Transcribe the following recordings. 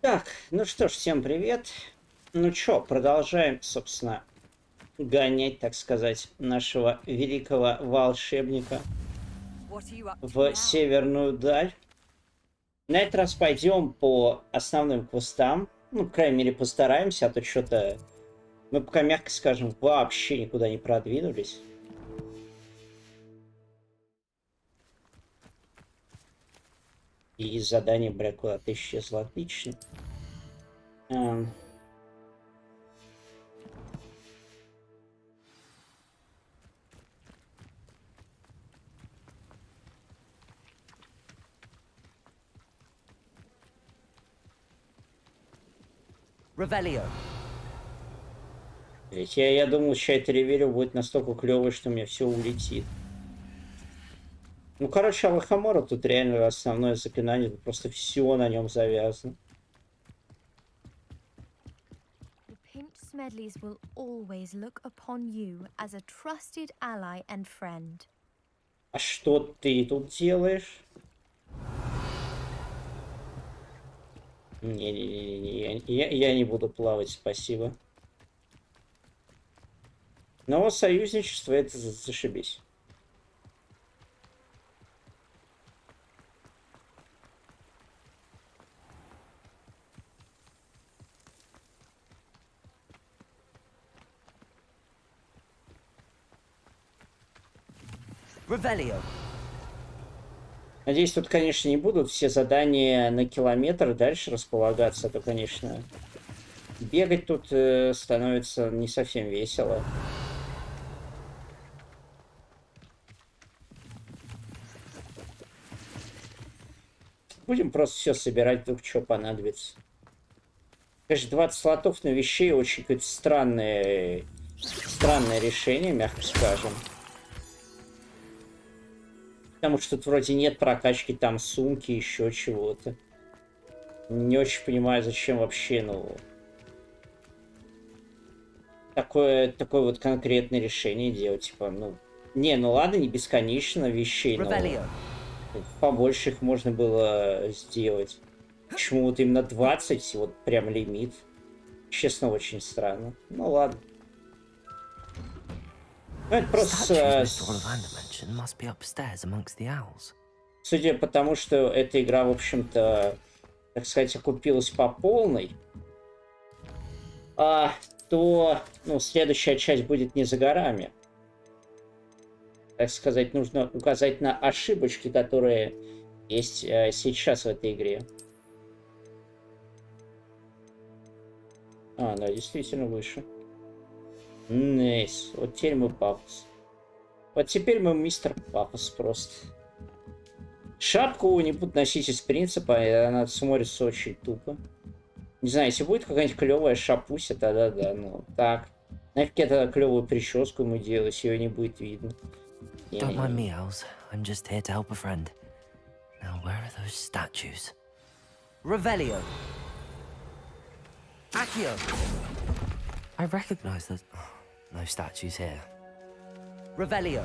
Так, ну что ж, всем привет. Ну чё, продолжаем, собственно, гонять, так сказать, нашего великого волшебника в северную даль. На этот раз пойдем по основным квестам. Ну, по крайней мере, постараемся, а то что-то мы, пока мягко скажем, вообще никуда не продвинулись. И задание, бля, куда-то исчезло. Отлично. Revelio. Ведь я думал, что это ревелио будет настолько клевый, что у меня все улетит. Ну, короче, Алахамора тут реально основное заклинание, тут просто все на нем завязано. Smedleys will always look upon you as a trusted ally and friend. А что ты тут делаешь? Не-не-не, я не буду плавать, спасибо. Но союзничество это зашибись. Revelio. Надеюсь, тут, конечно, не будут все задания на километр дальше располагаться, а то, конечно, бегать тут становится не совсем весело. Будем просто все собирать, вдруг что понадобится. Конечно, 20 слотов на вещей очень какое-то странное решение, мягко скажем. Потому что тут вроде нет прокачки там сумки, еще чего-то. Не очень понимаю, зачем вообще, ну... Такое вот конкретное решение делать, типа, ну... Не, ну ладно, не бесконечно вещей, но... Побольше их можно было сделать. Почему вот именно 20, вот прям лимит? Честно, очень странно. Ну ладно. Ну, это просто... Судя по тому, что эта игра, в общем-то, так сказать, окупилась по полной, то, ну, следующая часть будет не за горами. Так сказать, нужно указать на ошибочки, которые есть сейчас в этой игре. А, да, действительно выше. Найс. Вот теперь мы пафос. Вот теперь мы мистер пафос просто. Шапку не буду носить из принципа, она смотрится очень тупо. Не знаю, если будет какая-нибудь клевая шапуся, тогда да, ну так. Нафиг какую-то клевую прическу ему делать, если ее не будет видно. Don't mind me, Owls. I'm just here to help a friend. Now, where are those statues? Revelio. Accio. I recognize those. Oh, no statues here. Revelio.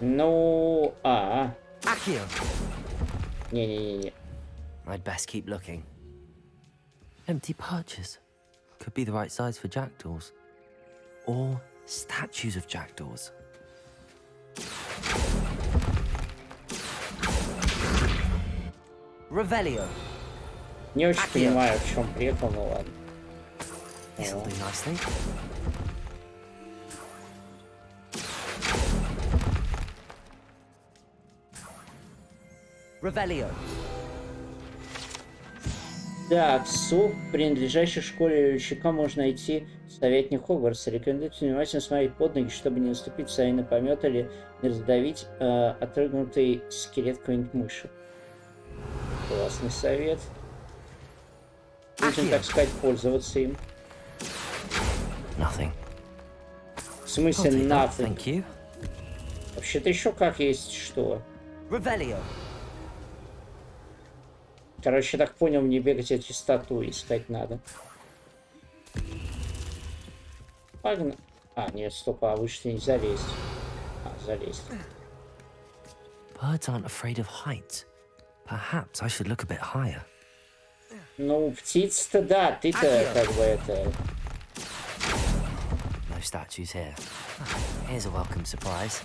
Ну, Accio. Не-не-не-не. I'd best keep looking. Empty perches. Could be the right size for jackdaws. Or statues of jackdaws. Revelio. Не очень понимаю, в чем прикол, ну ладно. This'll do nicely. Revelio. Так, суп, принадлежащий школе летчика, можно найти в советник Хогвартса. Рекомендую внимательно смотреть под ноги, чтобы не наступить в на помет или не раздавить отрыгнутый скелет какой-нибудь мыши. Классный совет. Будем, так сказать, пользоваться им. Nothing. В смысле, nothing? Вообще-то еще как есть что. Revelio. Короче, я так понял, мне бегать эти статуи искать надо. Погнали. А, нет, стоп, а выше нельзя лезть. А, залезть. Birds aren't afraid of heights. Perhaps I should look a bit higher. Ну, птица-то да, ты-то как бы это... No statues here. Here's a welcome surprise.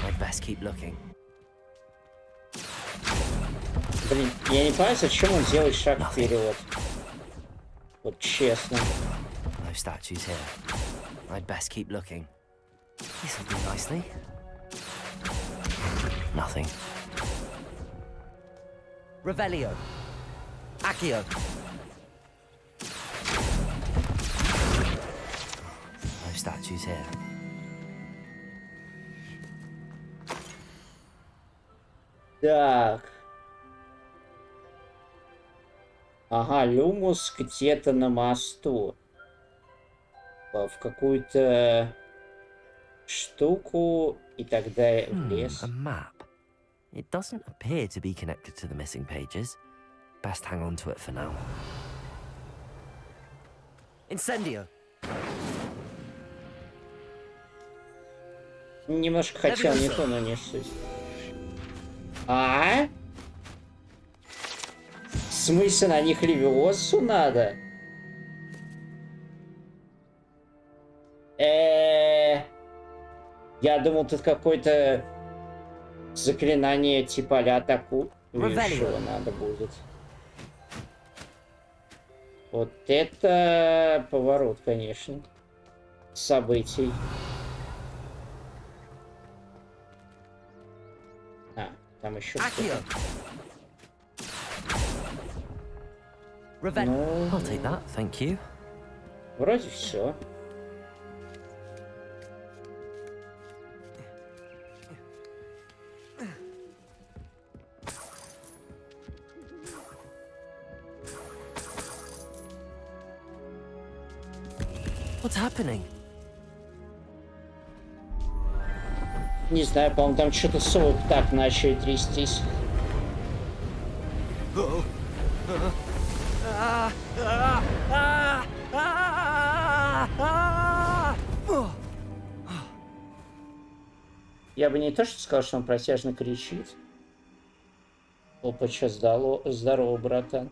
I'd best keep looking. Блин, я не понимаю, зачем он делает шаг вперед. Вот честно. No statues here. I'd best keep looking. This'll do nicely. Nothing. Revelio. Accio. No statues here. Так. Ага, Люмус где-то на мосту. В какую-то штуку и тогда в лес. A map. It doesn't appear to be connected to the missing pages. Best hang on to it for now. Incendio. Немножко хотел не то, но не суть. А? В смысле, на них левиосу надо? Я думал, тут какое-то заклинание типа а-ля атаку высшего надо будет. Вот это поворот, конечно, событий. А, там еще что-то. Ну, I'll take that, thank you. вроде все. What's happening? Не знаю, по-моему, там что-то совы так начали трястись. Я бы не то что сказал, что он протяжно кричит. Опа, здорово, братан.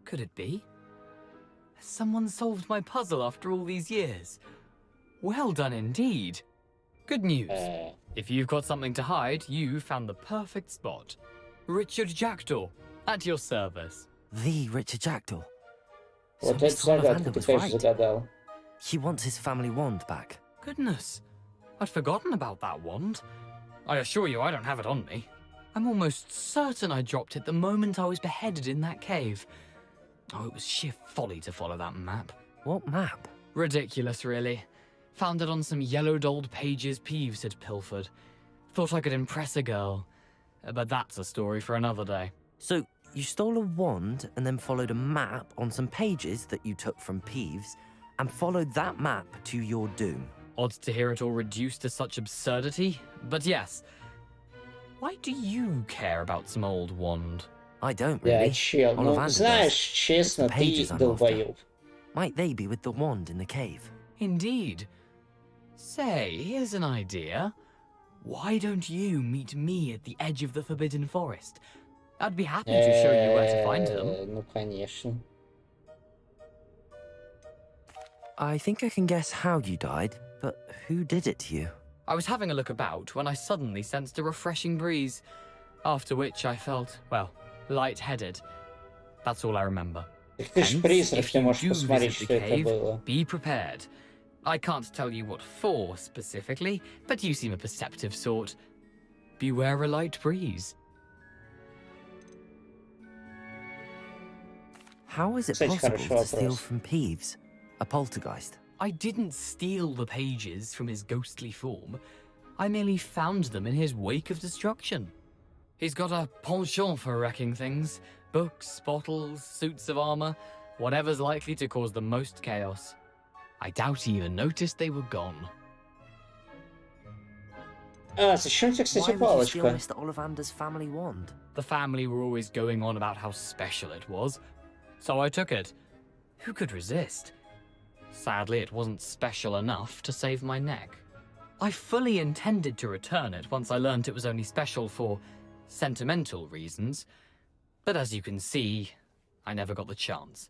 Could it be? Has someone solved my puzzle after all these years? Well done indeed. Good news. If you've got something to hide, you found the perfect spot. Richard Jackdaw, at your service. The Richard Jackdaw. Вот So это Mr. загадка, Ollivander ты, was конечно, right. загадал. He wants his family wand back. Goodness, I'd forgotten about that wand. I assure you I don't have it on me. I'm almost certain I dropped it the moment I was beheaded in that cave. Oh, it was sheer folly to follow that map. What map? Ridiculous, really. Found it on some yellowed old pages Peeves had pilfered. Thought I could impress a girl. But that's a story for another day. So, you stole a wand and then followed a map on some pages that you took from Peeves and followed that map to your doom. Odd to hear it all reduced to such absurdity, but yes. Why do you care about some old wand? I don't Да, really. чел, ну, Ollivander знаешь, does. честно, It's the ты pages I'm долбоёб. Might they be with the wand in the cave? Indeed. Say, here's an idea. Why don't you meet me at the edge of the Forbidden Forest? I'd be happy to show you where to find them. Ну, конечно. I think I can guess how you died, but who did it to you? I was having a look about when I suddenly sensed a refreshing breeze, after which I felt, well, lightheaded. That's all I remember. Так ты ж Hence, призрак, if ты you можешь do посмотреть, visit что the это cave, было. be prepared. I can't tell you what for specifically, but you seem a perceptive sort. Beware a light breeze. How is it Кстати, possible хороший to steal вопрос. from Peeves? A poltergeist? I didn't steal the pages from his ghostly form. I merely found them in his wake of destruction. He's got a penchant for wrecking things. Books, bottles, suits of armor, whatever's likely to cause the most chaos. I doubt he even noticed they were gone. А, зачем тебе, кстати, Why would you steal палочка? Mr. Ollivander's family wand? The family were always going on about how special it was, so I took it. Who could resist? Sadly, it wasn't special enough to save my neck. I fully intended to return it once I learned it was only special for sentimental reasons, But as you can see, I never got the chance.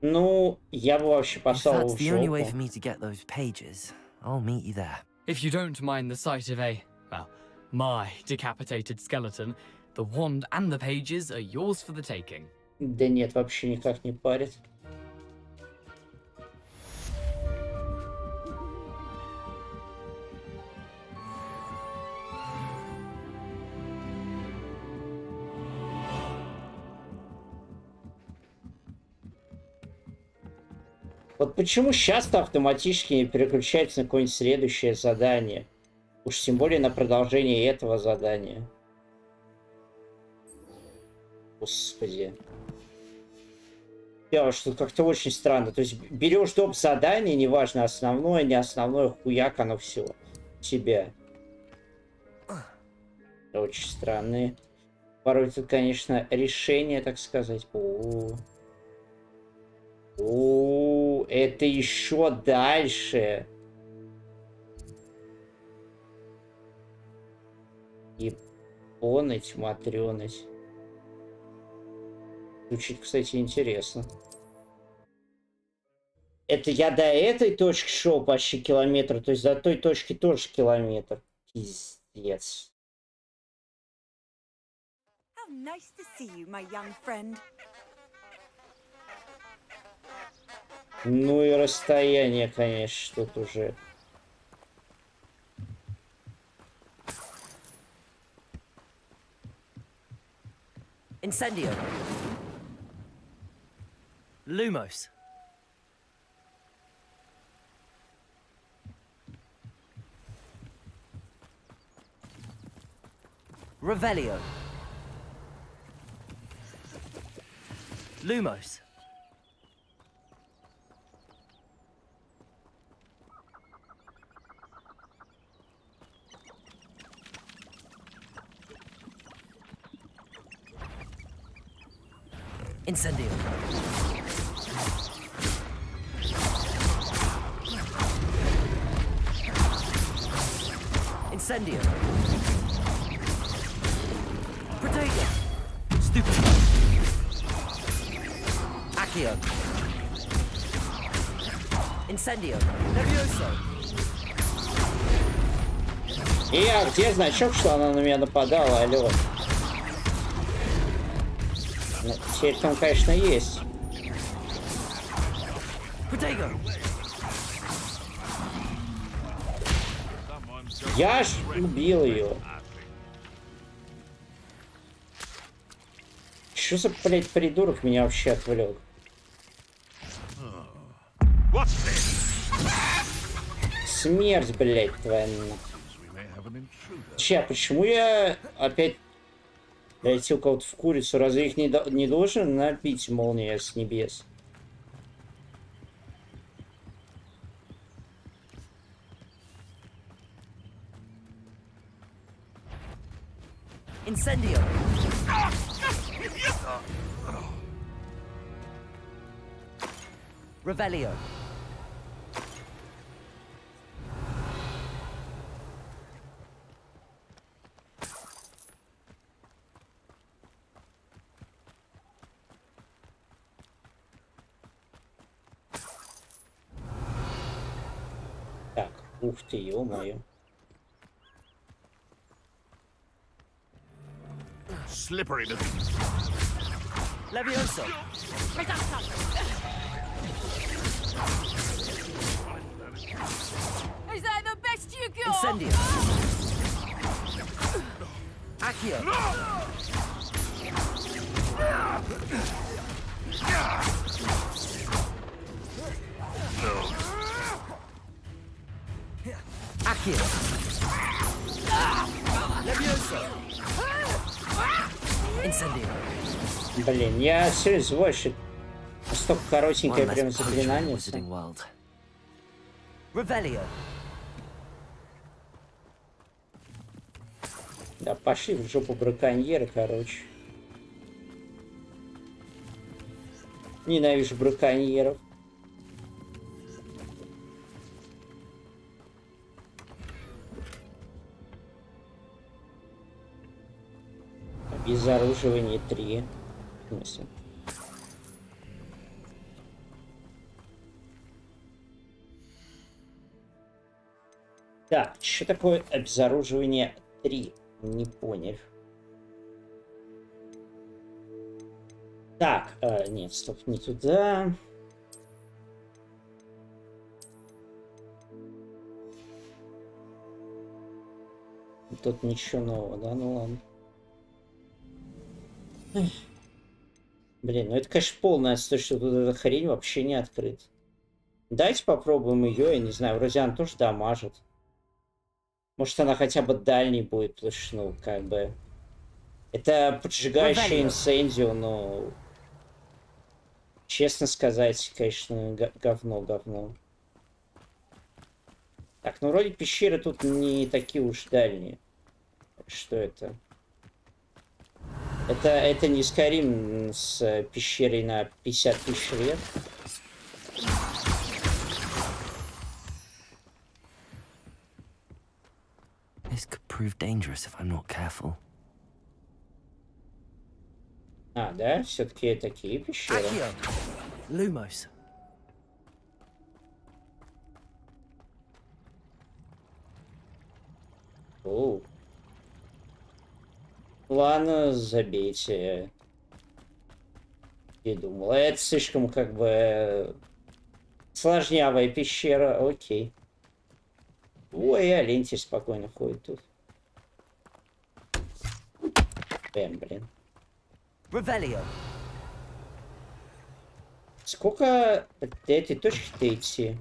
Ну, я бы вообще If послал его that's в the only way жопу. for me to get those pages, I'll meet you there. If you don't mind the sight of my decapitated skeleton, the wand and the pages are yours for the taking. Да нет, вообще никак не парит. Вот почему сейчас-то автоматически не переключается на какое-нибудь следующее задание? Уж тем более на продолжение этого задания. Господи. Я что как-то очень странно. То есть берешь доп. Задание, неважно, основное, не основное, хуяк, оно все у тебя. Очень странные. Порой тут, конечно, решение, так сказать. О, это еще дальше. И поныть, матрёныть. Звучит, кстати, интересно. Это я до этой точки шел почти километр, то есть до той точки тоже километр. Пиздец. How nice to see you, my young friend. Ну и расстояние, конечно, тут уже. Incendio. Lumos. Revelio. Lumos. Incendio. Incendio. Potato. Stupid. Accio. Incendio. Levioso. А где значок, что она на меня нападала, алло? Ну, теперь там, конечно, есть. Potato. Я ж убил ее. Что за, блядь, придурок меня вообще отвлек? Смерть, блядь, твоя. Че, почему я опять летел кого-то в курицу? Разве их не должен набить молния с небес? Incendio. Revelio. Так, ух ты, ё-моё. Slippery little. Levioso. Is that the best you got? Incendio. Accio. Accio. Levioso. Incendio. Блин, я все извозчик. Настолько коротенькое One прям less poacher in the заклинание. Wizarding World. Revelio. Да, пошли в жопу браконьеры, короче. Ненавижу браконьеров. Обязательно. обезоруживание 3. В смысле? Так, что такое обезоруживание 3? Не понял. Так, нет, стоп, не туда. Тут ничего нового, да? Ну ладно. Блин, ну это, конечно, полная отстой, что тут эта хрень вообще не открыта. Давайте попробуем ее, я не знаю, вроде она тоже дамажит. Может, она хотя бы дальней будет, потому что, ну, как бы... Это поджигающее инсендио, но... Честно сказать, конечно, говно. Так, ну вроде пещеры тут не такие уж дальние. Что это? Это не Skyrim с пещерой на 50 тысяч лет. This could prove dangerous if I'm not careful. А, да? Все-таки такие пещеры. Accio! Lumos. Оу. Ладно, забейте. Я думал, это слишком как бы сложнявая пещера. Окей. Ой, олень теперь спокойно ходит тут. Блин. Revelio. Сколько до этой точки-то идти?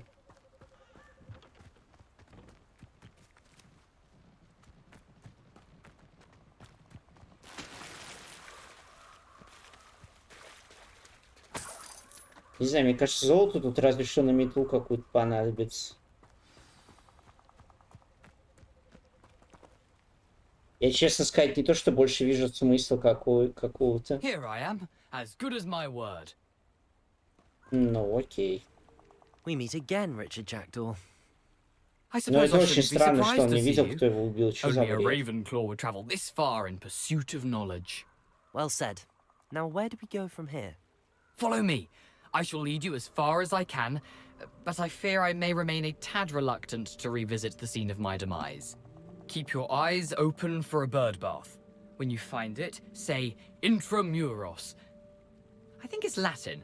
Не знаю, мне кажется, золото тут разве что на метлу какую-то понадобится. Я, честно сказать, не то, что больше вижу смысла какого-то. Here I am, as good as my word. Ну, окей. We meet again, Richard Jackdaw. I Но suppose это I очень shouldn't be странно, что surprised он to не see видел, you. кто его убил. Что за Only a бред? Ravenclaw would travel this far in pursuit of knowledge. Well said. Now, where do we go from here? Follow me. I shall lead you as far as I can, but I fear I may remain a tad reluctant to revisit the scene of my demise. Keep your eyes open for a bird bath. When you find it, say intramuros. I think it's Latin.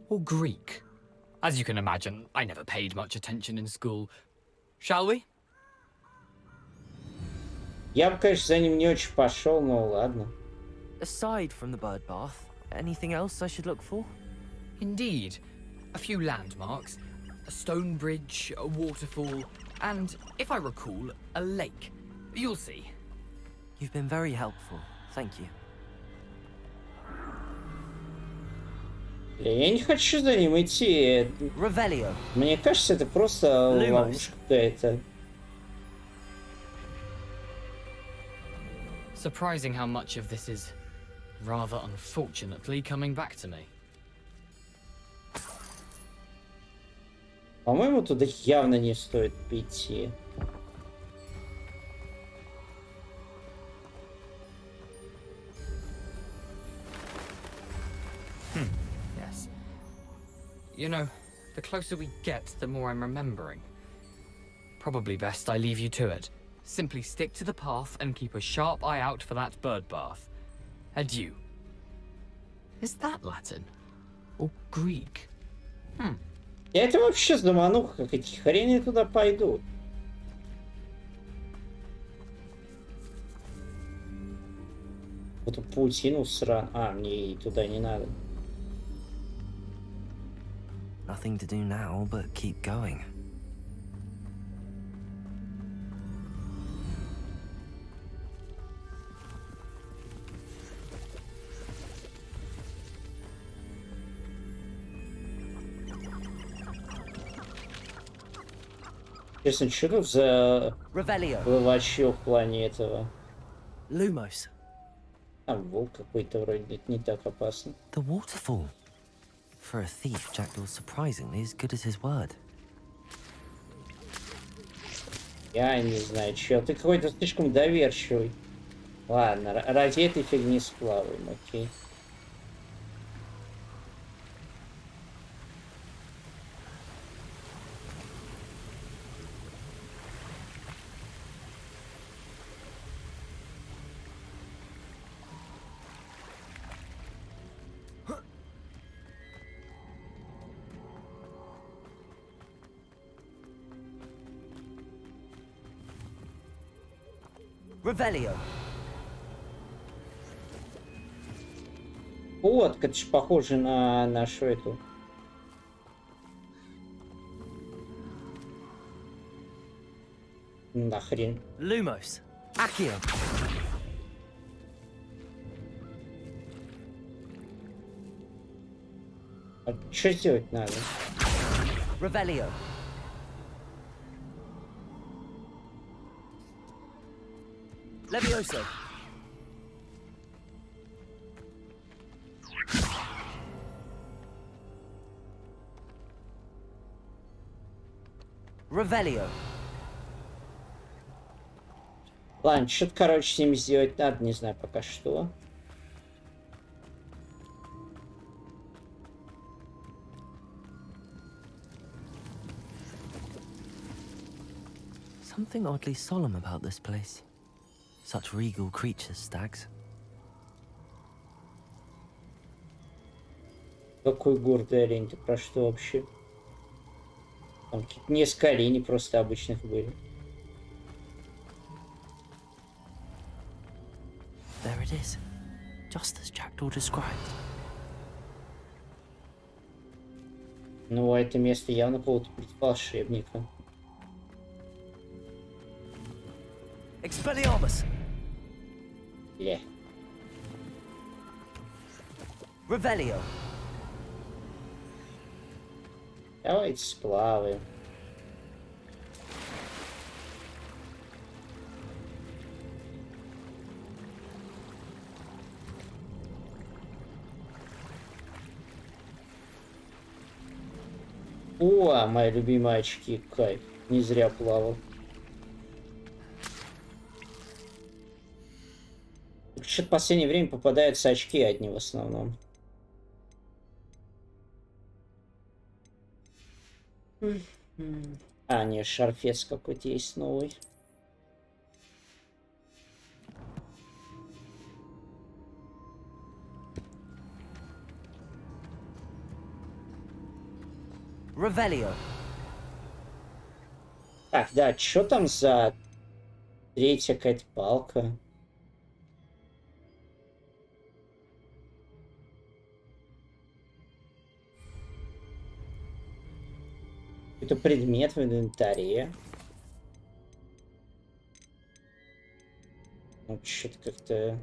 Or Greek. As you can imagine, I never paid much attention in school. Shall we? Я бы, конечно, за ним не очень пошел, но ладно. Aside from the bird bath, anything else I should look for? Indeed. A few landmarks. A stone bridge, a waterfall, and, if I recall, a lake. You'll see. You've been very helpful. Thank you. Я не хочу за ним идти. Revelio. Мне кажется, это просто ловушка какая-то. Surprising how much of this is, rather unfortunately, coming back to me. По-моему, туда явно не стоит идти. Yes. You know, the closer we get, the more I'm remembering. Probably best I leave you to it. Simply stick to the path and keep a sharp eye out for that bird bath. Adieu. Is that Latin? Or Greek? Я это вообще заманул, как эти хрени туда пойдут. Вот эту паутину сран. А, мне и туда не надо. Nothing to do now but keep going. Честно, что тут за Revelio. ловачье в плане этого? Lumos. Там волк какой-то вроде не так опасно. The waterfall. For a thief, Jackdaw's surprisingly as good as his word. Я не знаю, чё. Ты какой-то слишком доверчивый. Ладно, ради этой фигни сплаваем, окей. Revelio. Вот, это ж похоже на нашу эту. Нахрен. Lumos. Accio. А что сделать надо? Revelio. Levioso. Revelio. Ладно, что-то, короче, с ними сделать надо, не знаю пока что. Something oddly solemn about this place. Such regal creatures, stags. Какой гордый олень, ты про что вообще? Там какие-то несколько оленей просто обычных были. There it is. Just as Jackdaw described. Ну, а это место явно какого-то волшебника. Expelliarmus. Бля. Revelio. Давайте сплаваем. О, мои любимые очки, кайф. Не зря плавал. Что-то в последнее время попадаются очки одни в основном. А, нет, шарфец какой-то есть новый. Revelio. Так, да, что там за третья какая-то палка? Это предмет в инвентаре. Ну, что-то как-то...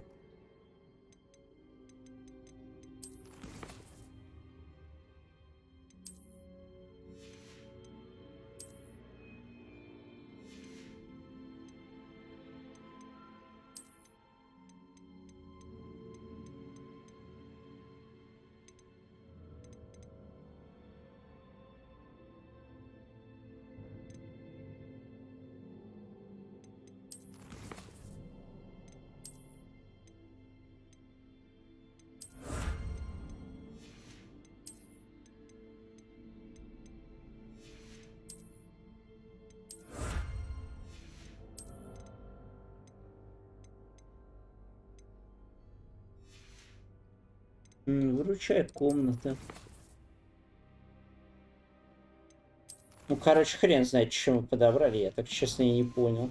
Выручает комната. Ну, короче, хрен знает, что мы подобрали. Я так честно и не понял.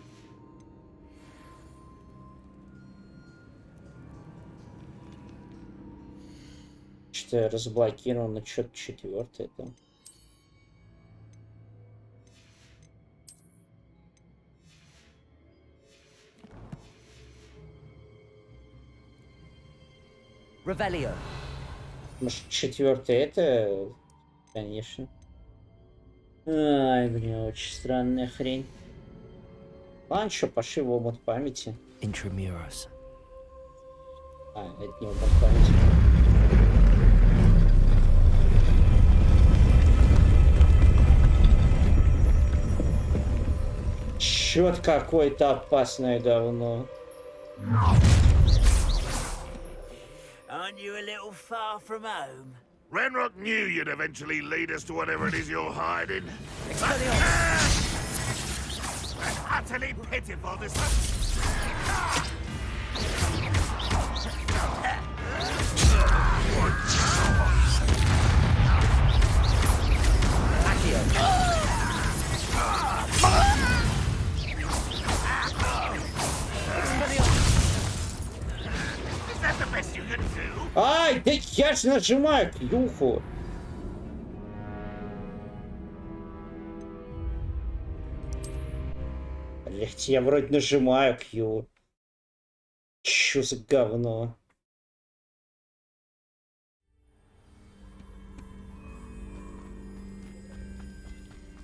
Что-то разблокировано, что-то четвертое там. Revelio. Может, четвертое это, конечно. Ай, блин, очень странная хрень. Ладно, что, пошли в омут памяти. Intramuros. А, это не омут памяти. Чёт какое-то опасное говно. Aren't you a little far from home? Ranrock knew you'd eventually lead us to whatever it is you're hiding. Utterly pitiful, this... Is that the best you can do? Ай, да я же нажимаю Кьюху. Блять, я вроде нажимаю Кью. Чё за говно?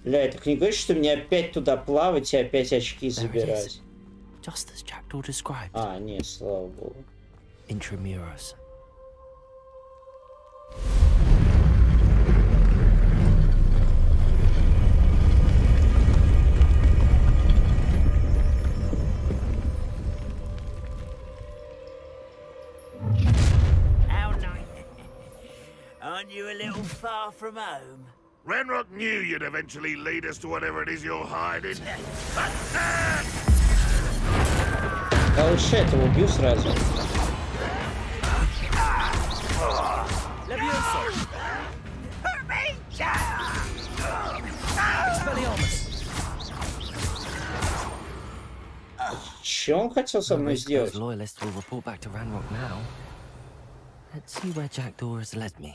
Бля, это не говорит, что мне опять туда плавать и опять очки There it is. забирать. Just as Jackdaw described. А, нет, слава богу. Intramuros. How nice. Aren't you a little far from home? Ranrock knew you'd eventually lead us to whatever it is you're hiding. Да лучше этого убью сразу. Что он хотел со мной сделать? Those loyalists will report back to Ranrock now. Let's see where Jackdaw has led me.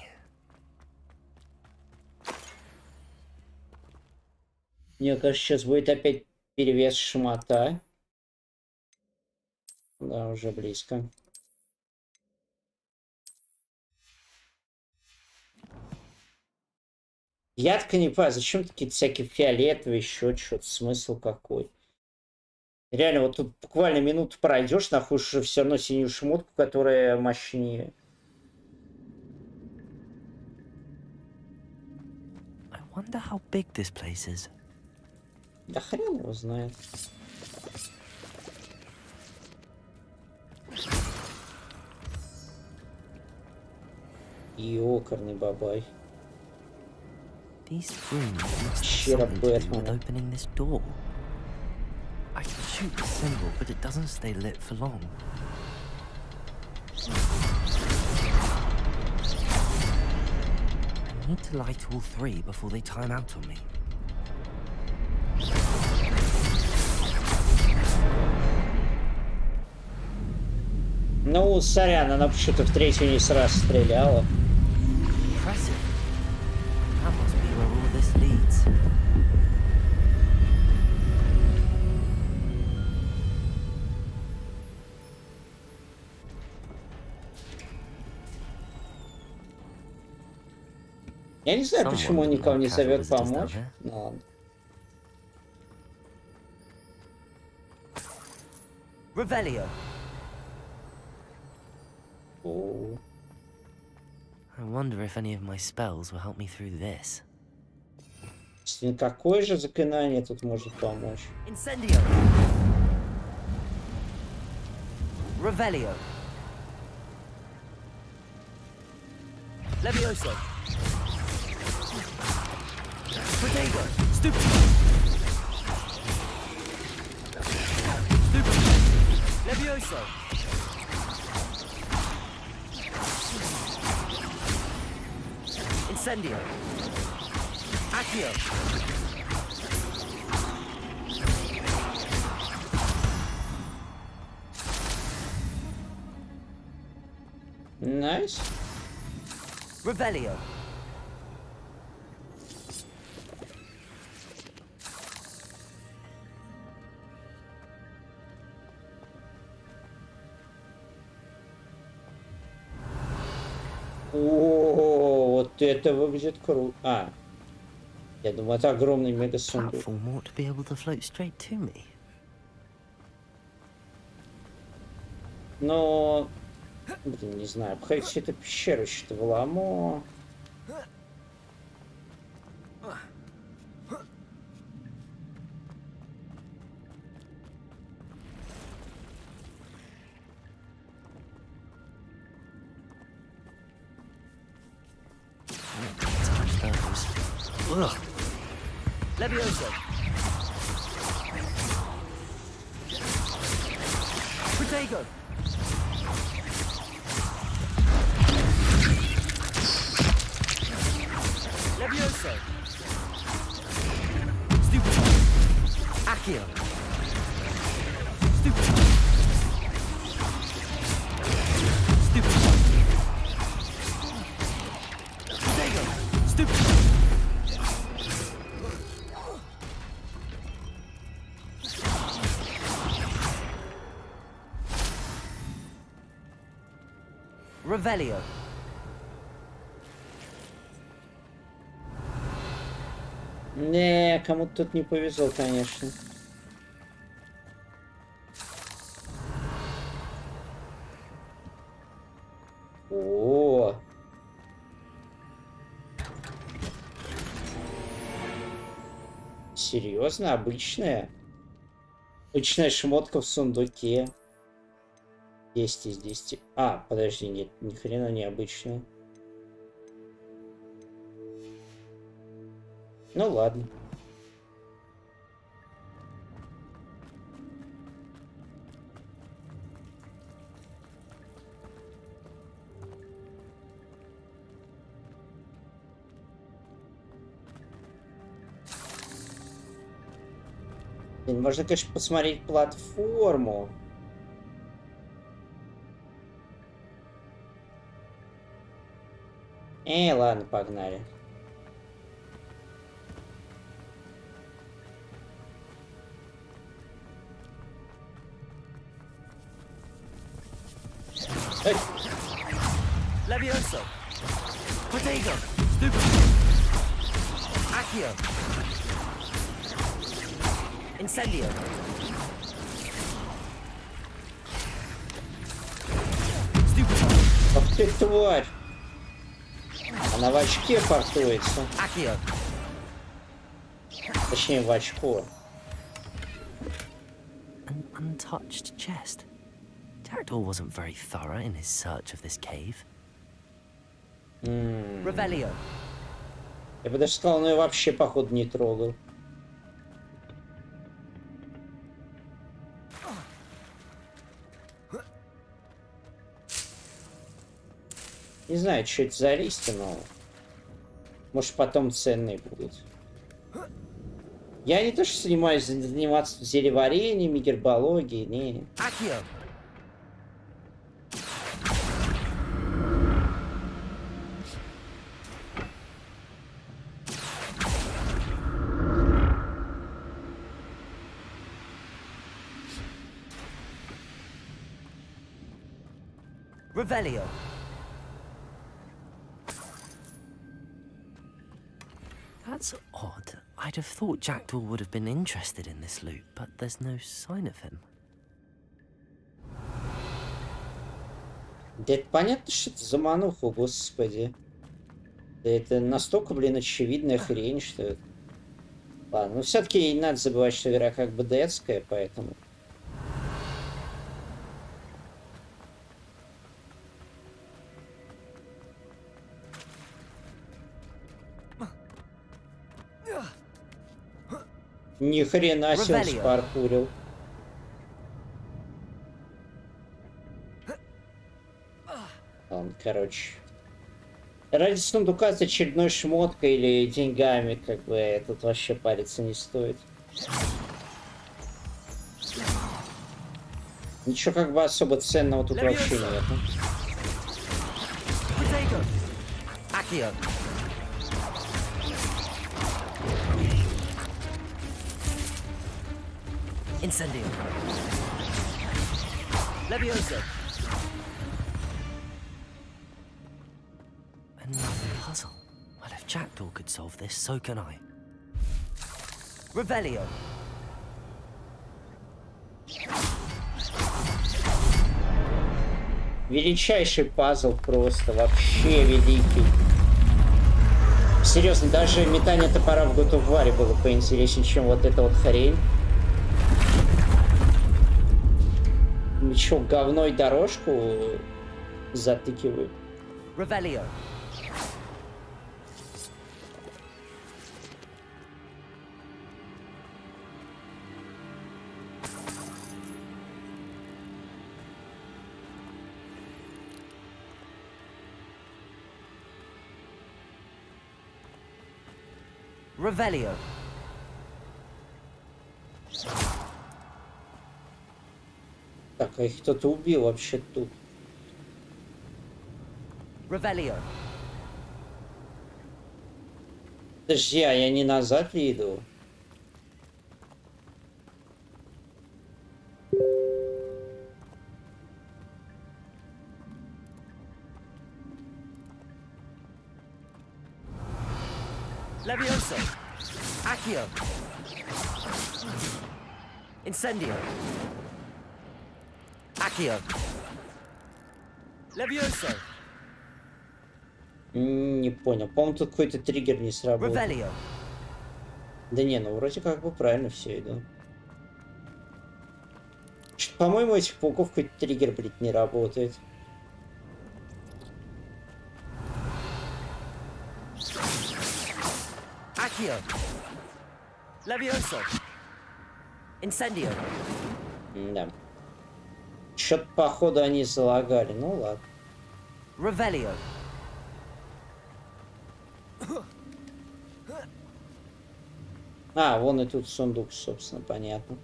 Мне кажется, сейчас будет опять перевес шмота. Да, уже близко. Я так и не понимаю, зачем такие всякие фиолетовые, еще что-то, смысл какой? Реально, вот тут буквально минуту пройдешь, находишь уже все равно синюю шмотку, которая мощнее. I wonder how big this place is. Да хрен его знает. Ёкарный бабай. These rooms must have Shit, something to do with Batman. opening this door. I can shoot the symbol, but it doesn't stay lit for long. I need to light all three before they time out on me. Ну, сорян, она почему-то в третью не сразу стреляла. Impressive. That must be where all this leads. Я не знаю, Someone почему он didn't никого want не casual зовет visitors down помочь. here. Ну ладно. Revelio. О, I wonder if any of my spells will help me through this. если какое же заклинание тут может помочь? Incendio. Revelio. Levioso. Protego. Stupid. Stupid. Levioso. Incendio. Accio. Найс. Revelio. О, вот это выглядит круто. А, я думаю, это огромный мега сундук. Platform ought to be able to float straight to me. Но, блин, не знаю, обходить всю эту пещеру что-то вламо. Ugh. Levioso. Protego. Levioso. Stupid. Accio. Stupid. Stupid. Protego. Stupid. Revelio. Не, кому-то тут не повезло, конечно. О, серьезно, обычная? Обычная шмотка в сундуке. 10 из 10. А, подожди, нет, ни хрена не обычная. Ну ладно. Можно, конечно, посмотреть платформу. Ладно, погнали. Эй! Levioso. Protego. Stupid. Accio. Incendio. Stupid. Ах ты, тварь! Она в очке портуется. Accio. Точнее, в очко. An untouched chest. Jackdaw wasn't very thorough in his search of this cave. Revelio. Я бы даже сказал, ну и вообще, походу, не трогал. Не знаю, что это за листья, но... Может, потом ценные будут. Я не то, что заниматься зелеварением, гербологией, не. Accio. Revelio. That's odd. I'd have thought Jackdaw would have been interested in this loot, but there's no sign of him. Да это понятно, что это замануха, господи. Да это настолько, блин, очевидная хрень, что... это. Ладно, но все-таки не надо забывать, что игра как бы детская, поэтому... Ни хрена себе он Revelio. спаркурил. Ладно, короче. Ради сундука с очередной шмоткой или деньгами, как бы, тут вообще париться не стоит. Ничего как бы особо ценного тут вообще нет. Protego. Accio. Incendio. Levioso. Another puzzle. Well, if Jackdaw could solve this, so can I. Revelio. Величайший пазл просто, вообще великий. Серьезно, даже метание топора в God of War было поинтереснее, чем вот эта вот хрень. Ну чё, говной дорожку затыкивают? Revelio. Revelio. Так, а их кто-то убил вообще тут. Revelio. Подожди, а я не назад ли иду? Levioso. Accio. Incendio. Accio. Levioso. Не понял. По-моему, тут какой-то триггер не сработал. Revelio. Да не, ну вроде как бы правильно все иду. По-моему, этих пауков какой-то триггер, блядь, не работает. Accio. Levioso. Incendio. Да. Чё-то, походу, они залагали. Ну ладно. Revelio. А, вон и тут сундук, собственно, понятно.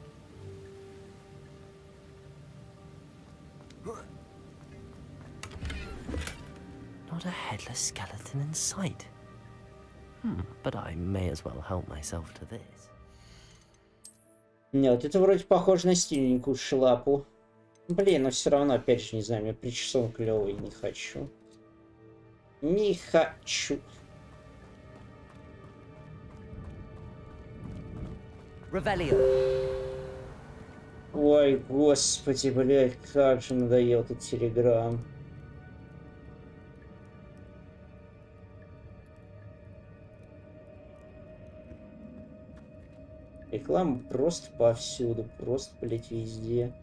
Not a headless skeleton in sight. But I may as well help myself to this. Нет, это вроде похоже на стильненькую шляпу. Блин, но все равно, опять же, не знаю, мне причесон клевый, не хочу. Не хочу. Revelio. Ой, господи, блядь, как же надоел этот телеграм. Реклама просто повсюду, просто, блядь, везде.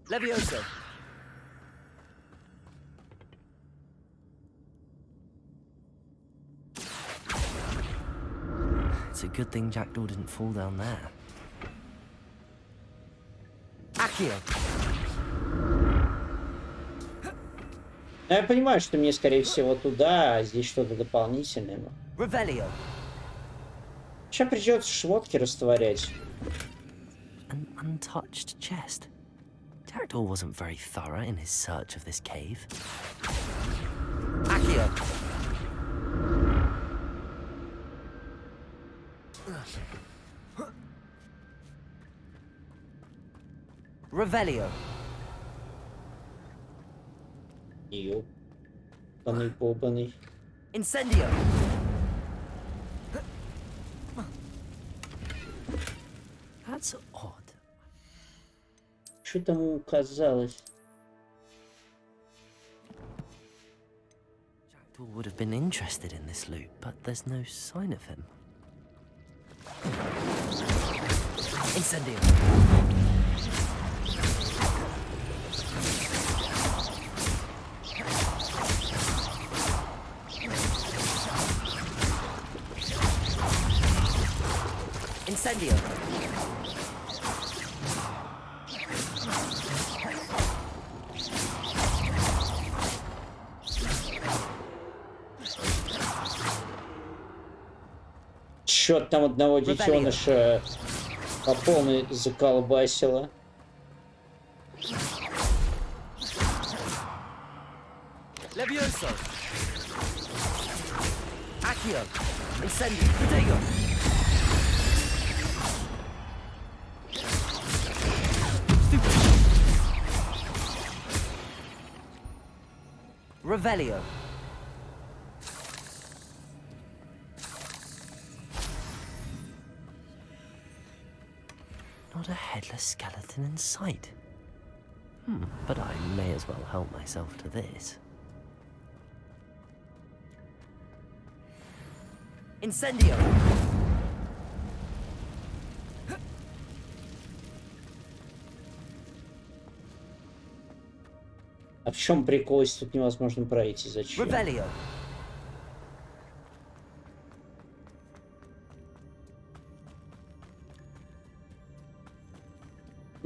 Levioso. It's a good thing Jackdaw didn't fall down there. Accio. Я понимаю, что мне, скорее всего, туда, а здесь что-то дополнительное. Revelio. Сейчас придется шмотки растворять. An untouched chest. Jackdaw wasn't very thorough in his search of this cave. Accio. Revelio. Ёбаный-бобаный. Incendio. That's odd. Что там ему казалось? Jackdaw would have been interested in this loot, but there's no sign of him. Incendio. Incendio. Чё там одного детеныша по полной заколбасило. Levioso. Accio. Incendio. Protego. Revelio. Not a headless skeleton in sight. But I may as well help myself to this. Incendio. А в чем прикол, если тут невозможно пройти? Зачем? Revelio.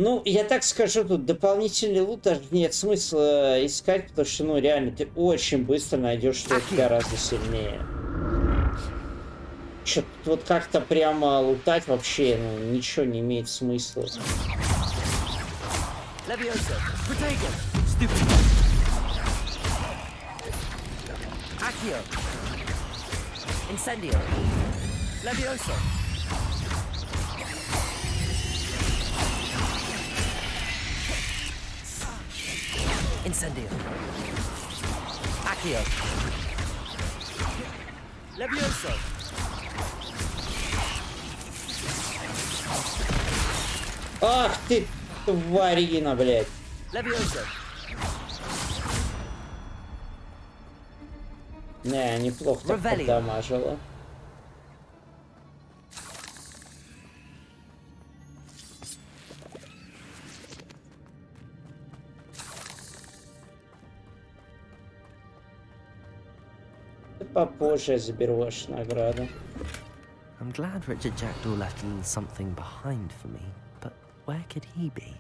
Ну, я так скажу, тут дополнительный лут даже нет смысла искать, потому что, ну, реально, ты очень быстро найдешь что-то гораздо сильнее. Что-то вот как-то прямо лутать вообще, ну, ничего не имеет смысла. Levioso! Protego! Stupid! Accio! Incendio! Levioso! Incendio! Accio! Levioso! Ах ты, тварина, блядь. Levioso! Не, неплохо так Ревелио. поддамажило. Ты попозже заберу вашу награду. I'm glad Richard Jackdaw left a little something behind for me, but where could he be?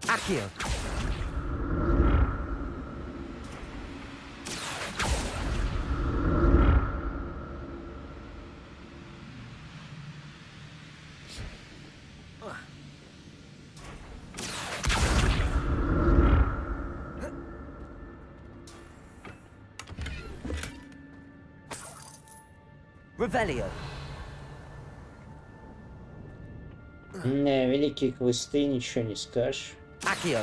Accio! Revelio! Не, великие квесты, ничего не скажешь. Accio!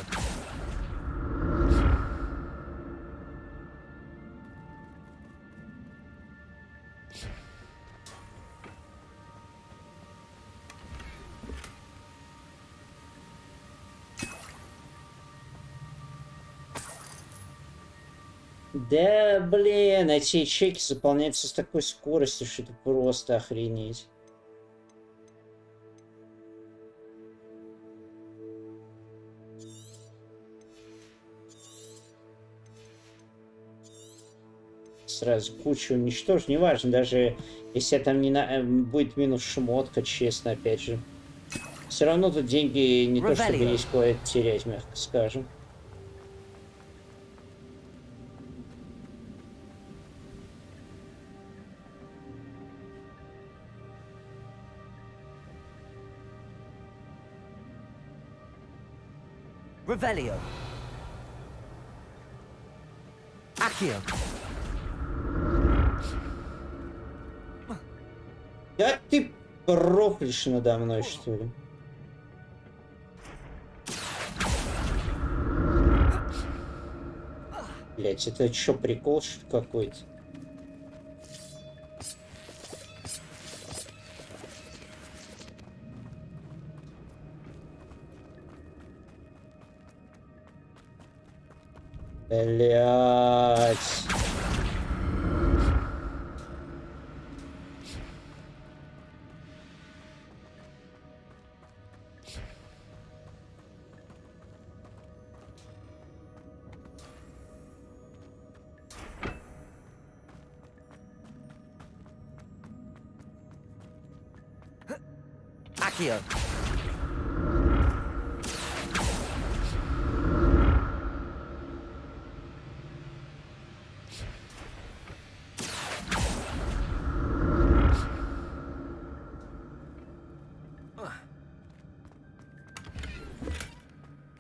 Да, блин, эти ячейки заполняются с такой скоростью, что это просто охренеть. Сразу кучу уничтожу, неважно, даже если там не будет минус шмотка, честно, опять же. Все равно тут деньги не то чтобы есть куда терять, мягко скажем. Revelio! Accio! Да ты проклишь надо мной, что ли? Блять, это что, прикол, что ли, какой-то? Блять. Accio!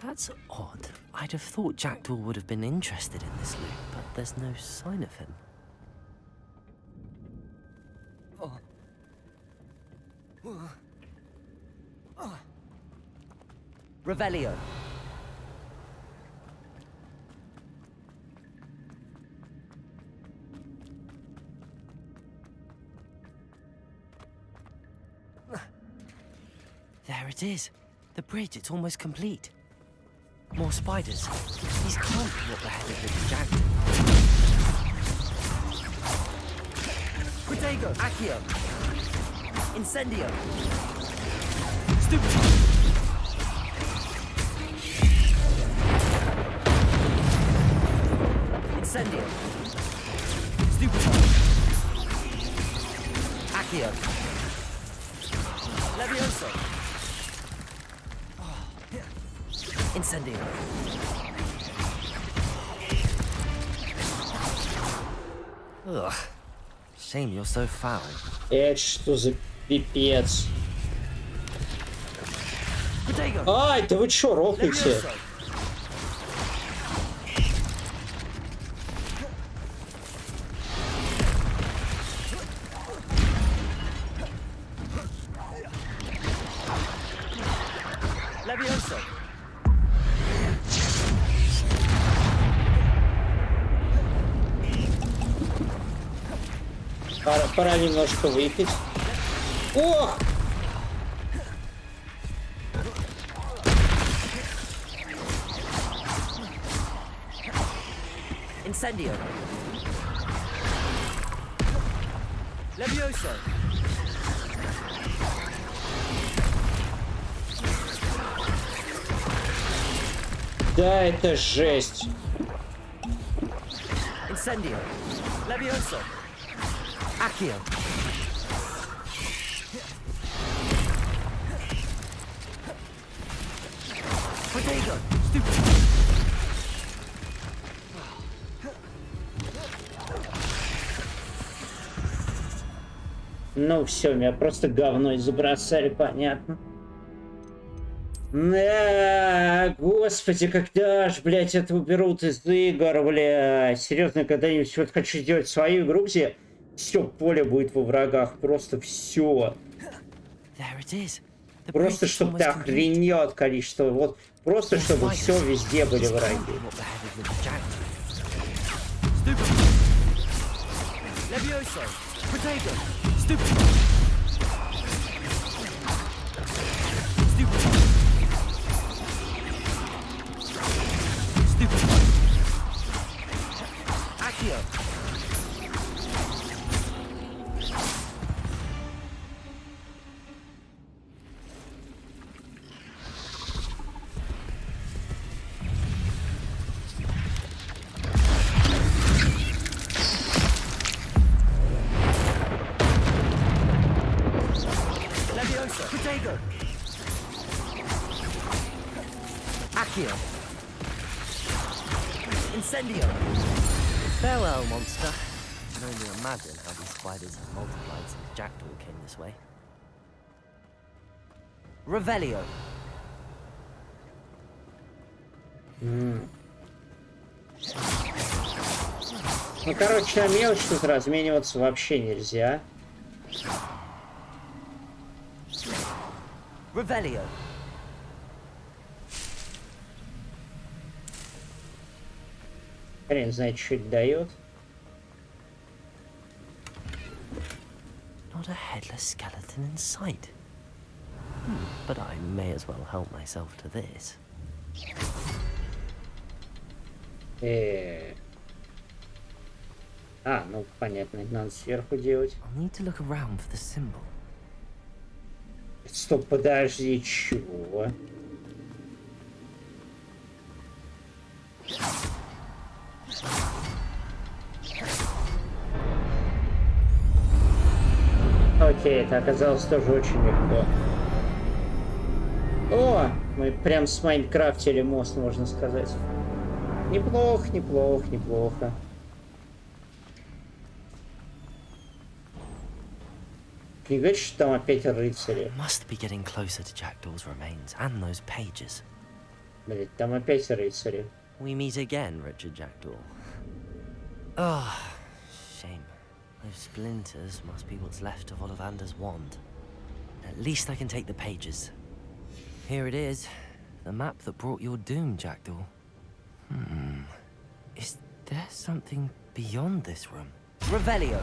That's odd. I'd have thought Jackdaw would have been interested in this loot, but there's no sign of him. Revelio! There it is. The bridge, it's almost complete. More spiders. These can't be what the head of the jackdaw. Protego! Accio! Incendio! Stupid! Incendio! Stupid! Accio! Levioso! Incendio! Ugh. Shame you're so foul. Это что за пипец? Protego! Ай, да вы чё, рофлите? Levioso! Levioso! Пора немножко выпить. Ох! Incendio! Levioso! Да, это жесть. Incendio! Levioso! Accio! Protego! Stupid! Ну все, меня просто говной забросали, понятно. Господи, когда ж, блядь, это уберут из игр, бля. Серьезно, когда-нибудь вот хочу сделать свою игру, где все поле будет во врагах, просто все. There it is. The Просто bridge is чтобы ты almost complete. охренел от количества, вот, просто чтобы More все spiders. везде были This can't враги. be what the head of the jackdaw. Stupid! Levioso! Protego! Stupid! Stupid! Stupid! Accio! Levioso! Protego! Accio! Incendio! Farewell, monster. I can only imagine how these spiders have multiplied since Jackdaw came this way. Revelio! Ну, короче, на мелочь тут размениваться вообще нельзя. Revelio! Хрен знает, что это дает. Not a headless skeleton in sight. But I may as well help myself to this. А, ну понятно, это надо сверху делать. I'll need to look around for the symbol. Стоп, подожди, чего? Окей, это оказалось тоже очень легко. О, мы прям смайнкрафтили мост, можно сказать. Неплохо, неплохо, неплохо. Не говоришь, что там опять рыцари? Must be getting closer to Jackdaw's remains and those pages. Блять, там опять рыцари. We meet again, Richard Jackdaw. Ah, shame. Those splinters must be what's left of Ollivander's wand. At least I can take the pages. Here it is. The map that brought your doom, Jackdaw. Is there something beyond this room? Revelio!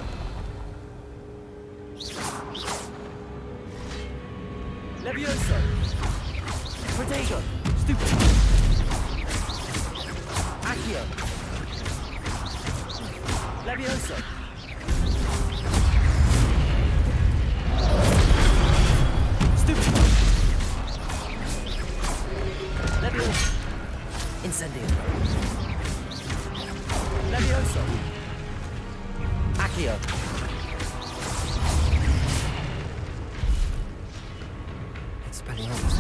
Levioso! Protego! Stupid! Accio. Levioso. Stupido. Levioso. Incendio. Levioso. Accio. Expelliarmus.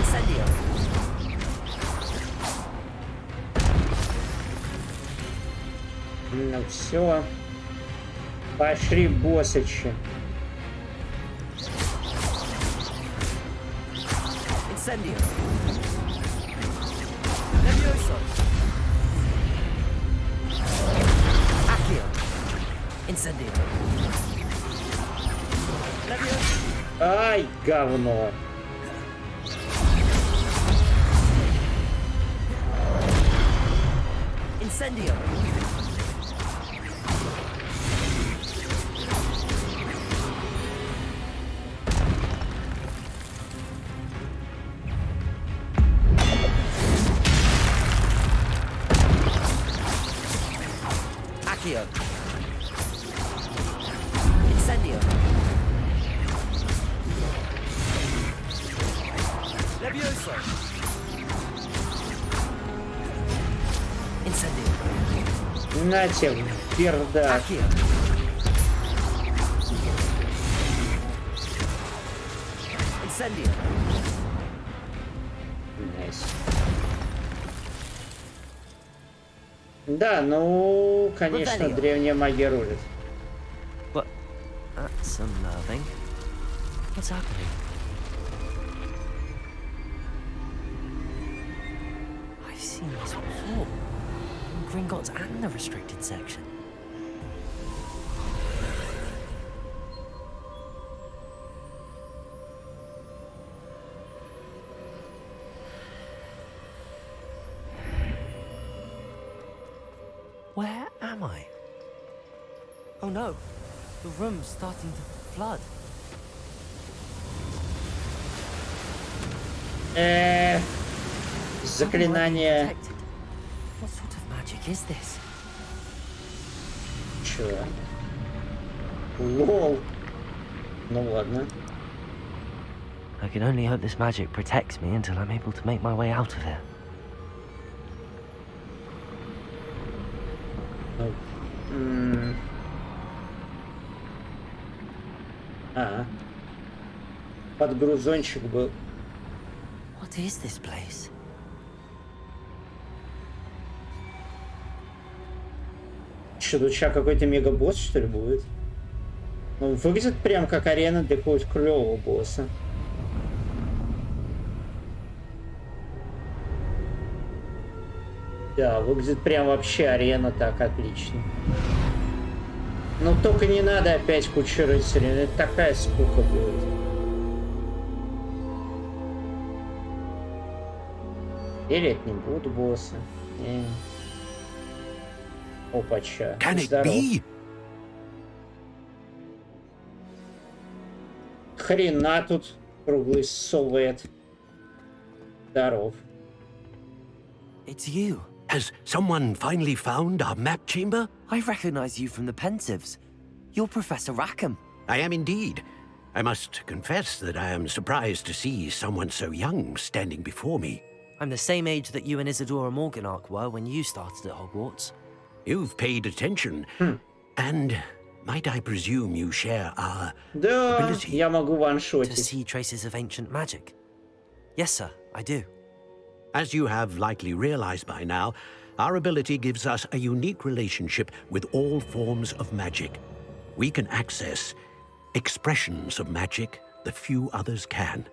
Incendio. Ну все. Пошли, боссычи. Incendio. Levioso. Accio. Incendio. Levioso. Ай, говно. Incendio. Accio. Incendio. Levioso. Incendio. На тебе, пердак. Accio. Incendio. Найс. Да, ну, конечно, Revelio. древняя магия рулит. But that's unnerving. What's happening? I've seen this before. In Gringotts and the restricted section. Where am I? Oh no, the room's starting to flood. Заклинание. Protected. What sort of magic is this? Чё? Лол. Ну ладно. I can only hope this magic protects me until I'm able to make my way out of here. Ну, подгрузончик был. What is this place? Что, тут сейчас какой-то мегабосс, что ли, будет? Ну, выглядит прям как арена для какого-то клевого босса. Да, выглядит прям вообще арена так отлично. Но только не надо опять кучу рыцарей, это такая скука будет. Или это не будут боссы. Опача. Can it Здоров. be? Хрена тут круглый совет. Здоров. It's you. Has someone finally found our map chamber? I recognize you from the Pensieves. You're Professor Rackham. I am indeed. I must confess that I am surprised to see someone so young standing before me. I'm the same age that you and Isadora Morganach were when you started at Hogwarts. You've paid attention. And might I presume you share our Да, ability? я могу To ваншотить. see traces of ancient magic. Yes, sir, I do. As you have likely realized by now, our ability gives us a unique relationship with all forms of magic. We can access expressions of magic that few others can.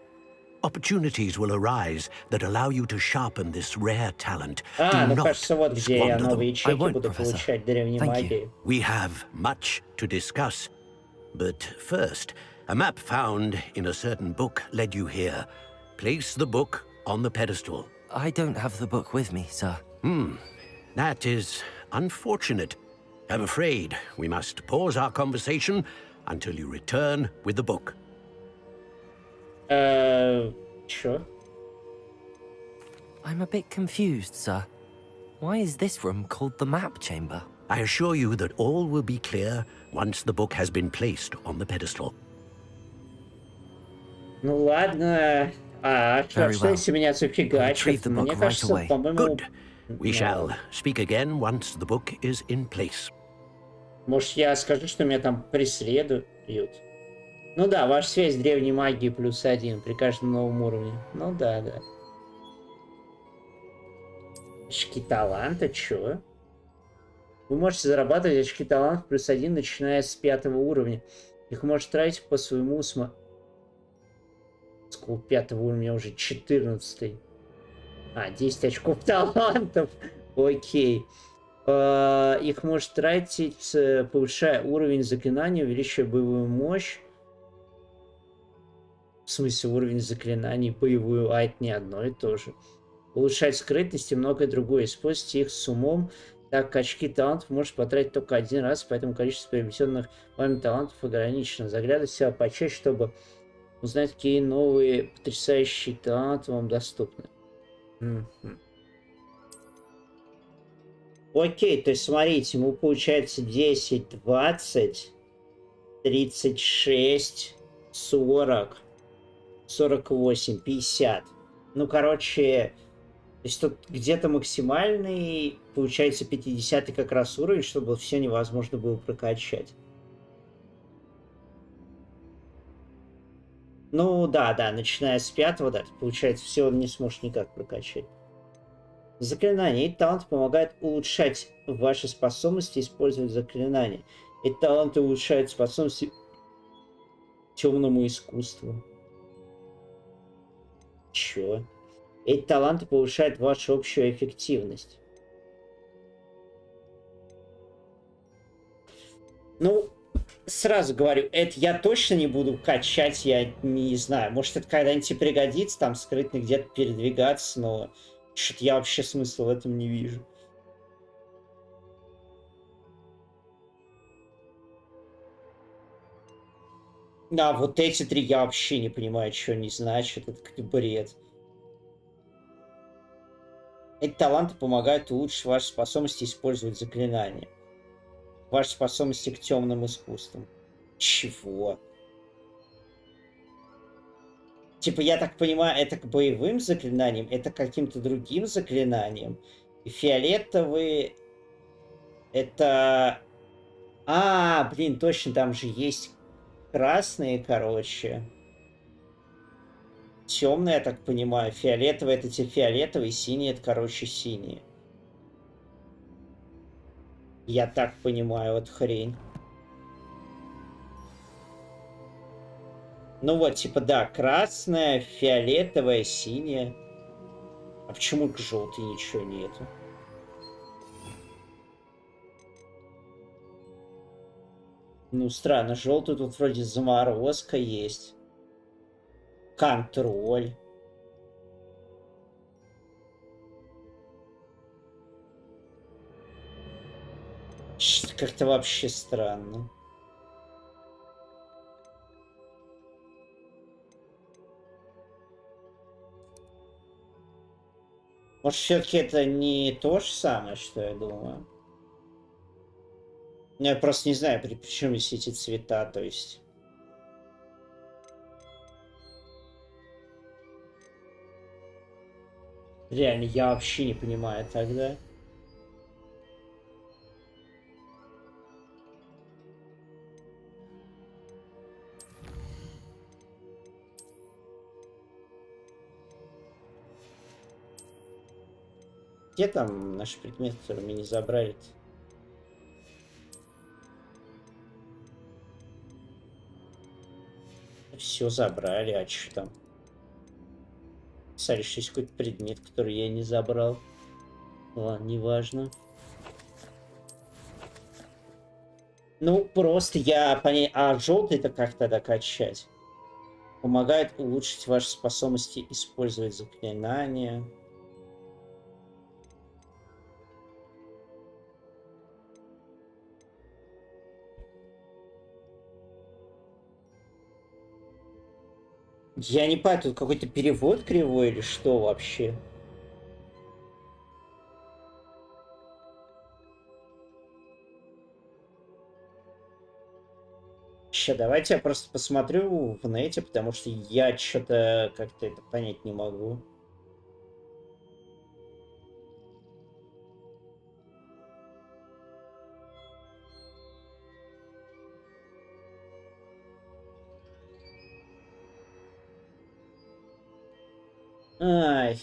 Opportunities will arise that allow you to sharpen this rare talent. А, Do ну not кажется, вот где я squander them. новые ячейки won't, буду Professor. получать древней Thank you. магии. We have much to discuss. But first, a map found in a certain book led you here. Place the book on the pedestal. I don't have the book with me, sir. That is unfortunate. I'm afraid we must pause our conversation until you return with the book. Чё? I'm a bit confused, sir. Why is this room called the map chamber? I assure you that all will be clear once the book has been placed on the pedestal. Ну ладно. Что Very well. если меня I'll зафигачат? retrieve the Мне book right кажется, away. по-моему... Good. We ну, shall speak again once the book is in place. Может, я скажу, что меня там преследуют? Ну да, ваша связь с древней магией +1 при каждом новом уровне. Ну да, да. Очки таланта, чё? Вы можете зарабатывать очки таланта +1, начиная с 5-го уровня. Их можете тратить по своему усмотрению. 5-го уровня уже 14-й. 10 очков талантов. Окей. Их может тратить, повышая уровень заклинания, увеличивая боевую мощь. В смысле, уровень заклинаний, боевую, это не одно и то же. Улучшать скрытность и многое другое. Используйте их с умом, так как очки талантов можешь потратить только один раз, поэтому количество приобретенных вами талантов ограничено. Заглядывайте себя почаще, чтобы узнать, какие новые потрясающие таланты вам доступны. Окей, то есть смотрите, ему получается 10, 20, 36, 40, 48, 50. Ну, короче, то есть тут где-то максимальный, получается 50 как раз уровень, чтобы все невозможно было прокачать. Ну, да, начиная с 5-го, да, получается, все он не сможет никак прокачать. Заклинания. Эти таланты помогают улучшать ваши способности использовать заклинания. Эти таланты улучшают способности темному искусству. Чё? Эти таланты повышают вашу общую эффективность. Ну, сразу говорю, это я точно не буду качать, я не знаю. Может, это когда-нибудь пригодится, там, скрытно где-то передвигаться, но что-то я вообще смысла в этом не вижу. Вот эти три я вообще не понимаю, что они значат. Это как бред. Эти таланты помогают улучшить ваши способности использовать заклинания. Ваши способности к темным искусствам. Чего? Типа, я так понимаю, это к боевым заклинаниям, это к каким-то другим заклинаниям. И фиолетовые... Это... Блин, точно, там же есть красные, короче. Темные, я так понимаю. Фиолетовые — это те фиолетовые, синие — это, короче, синие. Я так понимаю, вот хрень. Ну вот, типа, да, красная, фиолетовая, синяя. А почему к желтой ничего нету? Ну, странно, желтый тут вроде заморозка есть. Контроль. Что-то как-то вообще странно. Может, все-таки это не то же самое, что я думаю? Я просто не знаю, при чем здесь эти цвета, то есть... Реально, я вообще не понимаю тогда. Где там наш предмет, который мы не забрали -то? Все забрали, а что там? Писали, что есть какой-то предмет, который я не забрал. Ладно, неважно. Ну, просто я понять... А желтый-то как тогда качать? Помогает улучшить ваши способности использовать заклинания. Я не понимаю, тут какой-то перевод кривой или что вообще? Ща, давайте я просто посмотрю в нете, потому что я что-то как-то это понять не могу. Ай.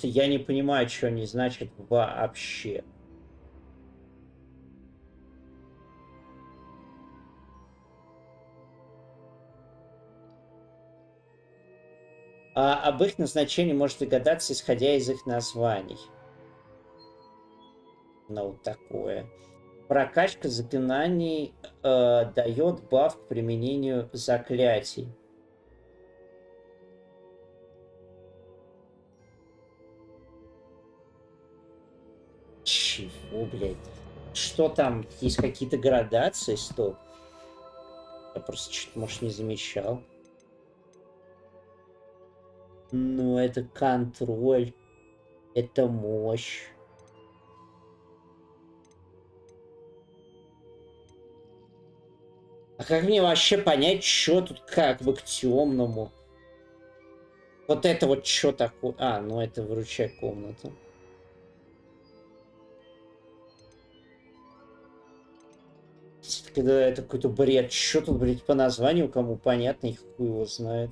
Я не понимаю, что они значат вообще. А об их назначении может догадаться, исходя из их названий. Ну, вот такое. Прокачка заклинаний дает баф к применению заклятий. Чего, блядь? Что там? Есть какие-то градации? Стоп. Я просто что-то, может, не замечал. Ну, это контроль. Это мощь. А как мне вообще понять, что тут как бы к темному? Вот это вот что такое? А, ну это выручай комнату. Когда это какой-то бред. Что тут, блядь, по названию, кому понятно, их хуй его знает.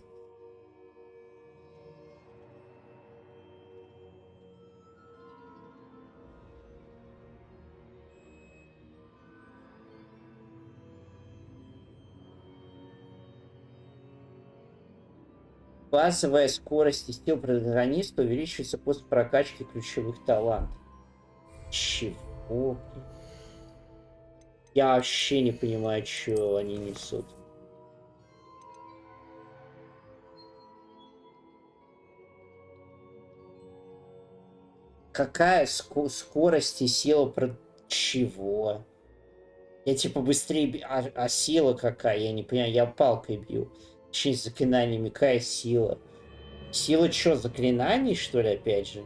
Базовая скорость и стил протагониста увеличивается после прокачки ключевых талантов. Чего? Я вообще не понимаю, что они несут. Какая скорость и сила про... Чего? Я типа быстрее... А сила какая? Я не понимаю, я палкой бью. Точнее, с заклинаниями. Какая сила? Сила что, заклинаний, что ли, опять же?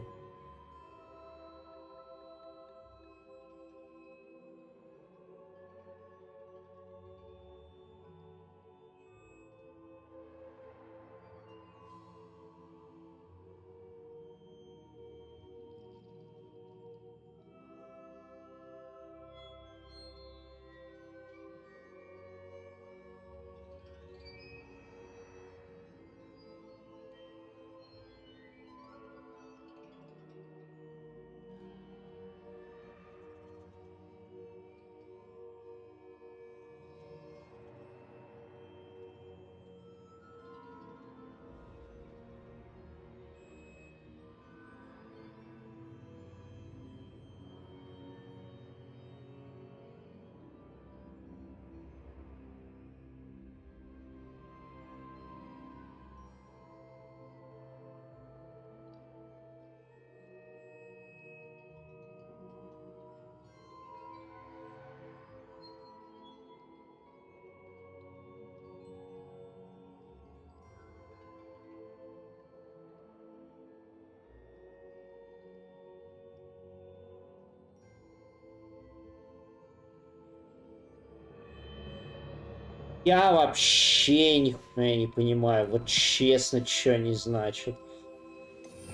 Я вообще нихуя не понимаю. Вот честно, что они значат.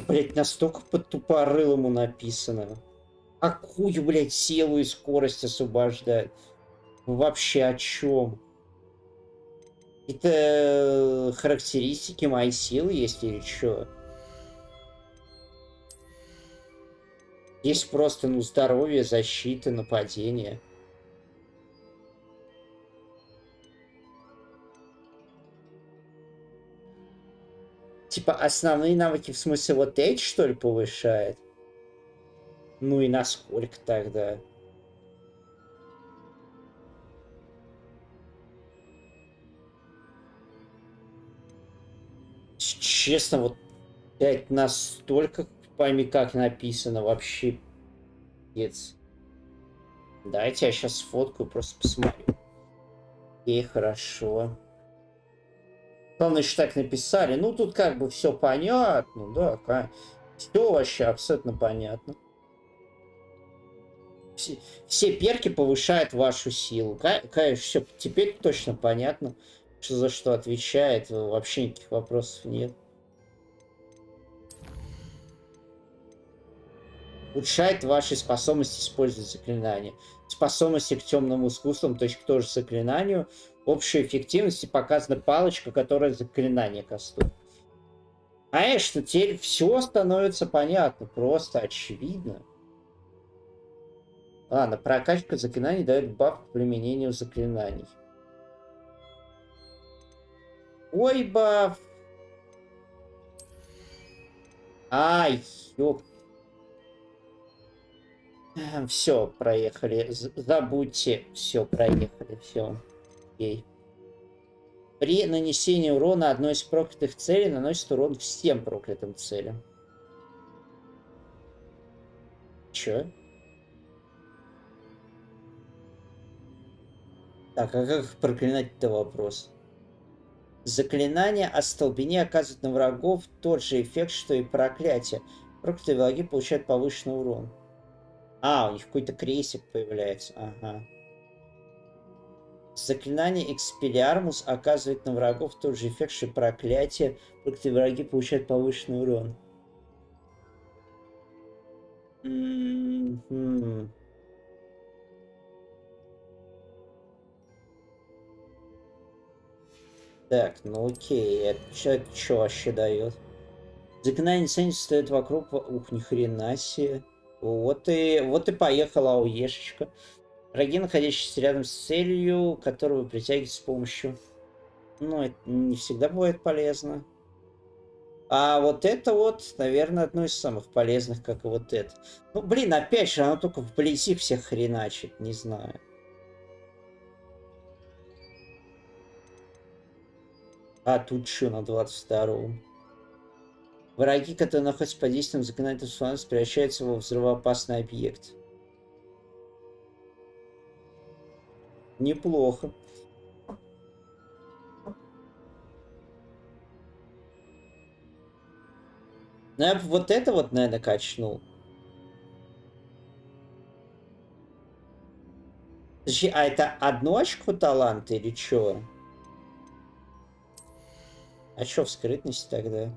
Блять, настолько по-тупорылому написано. Какую, блядь, силу и скорость освобождает? Вообще о чем? Это характеристики моей силы есть или что? Есть просто, ну, здоровье, защита, нападение. Типа основные навыки в смысле вот эти, что ли, повышает? Ну и насколько тогда? Честно, вот, блядь, настолько, пойми, как написано, вообще пиздец. Дайте я сейчас сфоткаю, просто посмотрю. Окей, хорошо. Главное, еще так написали. Ну, тут как бы все понятно, да. Все вообще абсолютно понятно. Все перки повышают вашу силу. Конечно, все теперь точно понятно, что за что отвечает. Вообще никаких вопросов нет. Улучшает ваши способности использовать заклинания. Способности к темным искусствам, то есть к тоже заклинанию. В общей эффективности показана палочка, которая заклинание кастует. Конечно, теперь все становится понятно, просто очевидно. Ладно, прокачка заклинаний дает баф к применению заклинаний. Ой, баф! Ай, ёп. Все, проехали. Забудьте. Все, проехали. Все. Окей. При нанесении урона одной из проклятых целей наносит урон всем проклятым целям. Чё? Так, а как проклинать-то вопрос? Заклинание остолбения оказывает на врагов тот же эффект, что и проклятие. Проклятые враги получают повышенный урон. А, у них какой-то крейсик появляется. Ага. Заклинание Экспеллиармус оказывает на врагов тот же эффект, что и проклятие. Проклятые враги получают повышенный урон. Так, ну окей, это что вообще дает? Заклинание ценится стоит вокруг... Ух, ни хрена себе. Вот и поехала ауешечка. Враги, находящиеся рядом с целью, которую вы притягиваете с помощью... Ну, это не всегда бывает полезно. А вот это вот, наверное, одно из самых полезных, как и вот это. Ну, блин, опять же, оно только вблизи всех хреначит, не знаю. А тут что на 22-м? Враги, которые находятся под действием заклинательного фланса, превращаются во взрывоопасный объект. Неплохо. Ну, я бы вот это вот, наверное, качнул. Подожди, а это одно очко таланта или что? А что в скрытности тогда?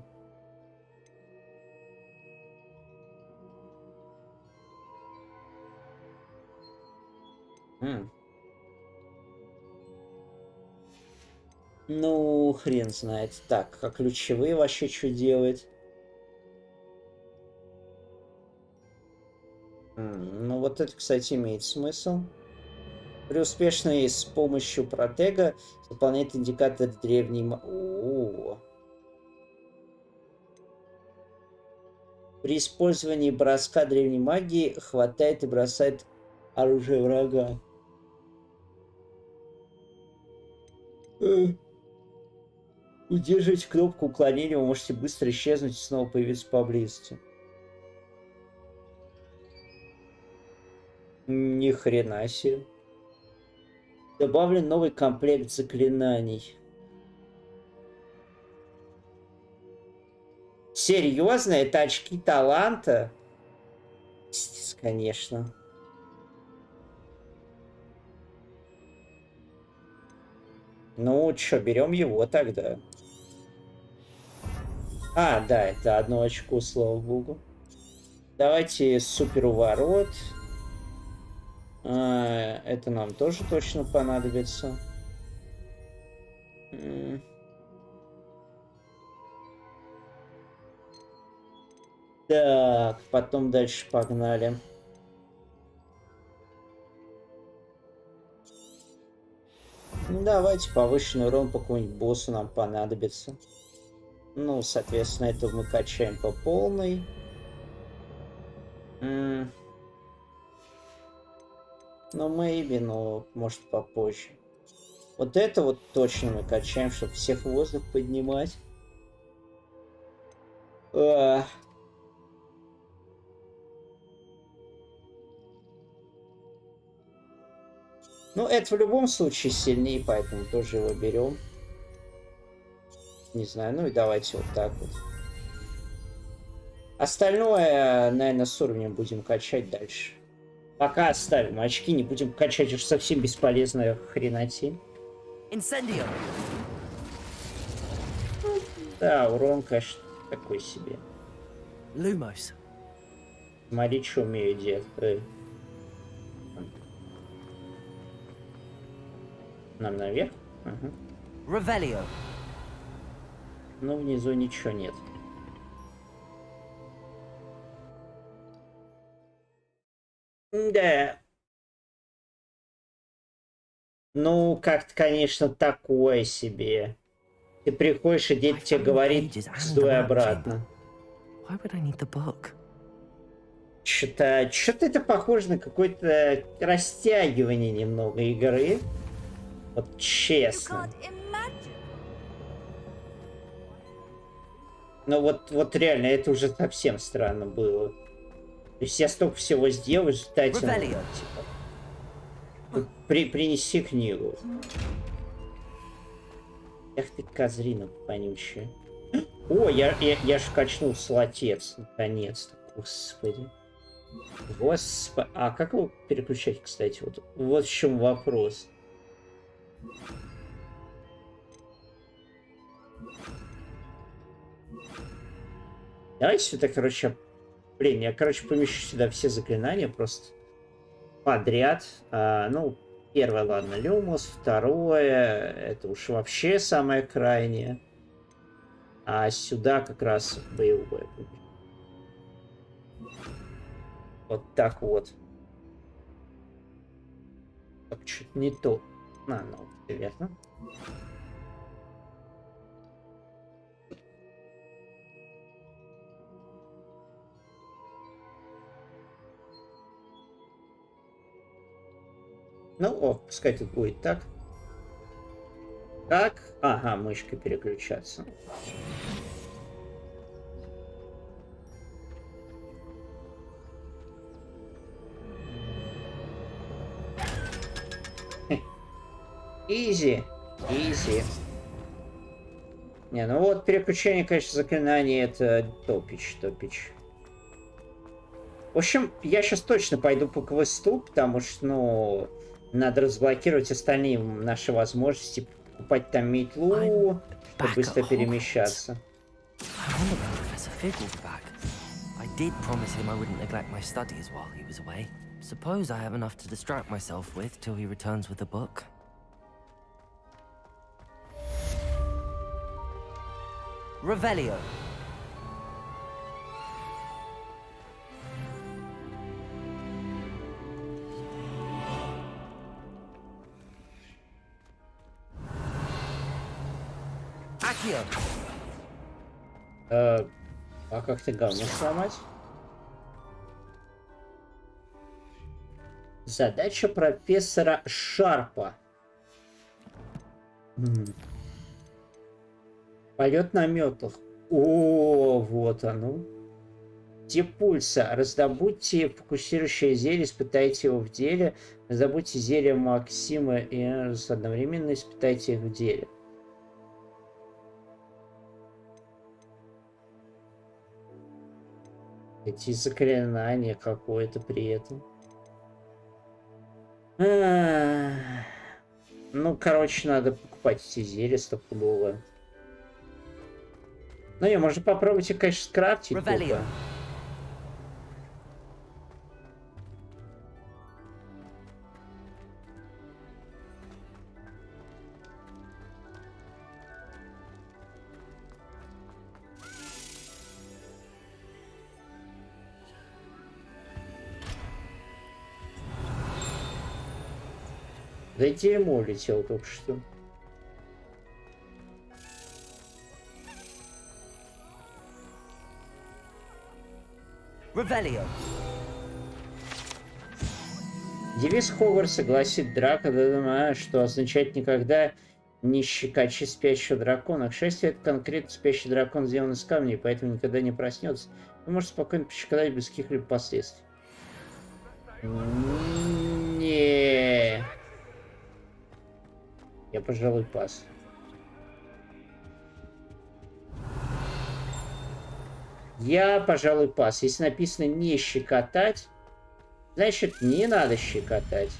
Ну, хрен знает. Так, а ключевые вообще что делать? Ну, вот это, кстати, имеет смысл. При успешной с помощью протега заполняет индикатор древней... При использовании броска древней магии хватает и бросает оружие врага. Удерживайте кнопку уклонения, вы можете быстро исчезнуть и снова появиться поблизости. Ни хрена себе. Добавлен новый комплект заклинаний. Серьезно? Это очки таланта? Пиздец, конечно. Ну, чё, берем его тогда. А, да, это одно очко, слава богу. Давайте супер уворот. Это нам тоже точно понадобится. Так, потом дальше погнали. Ну, давайте повышенный урон по какому-нибудь боссу нам понадобится. Ну, соответственно, это мы качаем по полной. Ну, maybe, но может попозже. Вот это вот точно мы качаем, чтобы всех в воздух поднимать. Ну, Ну, это в любом случае сильнее, поэтому тоже его берем. Не знаю, ну и давайте вот так вот. Остальное, наверное, с уровнем будем качать дальше. Пока оставим очки, не будем качать, уж совсем бесполезная хренотень. Incendio! Да, урон, конечно, такой себе. Lumos. Смотри, что умею делать. Нам наверх? Ага. Revelio. Ну, внизу ничего нет. Да. Ну, как-то, конечно, такое себе. Ты приходишь, и дед тебе говорит, стой обратно. Why would I need the book? Что-то это похоже на какое-то растягивание немного игры. Вот You честно. can't imagine. Ну вот реально, это уже совсем странно было. То есть я столько всего сделал, в результате, ну, Revelio. типа, принеси книгу. Эх ты, козрина вонючая. О, я ж качнул слотец, наконец-то. Господи. Господи. А как его переключать, кстати? Вот в чем вопрос. Давайте сюда, короче... Блин, я, короче, помещу сюда все заклинания просто подряд. Ну, первое, ладно, Люмус. Второе, это уж вообще самое крайнее. А сюда как раз боевое. Вот так вот. Так, что-то не то. Ну, верно. Ну, о, пускай тут будет так. Как? Ага, мышкой переключаться. Изи. Изи. Не, ну вот переключение, конечно, заклинаний это топич. В общем, я сейчас точно пойду по квесту, потому что, ну, надо разблокировать остальные наши возможности, покупать там метлу, чтобы быстро перемещаться. I wonder when Professor Fig will be back. I did promise him I wouldn't neglect my studies while he was away. Suppose I have enough to distract myself with till he returns with the book. Revelio. Accio. А как ты говно сломать? Задача профессора Шарпа. Полет на метлах. О, вот оно. Тип пульса. Раздобудьте фокусирующее зелье, испытайте его в деле. Раздобудьте зелье Максима и одновременно испытайте их в деле. Эти заклинания какое-то при этом. Ну, короче, надо покупать эти зелья стопудово. Ну, не, можно попробовать их, конечно, скрафтить только. Да и дерьмо улетело только что. Revelio. Девиз Хогвартса гласит Драко, что означает никогда не щекочи спящего дракона. К счастью, это конкретно спящий дракон сделан из камня, и поэтому никогда не проснется. Вы можете спокойно пощекотать без каких-либо последствий. Не. Я, пожалуй, пас. Я, пожалуй, пас. Если написано не щекотать, значит, не надо щекотать.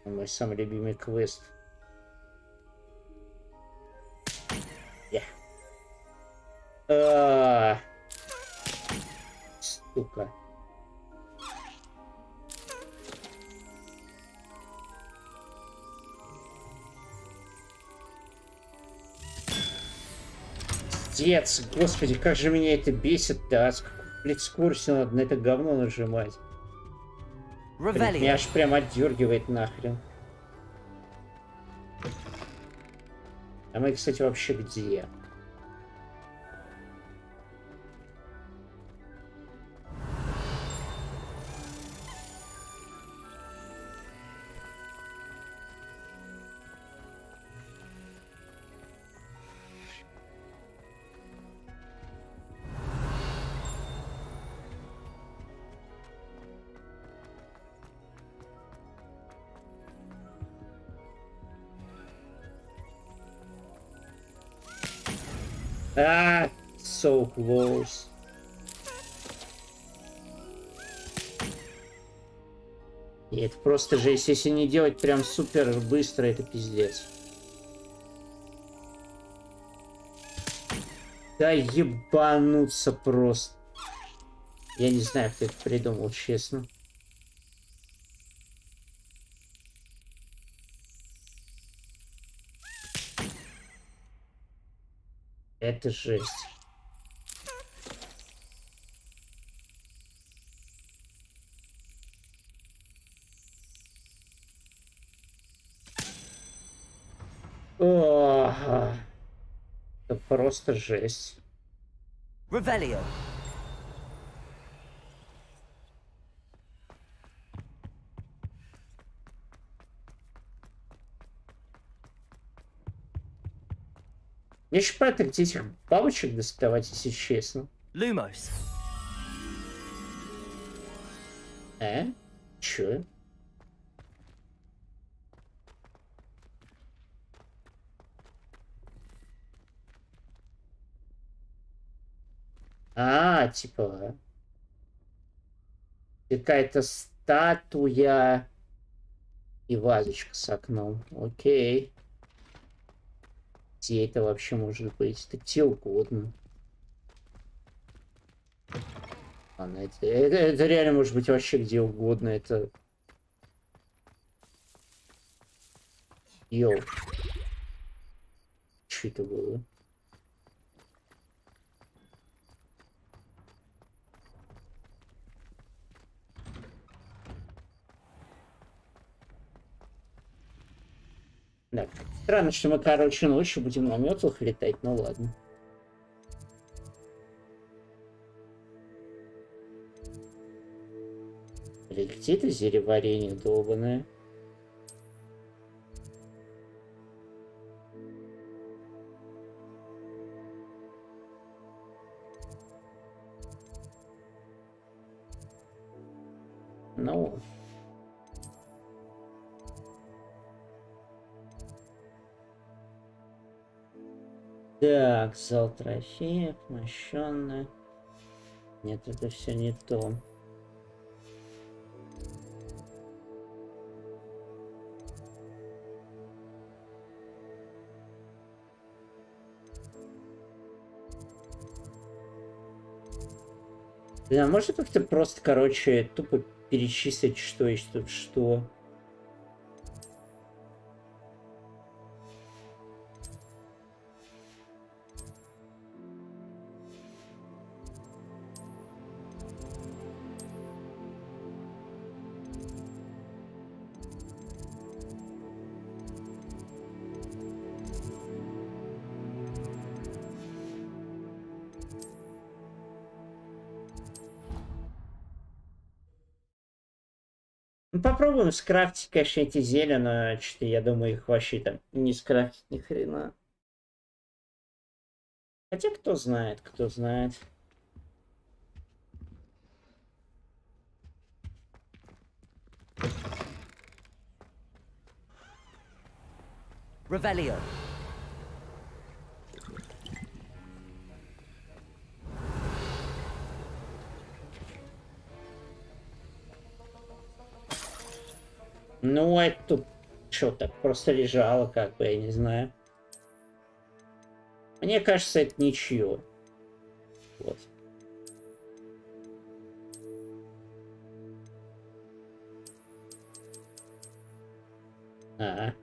Мой самый любимый квест. Сука. Пиздец, господи, как же меня это бесит-то. С какой, блядь, скоростью надо на это говно нажимать. Блин, меня аж прям отдергивает нахрен. А мы, кстати, вообще где? So close. И это просто жесть. Если не делать прям супер быстро, это пиздец. Да ебануться просто. Я не знаю, кто это придумал, честно. Это жесть. О, это просто жесть. Revelio. Мне еще пора где этих бабочек доставать, если честно. Lumos. Чё? Типа... Какая-то статуя и вазочка с окном. Окей. Где это вообще может быть? Это где угодно. Ладно, это реально может быть вообще где угодно. Это... Йоу. Что это было? Да, странно, что мы, короче, ночью будем на метлах летать, ну ладно. Блин, где это зелье варенье долбаное? Ну... Так, зал трофеев, мощенная. Нет, это все не то. Да, может как-то просто, короче, тупо перечислить, что есть тут что. Ну, попробуем скрафтить, конечно, эти зелья, но что-то, я думаю, их вообще там не скрафтить ни хрена. Хотя кто знает, кто знает. Revelio. Ну, это тут что, так просто лежало, как бы, я не знаю. Мне кажется, это ничего. Вот. К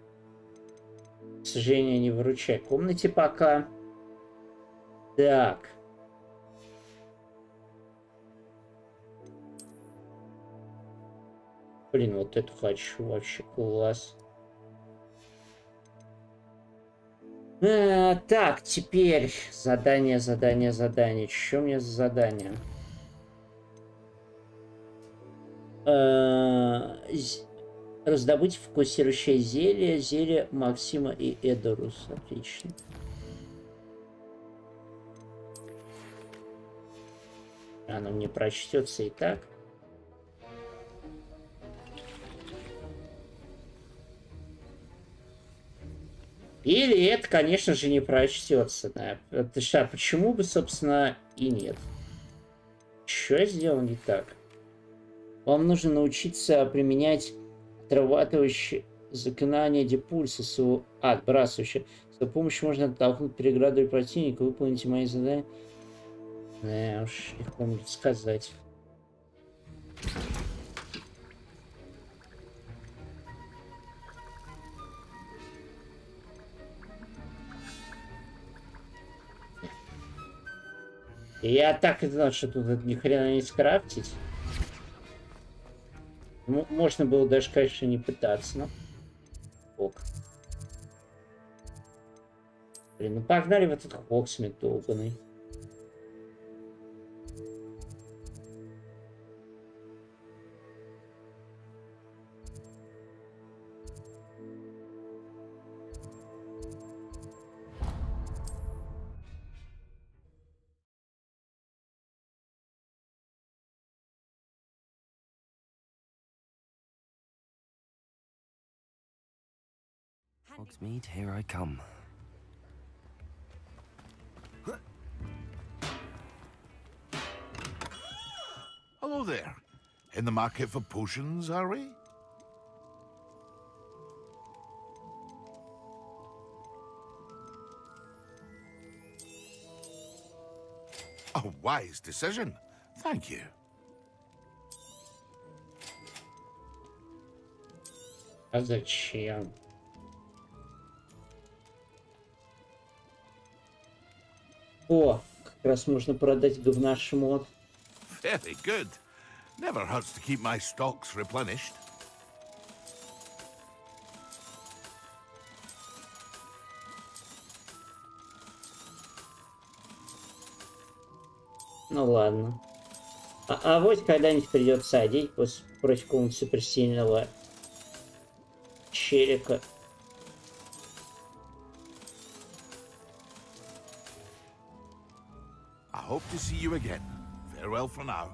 сожалению, не выручай в комнате пока. Так. Блин, вот эту хочу, вообще класс. Так, теперь задание. Что у меня за задание? Раздобыть фокусирующее зелье Максима и Эдорус. Отлично. Оно мне прочтется и так. Или это, конечно же, не прочтется. Да. Почему бы, собственно, и нет? Что я сделал не так? Вам нужно научиться применять отрабатывающее заклинание депульса, отбрасывающее. С его помощью можно оттолкнуть преграду и противника. Выполните мои задания. Да уж, легко мне сказать. Я так и знал, что тут ни хрена не скрафтить. Можно было даже, конечно, не пытаться, но... Ок. Блин, ну погнали в этот Хоксмит долбаный. Hogsmeade, here I come. Hello there. In the market for potions, are we? A wise decision. Thank you. А зачем? О, как раз можно продать говношмот. Very good. Never hurts to keep my stocks replenished. Ну ладно. А вот когда-нибудь придется одеть против какого-нибудь суперсильного челика. I hope to see you again. Farewell for now.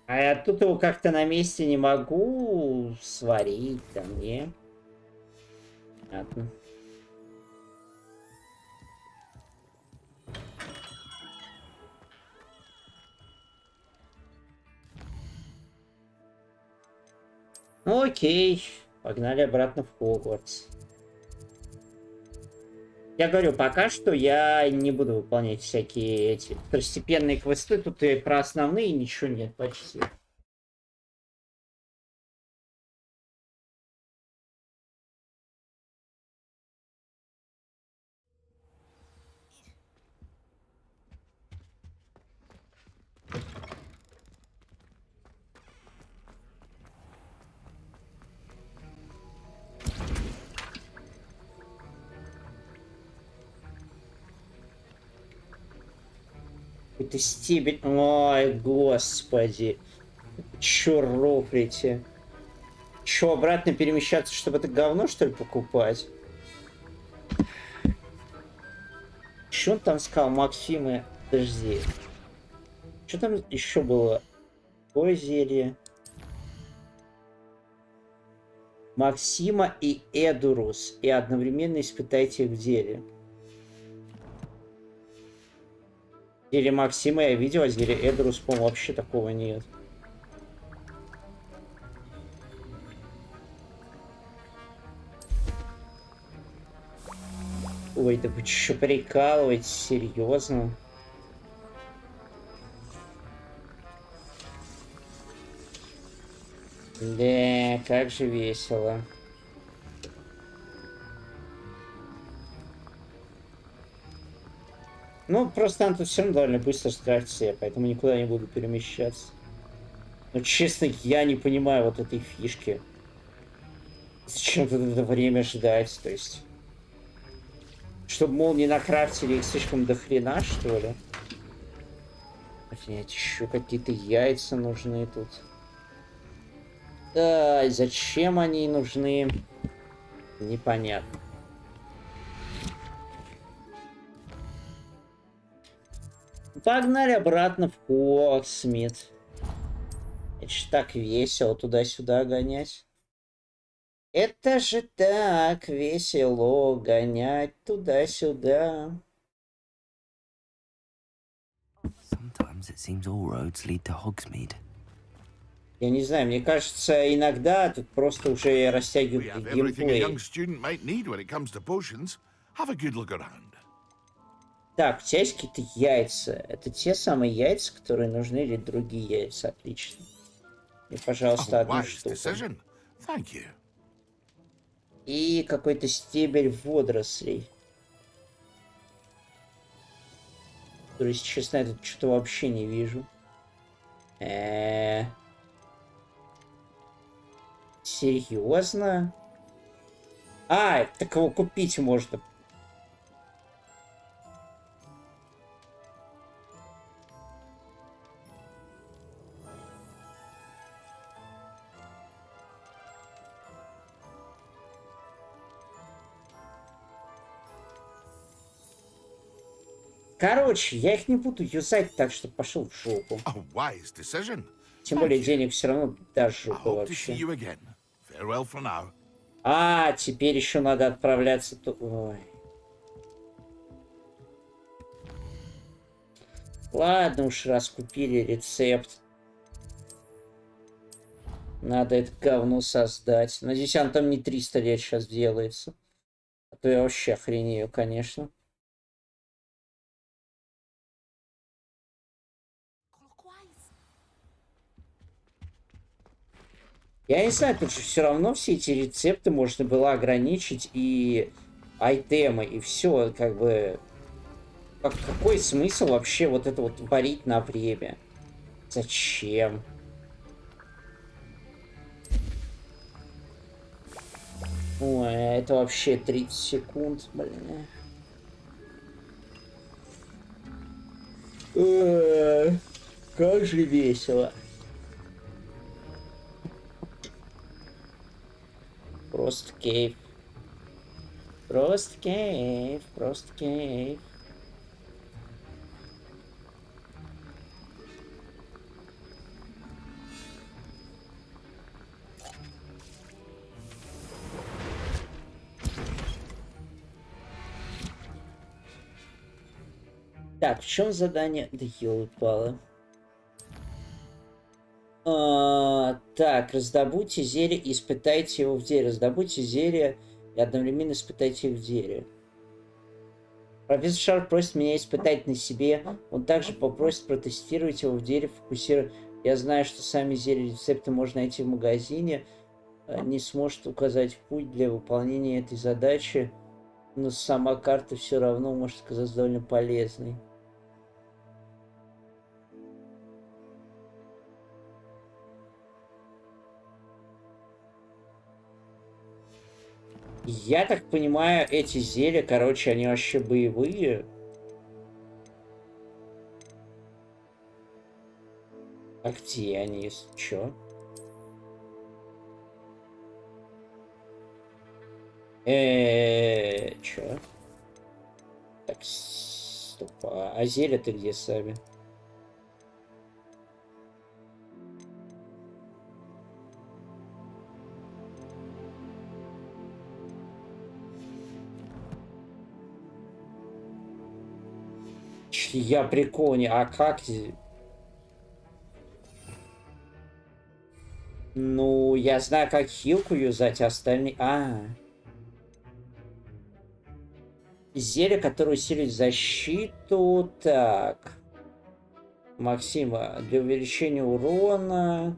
А я тут его как-то на месте не могу сварить, там, не? Понятно. Ну, окей, погнали обратно в Хогвартс. Я говорю, пока что я не буду выполнять всякие эти второстепенные квесты. Тут и про основные ничего нет почти. Это стебель. Ой, господи. Чё рофлите? Чё, обратно перемещаться, чтобы это говно, что ли, покупать? Чё он там сказал, Максима? Подожди. Что там еще было? Какое зелье? Максима и Эдурус. И одновременно испытайте их в деле. Зелье Максима я видел, а зелье Эдурус, по-моему, вообще такого нет. Ой, да вы что, прикалываетесь? Серьезно? Да, как же весело. Ну, просто нам тут все равно довольно быстро скрафтится, поэтому никуда не буду перемещаться. Но, честно, я не понимаю вот этой фишки. Зачем тут это время ждать, то есть... Чтобы, мол, не накрафтили их слишком до хрена, что ли? Офигеть, еще какие-то яйца нужны тут. Да, и зачем они нужны? Непонятно. Погнали обратно в Хогсмит. Это ж так весело туда-сюда гонять. Это же так весело гонять туда-сюда. Sometimes it seems all roads lead to Hogsmeade. Я не знаю, мне кажется, иногда тут просто уже We растягивают have everything a young геймплей. student might need when it comes to potions. Have a good look around. Так, у тебя есть какие-то яйца. Это те самые яйца, которые нужны, или другие яйца? Отлично. И, пожалуйста, A одну wise штуку. decision. Thank you. И какой-то стебель водорослей. То есть, честно, я тут что-то вообще не вижу. Серьезно? А, так его купить можно. Короче, я их не буду юзать, так что пошел в жопу. A wise decision. Тем Thank более you. денег все равно до I жопы hope to see вообще. you again. Farewell for now. А, теперь еще надо отправляться. Ой. Ладно уж, раз купили рецепт. Надо это говно создать. Надеюсь, он там не 300 лет сейчас делается. А то я вообще охренею, конечно. Я не знаю, тут же все равно все эти рецепты можно было ограничить и айтемы, и все, как бы... Какой смысл вообще вот это вот варить на время? Зачем? Ой, это вообще 30 секунд, блин. Как же весело. Просто кейф. Просто кейф, просто кейф. Так, в чем задание? Да ёлы-палы. Так, раздобудьте зелье и испытайте его в деле. Раздобудьте зелье и одновременно испытайте их в деле. Профессор Шар просит меня испытать на себе. Он также попросит протестировать его в деле, фокусировать. Я знаю, что сами зелья и рецепты можно найти в магазине. Не сможет указать путь для выполнения этой задачи. Но сама карта все равно может оказаться довольно полезной. Я так понимаю, эти зелья, короче, они вообще боевые. А где они, если чё? Чё? Так, стоп. А зелья-то где сами? Я прикол не... А как... Ну, я знаю, как хилку юзать, а остальные... Зелье, которое усиливает защиту. Так. Максима, для увеличения урона...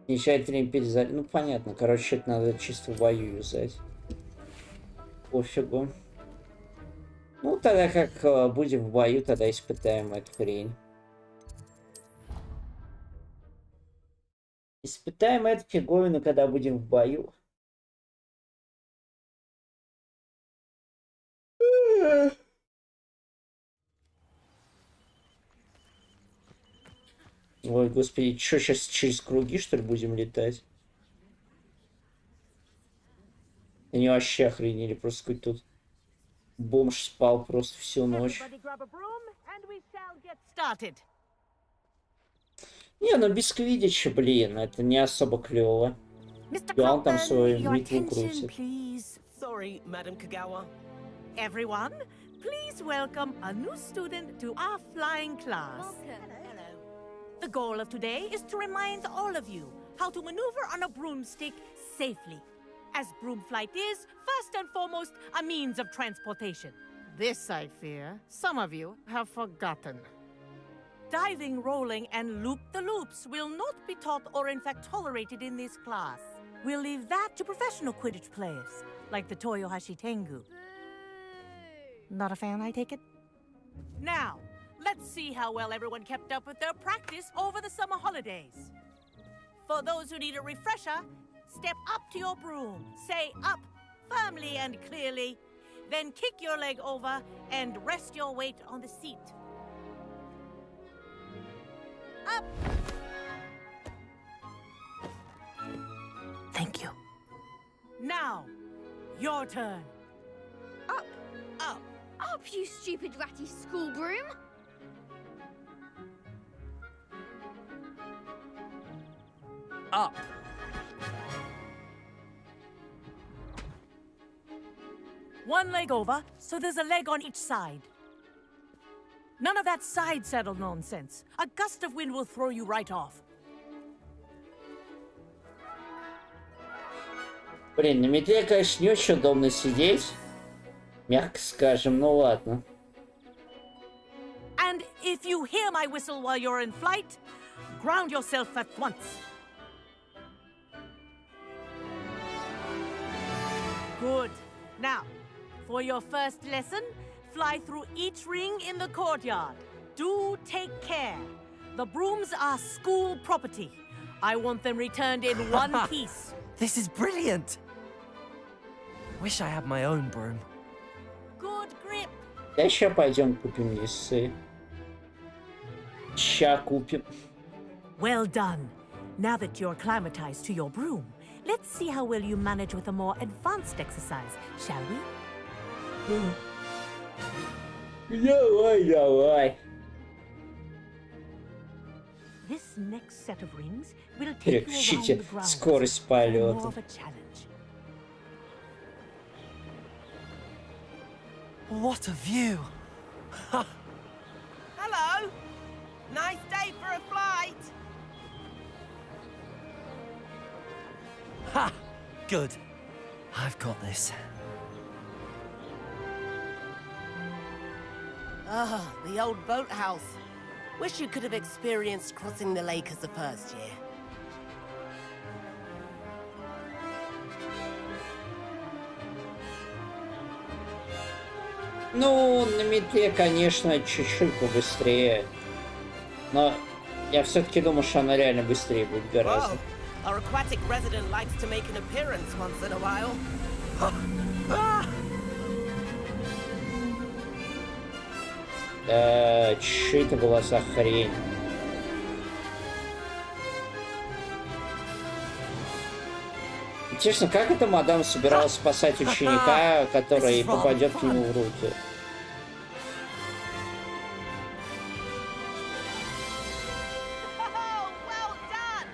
Снижает время перезарядки. Ну, понятно. Короче, это надо чисто в бою юзать. Пофигу. Ну, тогда как будем в бою, тогда испытаем эту хрень. Испытаем эту фиговину, когда будем в бою. Ой, господи, что сейчас через круги, что ли, будем летать? Они вообще охренели, просто какой-то тут бомж спал просто всю ночь. Не, ну без квиддича, блин, это не особо клево. И он там свою битву крутит. Sorry, Madam Kagawa. Everyone, please welcome a new student to our flying class. Hello. The goal of today is to remind all of you how to maneuver on a broomstick safely, as broom flight is, first and foremost, a means of transportation. This, I fear, some of you have forgotten. Diving, rolling, and loop-the-loops will not be taught or in fact tolerated in this class. We'll leave that to professional Quidditch players, like the Toyohashi Tengu. Not a fan, I take it? Now, let's see how well everyone kept up with their practice over the summer holidays. For those who need a refresher, step up to your broom, say up firmly and clearly, then kick your leg over and rest your weight on the seat. Up! Thank you. Now, your turn. Up, Up. up, you stupid ratty school broom. Up. One leg over, so there's a leg on each side. None of that side saddle nonsense. A gust of wind will throw you right off. Блин, на метле, конечно, не очень удобно сидеть. Мягко скажем, ну ладно. And if you hear my whistle while you're in flight, ground yourself at once. Good. Now, for your first lesson, fly through each ring in the courtyard. Do take care. The brooms are school property. I want them returned in one piece. This is brilliant. Wish I had my own broom. Good grip. Да ща пойдем купим лисы. Ща купим. Well done. Now that you're acclimatized to your broom, let's see how well you manage with a more advanced exercise, shall we? Давай, давай. This next set of rings will take you around Переключите the grounds скорость for полета. more of a challenge. What a view. Hello. Nice day for a flight. Ha! Good. I've got this. Ah, the old boathouse. Wish you could have experienced crossing the lake as a first year. Ну, на метле, конечно, чуть-чуть побыстрее. Но я все-таки думаю, что она реально быстрее будет гораздо. Whoa, our aquatic resident likes to make an appearance once in a while. Что это была за хрень? Интересно, как эта мадам собиралась спасать ученика, который попадет к нему в руки? Oh, well done!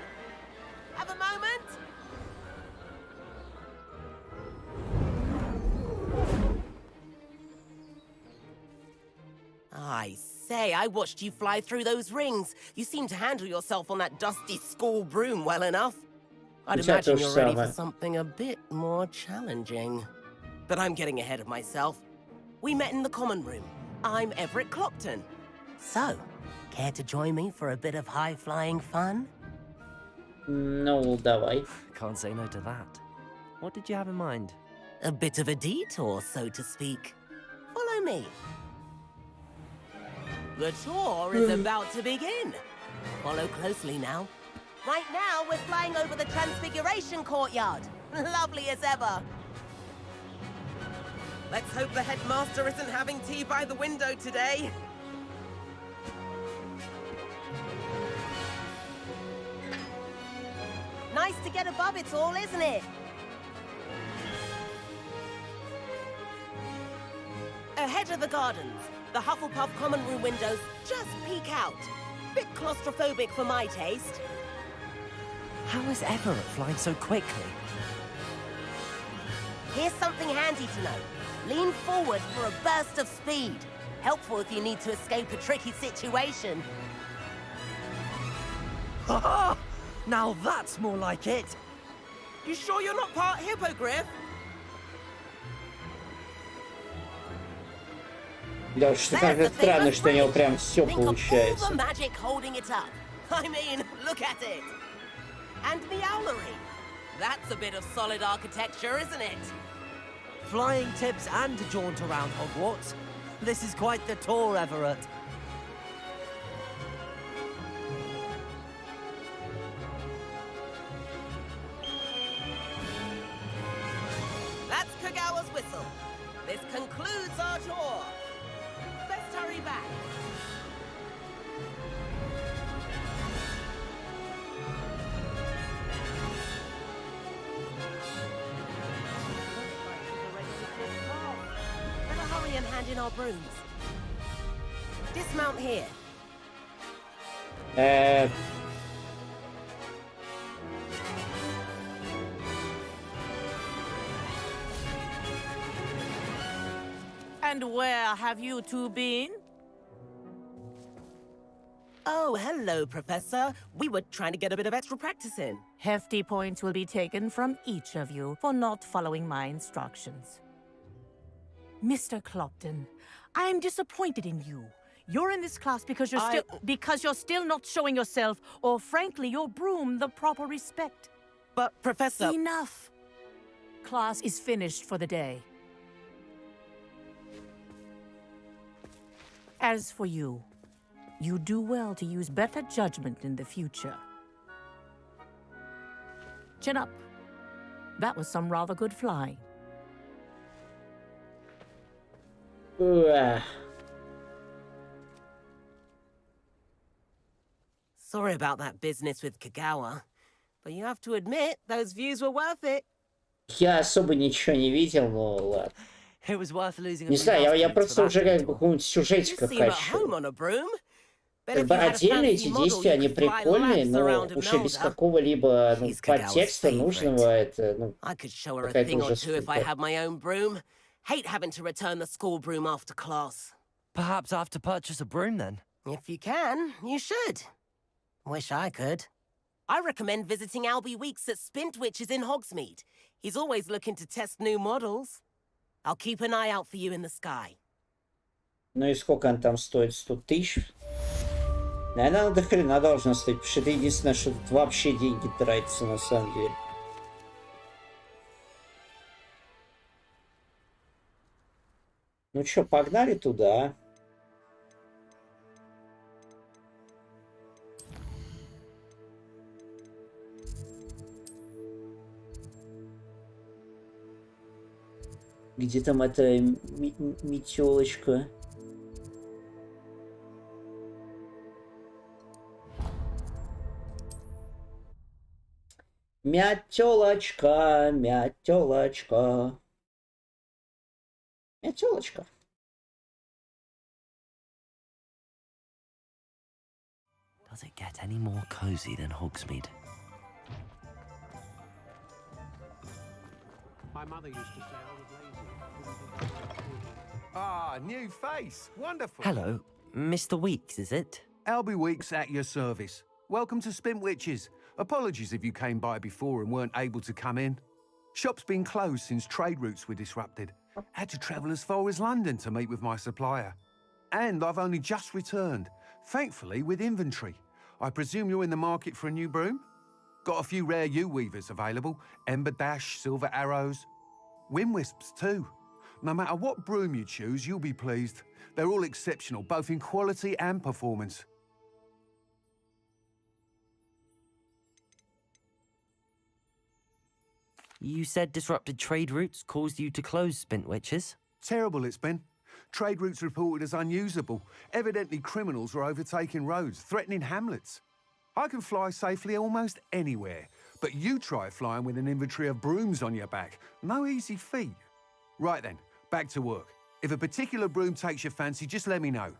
Have a moment? say, I watched you fly through those rings. You seem to handle yourself on that dusty school broom well enough. I'd imagine you're ready for something a bit more challenging. But I'm getting ahead of myself. We met in the common room. I'm Everett Clopton. So, care to join me for a bit of high-flying fun? Ну, давай. Can't say no to that. What did you have in mind? A bit of a detour, so to speak. Follow me. The tour is about to begin. Follow closely now. Right now, we're flying over the Transfiguration Courtyard. Lovely as ever. Let's hope the headmaster isn't having tea by the window today. Nice to get above it all, isn't it? Ahead of the gardens, the Hufflepuff common room windows just peek out. Bit claustrophobic for my taste. How is Everett flying so quickly? Here's something handy to know. Lean forward for a burst of speed. Helpful if you need to escape a tricky situation. Ha! Now that's more like it. You sure you're not part hippogriff? Да, что как-то странно, что у него прям все получается. Think of all the magic holding it up. I mean, look at it. And the owlery. That's a bit of solid architecture, isn't it? Flying tips and a jaunt around Hogwarts. This is quite the tour, Everett. That's Kagawa's whistle. This concludes our tour. Let's hurry back. Better hurry and hand in our brooms. Dismount here. And where have you two been? Oh, hello, Professor. We were trying to get a bit of extra practice in. Hefty points will be taken from each of you for not following my instructions. Mr. Clopton, I am disappointed in you. You're in this class because you're still not showing yourself, or frankly, your broom, the proper respect. But, Professor... Enough. Class is finished for the day. As for you, you do well to use better judgment in the future. Chin up. That was some rather good flying. Sorry about that business with Kagawa, but you have to admit, those views were worth it. Я особо ничего не видел, но ладно. It was worth losing. Не знаю, я просто уже как бы какого-нибудь сюжетика хочу. Как бы отдельно эти действия, они прикольные, но уже без какого-либо подтекста нужного, это, какая-то уже скука. Hate having to return the school broom after class. Perhaps I have to purchase a broom then. If you can, you should. Wish I could. I recommend visiting Albie Weeks at Spintwitches in Hogsmeade. He's always looking to test new models. I'll keep an eye out for you in the sky. Ну и сколько она там стоит? 100 тысяч? Наверное, она до хрена должна стоить, потому что это единственное, что тут вообще деньги тратятся на самом деле. Ну чё, погнали туда. Где там эта метелочка? Метелочка, метелочка. Метелочка. Does it get any more cozy than Hogsmeade? My mother used to say I was lazy. Ah, new face. Wonderful. Hello. Mr. Weeks, is it? Albie Weeks at your service. Welcome to Spintwitches. Apologies if you came by before and weren't able to come in. Shop's been closed since trade routes were disrupted. Had to travel as far as London to meet with my supplier. And I've only just returned, thankfully with inventory. I presume you're in the market for a new broom? Got a few rare U-weavers available. Ember Dash, Silver Arrows. Wind Wisps too. No matter what broom you choose, you'll be pleased. They're all exceptional, both in quality and performance. You said disrupted trade routes caused you to close Spintwitches? Terrible it's been. Trade routes reported as unusable. Evidently criminals are overtaking roads, threatening hamlets. I can fly safely almost anywhere, but you try flying with an inventory of brooms on your back. No easy feat. Right then, back to work. If a particular broom takes your fancy, just let me know.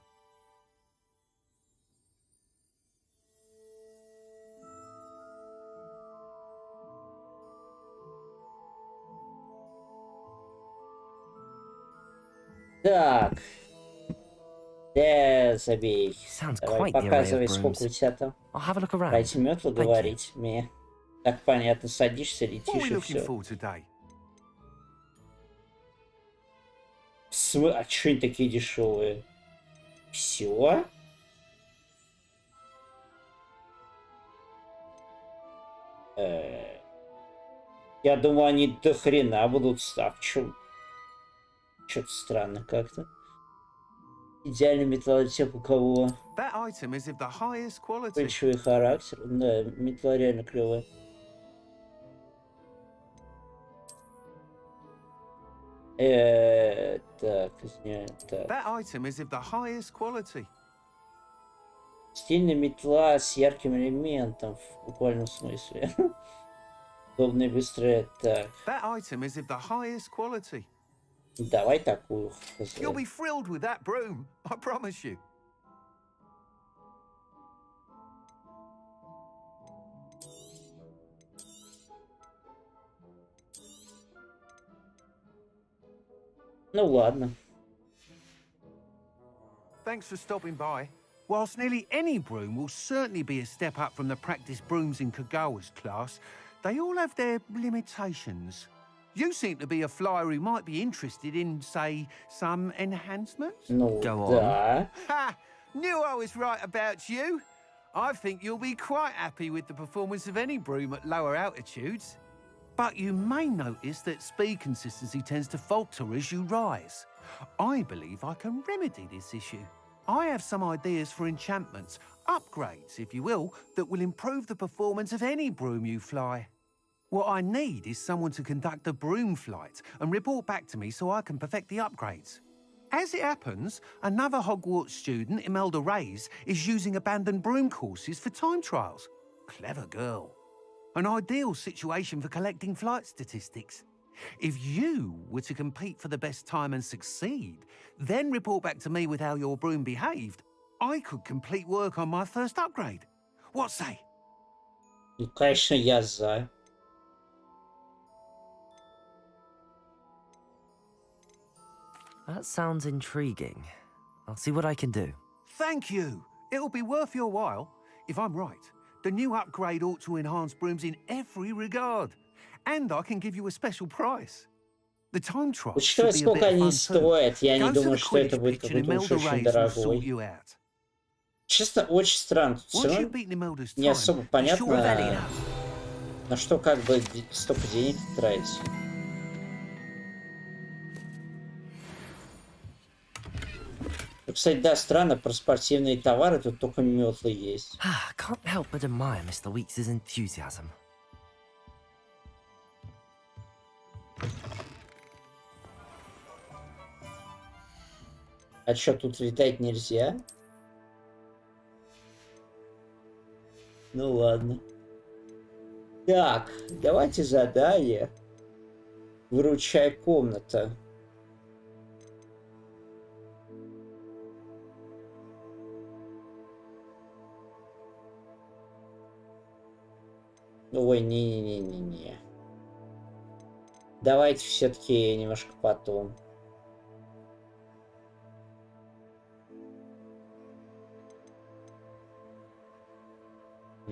Так. Да, забей. Sounds Давай, quite the array показывай, of сколько у brooms. тебя там. I'll have a look around. Про эти метлы Thank you. говорить мне. Так понятно, садишься, What are летишь we и looking все. for today? А чё они такие дешевые? Все? Я думаю, они до хрена будут став. Чё-то странно как-то. Идеальный металлотек у кого? That item is of the highest quality. Ключевой характер. Да, метла реально клевая. Так, извиняюсь. Так. That item is of the highest quality. Стильная метла с ярким элементом, в буквальном смысле. Удобная и быстрая. Так. That item is of the highest quality. Давай такую. You'll be thrilled with that broom, I promise you. Ну ладно. Thanks for stopping by. Whilst nearly any broom will certainly be a step up from the practice brooms in Kagawa's class, they all have their limitations. You seem to be a flyer who might be interested in, say, some enhancements? Ну, Go да. Ha! Knew I was right about you. I think you'll be quite happy with the performance of any broom at lower altitudes. But you may notice that speed consistency tends to falter as you rise. I believe I can remedy this issue. I have some ideas for enchantments, upgrades, if you will, that will improve the performance of any broom you fly. What I need is someone to conduct a broom flight and report back to me so I can perfect the upgrades. As it happens, another Hogwarts student, Imelda Reyes, is using abandoned broom courses for time trials. Clever girl. An ideal situation for collecting flight statistics. If you were to compete for the best time and succeed, then report back to me with how your broom behaved, I could complete work on my first upgrade. What say? Ну, конечно, я за. That sounds intriguing. I'll see what I can do. Thank you. It'll be worth your while. If I'm right, the new upgrade ought to enhance brooms in every regard. And I can give you a special price. The time trial should Учитывая, be a сколько bit of они fun too. стоят, я не Go to думаю, the что это Quidditch будет pitch and какой-то уж Imelda очень Reyes will sort дорогой. you out. Честно, очень странно. Все Once you've равно beaten Imelda's не time, особо be sure of понятно, Elena. на что как бы столько денег тратить. Кстати, да, странно, про спортивные товары тут только метлы есть. Can't help but admire Mr. Weeks' enthusiasm. А чё, тут летать нельзя? Ну ладно. Так, давайте задание. Выручай комната. Ой, не-не-не-не-не. Давайте все-таки немножко потом.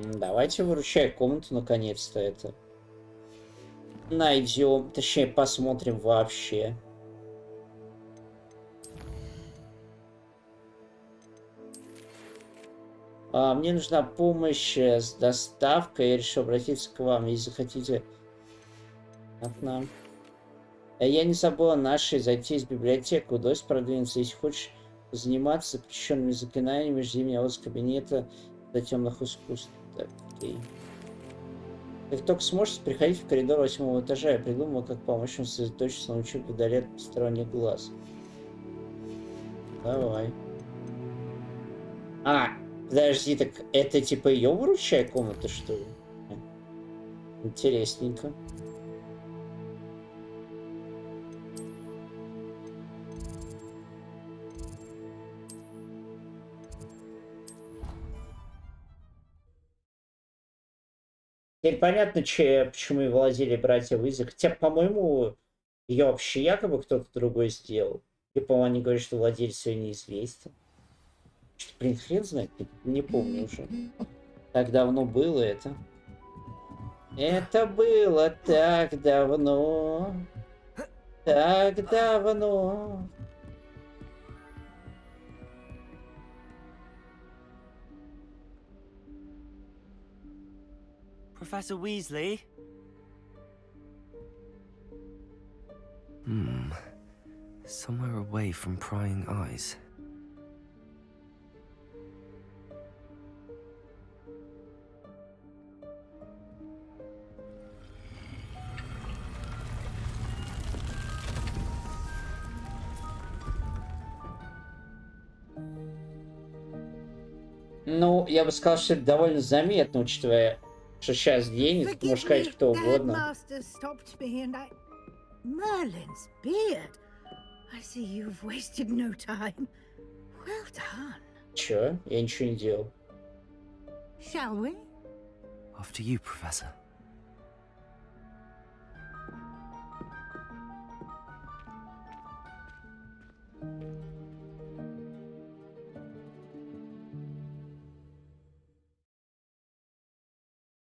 Давайте выручай комнату наконец-то это. Найдем, точнее посмотрим вообще. Мне нужна помощь с доставкой. Я решил обратиться к вам, если захотите. От нам. Я не забыла нашей зайти из библиотеки. Удалось продвинуться. Если хочешь заниматься запрещенными заклинаниями, жди меня вот с кабинета до темных искусств. Так, окей. Как только сможете, приходите в коридор 8-го этажа. Я придумал, как помочь вам сосредоточиться на учебе вдали от посторонних глаз. Давай. Подожди, так это типа ее выручай комната, что ли? Интересненько. Теперь понятно, почему и владели братья Уизли. Хотя, по-моему, ее вообще якобы кто-то другой сделал. И, по-моему, они говорят, что владелец ее неизвестен. Что, блин, хрен знает, не помню уже. Так давно было это. Это было так давно. Так давно. Professor Weasley? Somewhere away from prying eyes. Ну, я бы сказал, что это довольно заметно, учитывая, что сейчас день, это может сказать кто угодно. Merlin's beard. I see you've wasted no time. Well done. Чё? Я ничего не делал. Shall we? After you, Professor.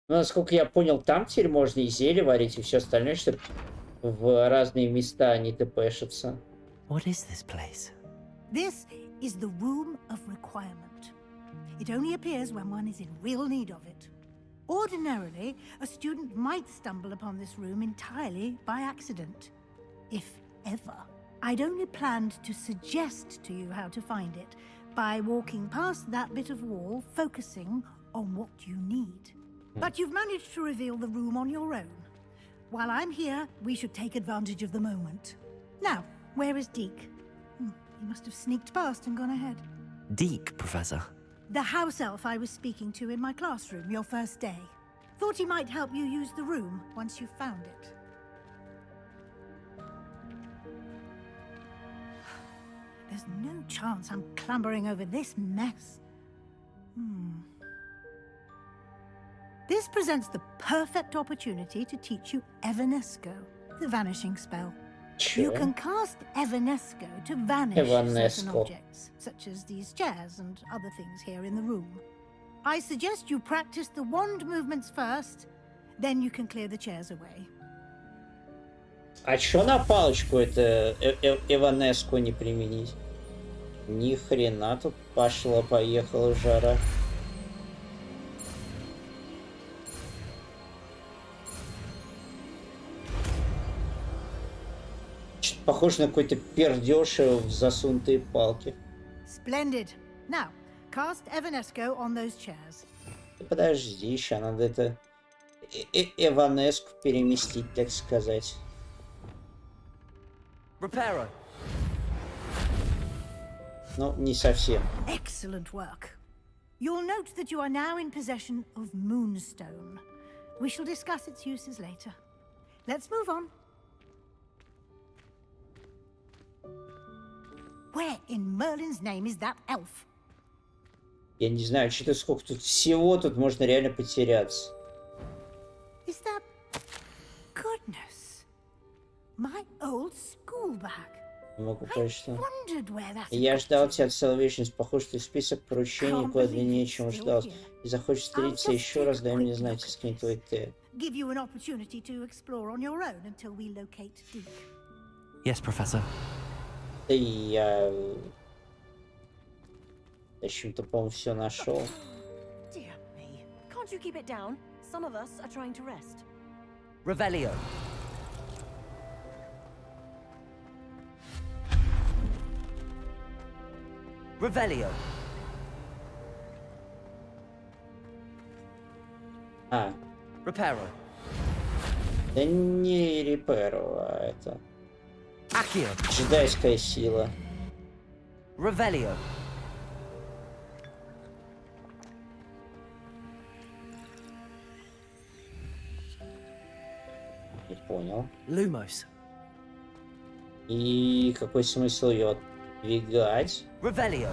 Ну, насколько я понял, там теперь можно и зелье варить, и все остальное, чтобы в разные места не тпшиться. What is this place? This is the Room of Requirement. It only appears when one is in real need of it. Ordinarily, a student might stumble upon this room entirely by accident. If ever. I'd only planned to suggest to you how to find it by walking past that bit of wall, focusing on what you need. But you've managed to reveal the room on your own. While I'm here, we should take advantage of the moment. Now, where is Deke? He must have sneaked past and gone ahead. Deke, Professor. The house elf I was speaking to in my classroom your first day. Thought he might help you use the room once you found it. There's no chance I'm clambering over this mess. This presents the perfect opportunity to teach you Evanesco, the vanishing spell. You can cast Evanesco to vanish certain objects, such as these chairs and other things here in the room. I suggest you practice the wand movements first, then you can clear the chairs away. А чё на палочку это Эванеску не применить? Ни хрена тут пошла-поехала жара. Похоже на какой-то пердеж в засунутые палки. Splendid. Now, cast Evanesco on those chairs. Подожди, еще надо это Эванеску переместить, так сказать. Reparo. Ну, не совсем. Excellent work. You'll note that you are now in possession of Moonstone. We shall discuss its uses later. Let's move on. Where in Merlin's name is that elf? Я не знаю, что-то сколько тут всего, тут можно реально потеряться. Is that... Goodness. My old school bag. Не могу понять, что... Wondered where that Я had ждал got тебя целую вечность. Похоже, что список поручений куда длиннее, чем ожидал. И захочешь встретиться еще раз, дай мне знать, и скинь твой тег. give you an opportunity to explore on your own until we locate Deke. Yes, Professor. Да и я... В общем-то, по-моему, все нашел. Dear me. Can't you keep it down? Some of us are trying to rest. Revelio. Revelio. А, Reparo. да не Реперу, а это... Accio. Джедайская сила. Revelio. Не понял. Lumos. И какой смысл ее двигать? Revelio.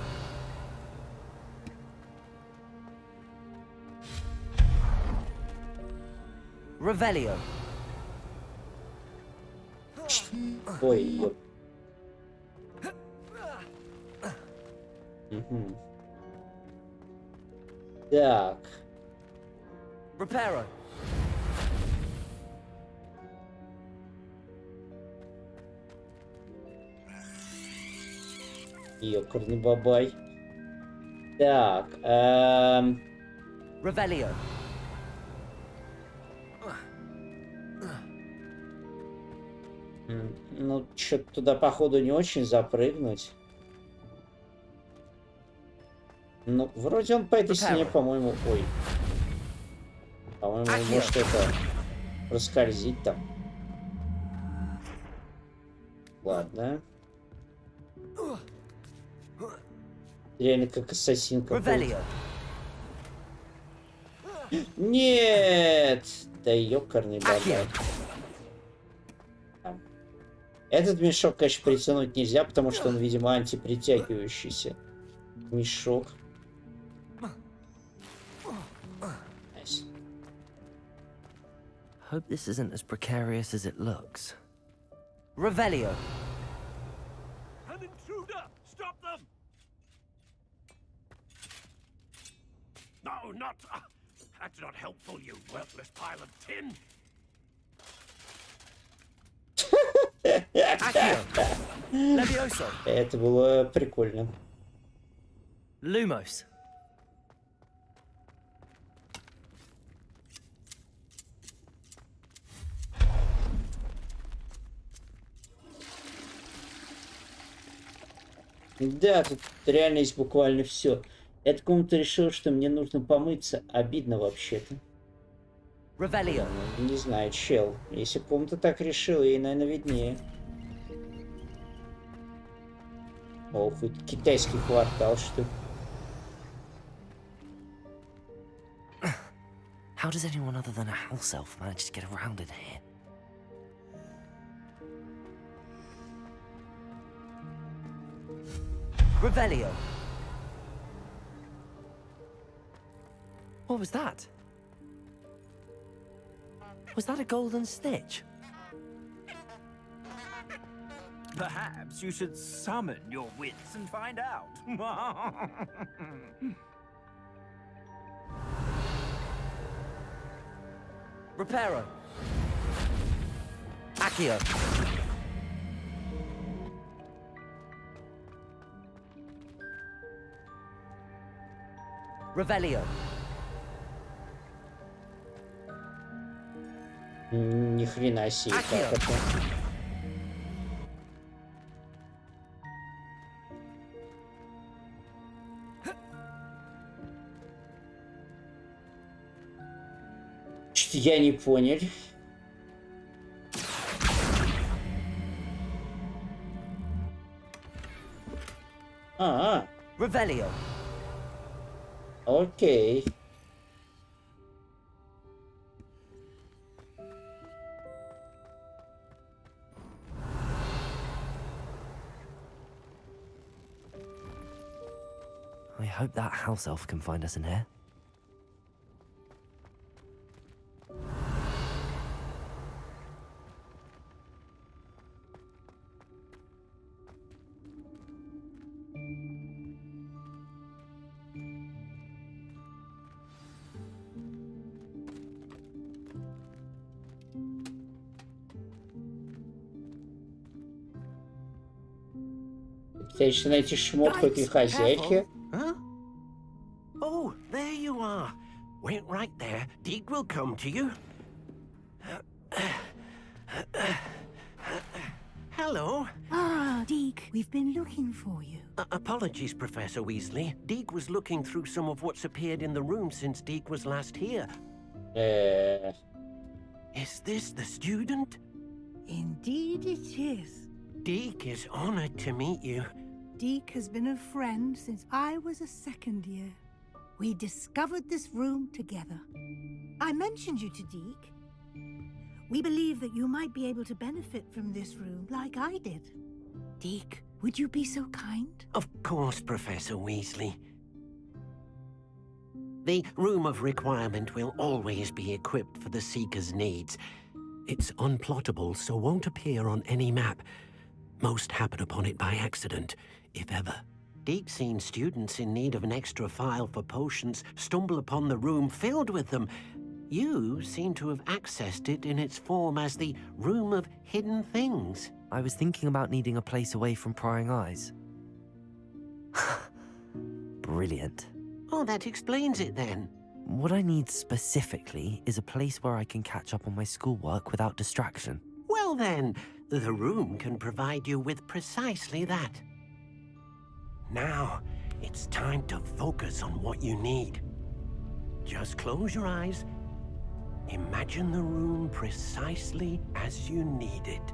Revelio. Ой, ёп. Угу. Так. Reparo. Ёкарный бабай. Так. Revelio. Ну, что-то туда, походу, не очень запрыгнуть. Ну, вроде он по этой стене, по-моему... Ой. По-моему, может это... проскользить там. Ладно. Реально как ассасин какой-то. Нет! Да ёкарный бабай. Этот мешок, конечно, притянуть нельзя, потому что он, видимо, антипритягивающийся мешок. Nice. Hope this isn't as precarious as it looks. Revelio. An intruder! Stop them! No, not... that's not helpful, you worthless pile of tin. Levioso. Это было прикольно. Lumos. Да, тут реально есть буквально все. Я кому-то решил, что мне нужно помыться. Обидно вообще-то. Revelio. Не знаю, чел. Если бы кому-то так решил, ей, наверное, виднее. О, хоть китайский квартал, что ли. How does anyone other than a house elf manage to get around in here? Revelio. What was that? Was that a golden stitch? Perhaps you should summon your wits and find out. Reparo. Accio. Revelio. Ни хрена себе, как это. Что-то я не понял. Revelio. Окей. I hope that house elf can find us in here. Пытаешься найти шмот хоть и хозяйки. Huh? Oh, there you are. Wait right there. Deke will come to you. Hello. Ah, Deke, we've been looking for you. Apologies, Professor Weasley. Deke was looking through some of what's appeared in the room since Deke was last here. Is this the student? Indeed it is. Deke is honored to meet you. Deke has been a friend since I was a second year. We discovered this room together. I mentioned you to Deke. We believe that you might be able to benefit from this room like I did. Deke, would you be so kind? Of course, Professor Weasley. The Room of Requirement will always be equipped for the Seeker's needs. It's unplottable, so won't appear on any map. Most happen upon it by accident, if ever. Deke's seen students in need of an extra file for potions stumble upon the room filled with them. You seem to have accessed it in its form as the Room of Hidden Things. I was thinking about needing a place away from prying eyes. Brilliant. Oh, that explains it then. What I need specifically is a place where I can catch up on my schoolwork without distraction. Well then, the room can provide you with precisely that. Now, it's time to focus on what you need. Just close your eyes. Imagine the room precisely as you need it.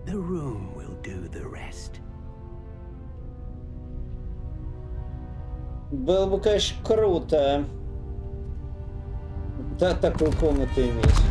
The room will do the rest. Было бы, конечно, круто. Да, такую комнату иметь.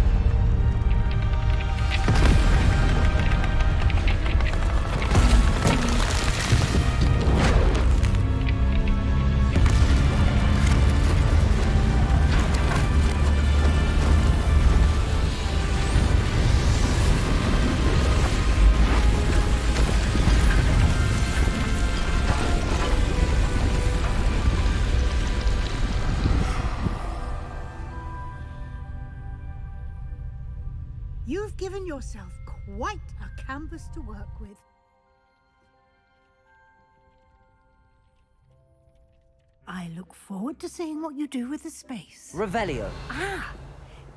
You've given yourself quite a canvas to work with. I look forward to seeing what you do with the space. Revelio. Ah,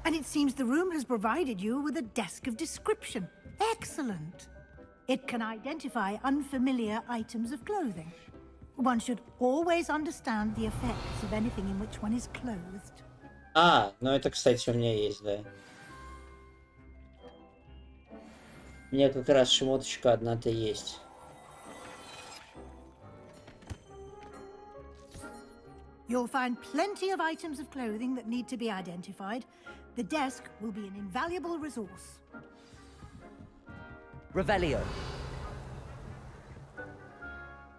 and it seems the room has provided you with a desk of description. Excellent. It can identify unfamiliar items of clothing. One should always understand the effects of anything in which one is clothed. А, ну это, кстати, у меня есть, да. У меня как раз шмоточка одна-то есть. You'll find plenty of items of clothing that need to be identified. The desk will be an invaluable resource. Revelio.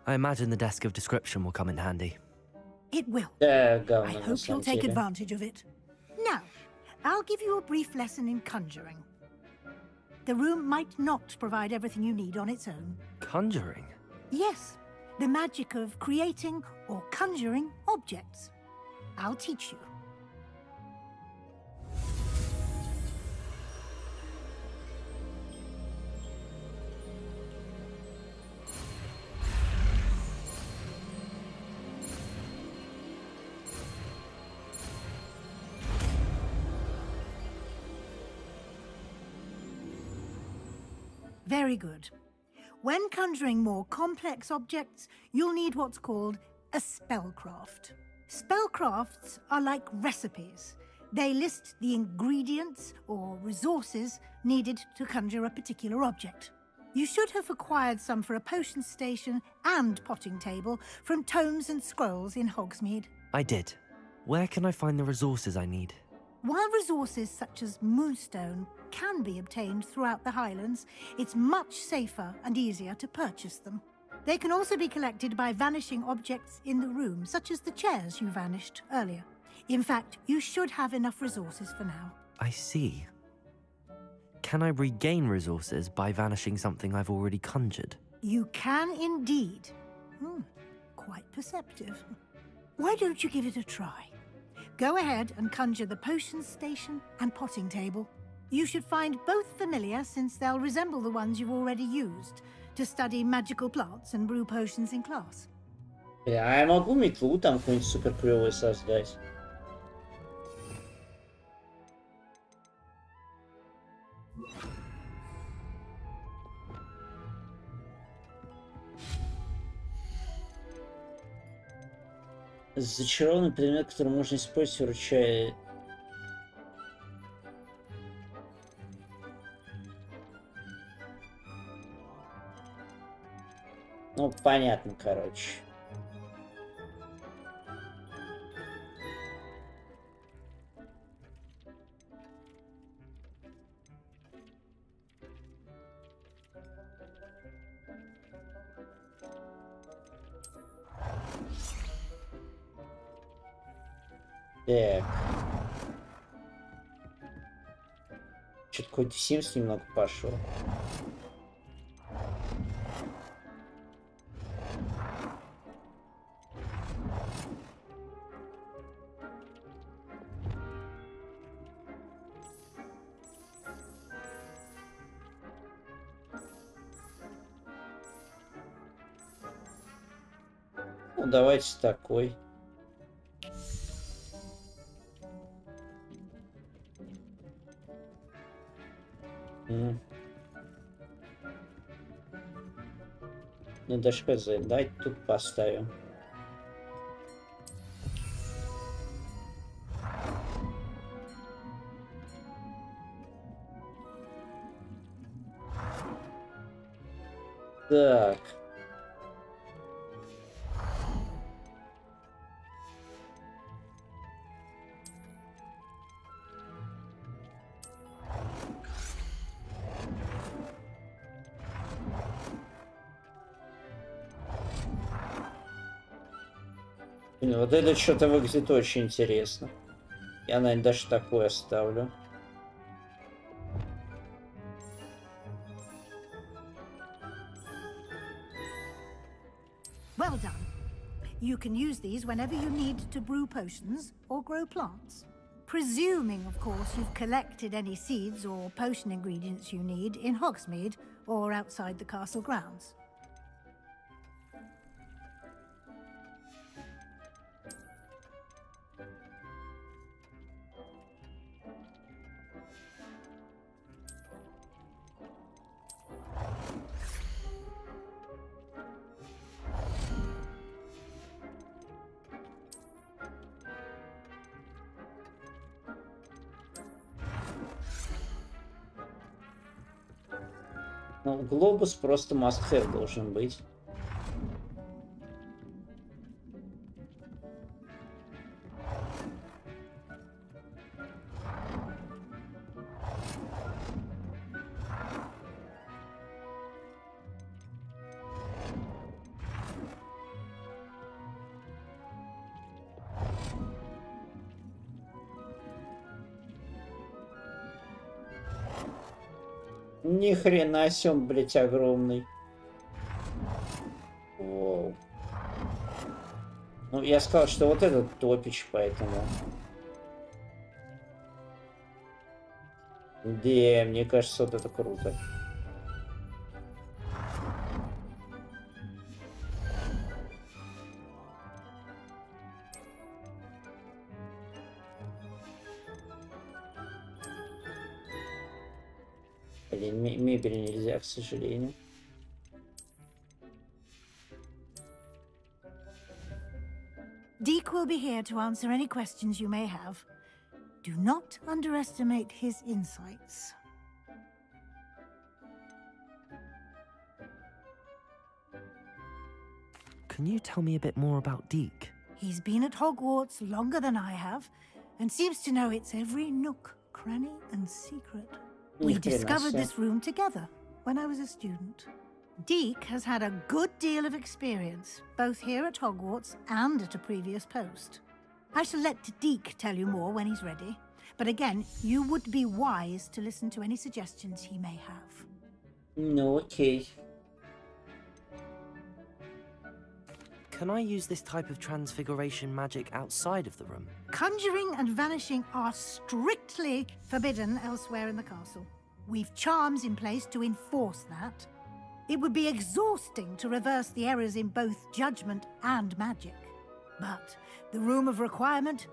I imagine the desk of description will come in handy. It will. I hope you'll take advantage of it. Now, I'll give you a brief lesson in conjuring. The room might not provide everything you need on its own. Conjuring? Yes, the magic of creating or conjuring objects. I'll teach you. Very good. When conjuring more complex objects, you'll need what's called a spellcraft. Spellcrafts are like recipes. They list the ingredients or resources needed to conjure a particular object. You should have acquired some for a potion station and potting table from tomes and scrolls in Hogsmeade. I did. Where can I find the resources I need? While resources such as moonstone can be obtained throughout the Highlands, it's much safer and easier to purchase them. They can also be collected by vanishing objects in the room, such as the chairs you vanished earlier. In fact, you should have enough resources for now. I see. Can I regain resources by vanishing something I've already conjured? You can indeed. Quite perceptive. Why don't you give it a try? Go ahead and conjure the potion station and potting table. You should find both familiar since they'll resemble the ones you've already used. to study magical plants and brew potions in class. А я могу метлу там какую-нибудь супер клевую создать. Зачарованный предмет, который можно использовать, вручая... Ну, понятно, короче. Так. Что-то какой-то Sims немного пошел. Ну, давайте такой. Ну, даже хз, давайте тут поставим. Так. Вот это что-то выглядит очень интересно. Я, наверное, даже такое оставлю. Well done. You can use these whenever you need to brew potions or grow plants. Presuming, of course, you've collected any seeds or potion ingredients you need in Hogsmeade or outside the castle grounds. Ну, глобус просто must-have должен быть. Ни хрена себе он, блять, огромный. Воу. Ну, я сказал, что вот этот топич, поэтому... Да, мне кажется, вот это круто. Блин, мебель нельзя, к сожалению. Deke will be here to answer any questions you may have. Do not underestimate his insights. Can you tell me a bit more about Deke? He's been at Hogwarts longer than I have, and seems to know its every nook, cranny, and secret. We discovered this room together when I was a student. Deke has had a good deal of experience, both here at Hogwarts and at a previous post. I shall let Deke tell you more when he's ready, but again, you would be wise to listen to any suggestions he may have. No, okay. Can I use this type of transfiguration magic outside of the room? Conjuring and vanishing are strictly forbidden elsewhere in the castle. We've charms in place to enforce that. It would be exhausting to reverse the errors in both judgment and magic. But the Room of Requirement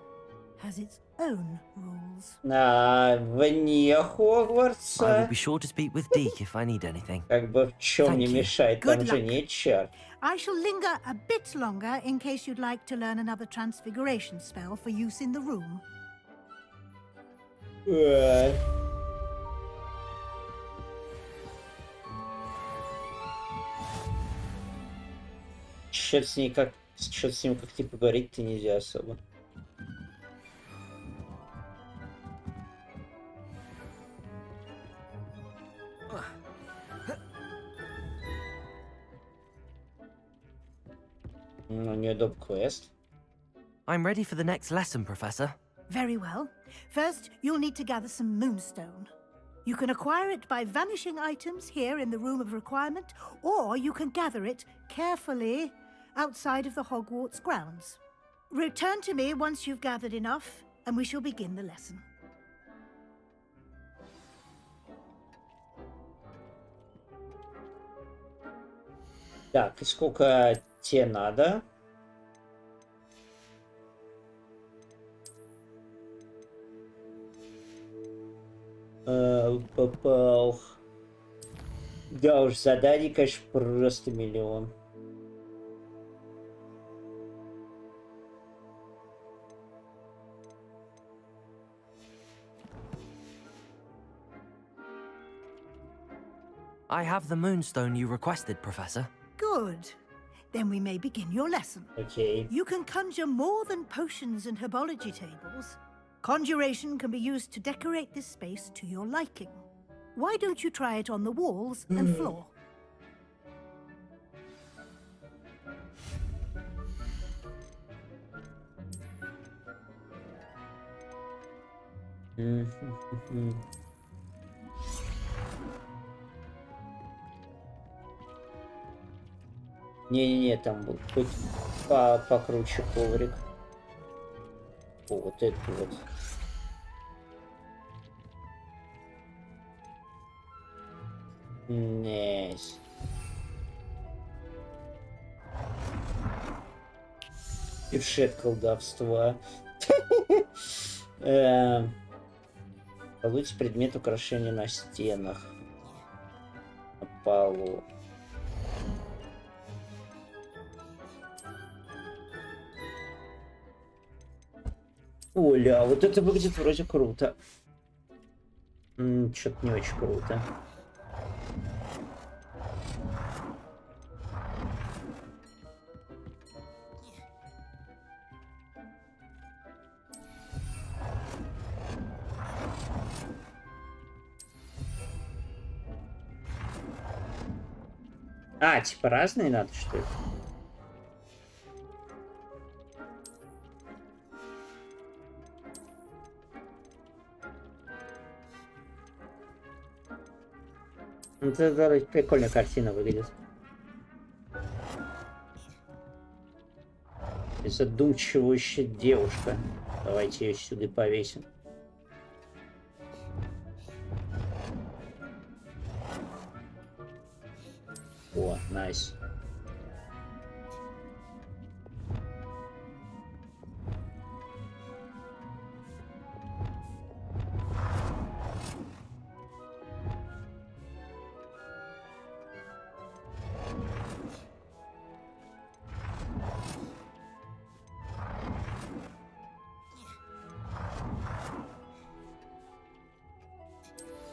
has its own rules. Вне I will Хогвартса. be sure to speak with Deke if I need anything. Как бы в чем не Thank you. мешает, там Good же luck. нет чар. I shall linger a bit longer in case you'd like to learn another transfiguration spell for use in the room. Что-то с ним как-то поговорить-то нельзя особо. Ну, не доп квест. I'm ready for the next lesson, Professor. Very well. First, you'll need to gather some moonstone. You can acquire it by vanishing items here in the Room of Requirement, or you can gather it carefully outside of the Hogwarts grounds. Return to me once you've gathered enough, and we shall begin the lesson. Так, и сколько тебе надо? Попал. Да уж, заданий, конечно, просто миллион. I have the moonstone you requested, Professor. Good. Then we may begin your lesson. Okay. You can conjure more than potions and herbology tables. Conjuration can be used to decorate this space to your liking. Why don't you try it on the walls and floor? Не-не-не, там будет хоть покруче коврик. О, вот это вот. Найс. Пишет колдовства. Получите предмет украшения на стенах. На полу. Оля, вот это выглядит вроде круто. Что-то не очень круто. А, типа разные надо, что ли? Это прикольная картина выглядит. Задумчивающая девушка. Давайте ее сюда повесим. О, найс.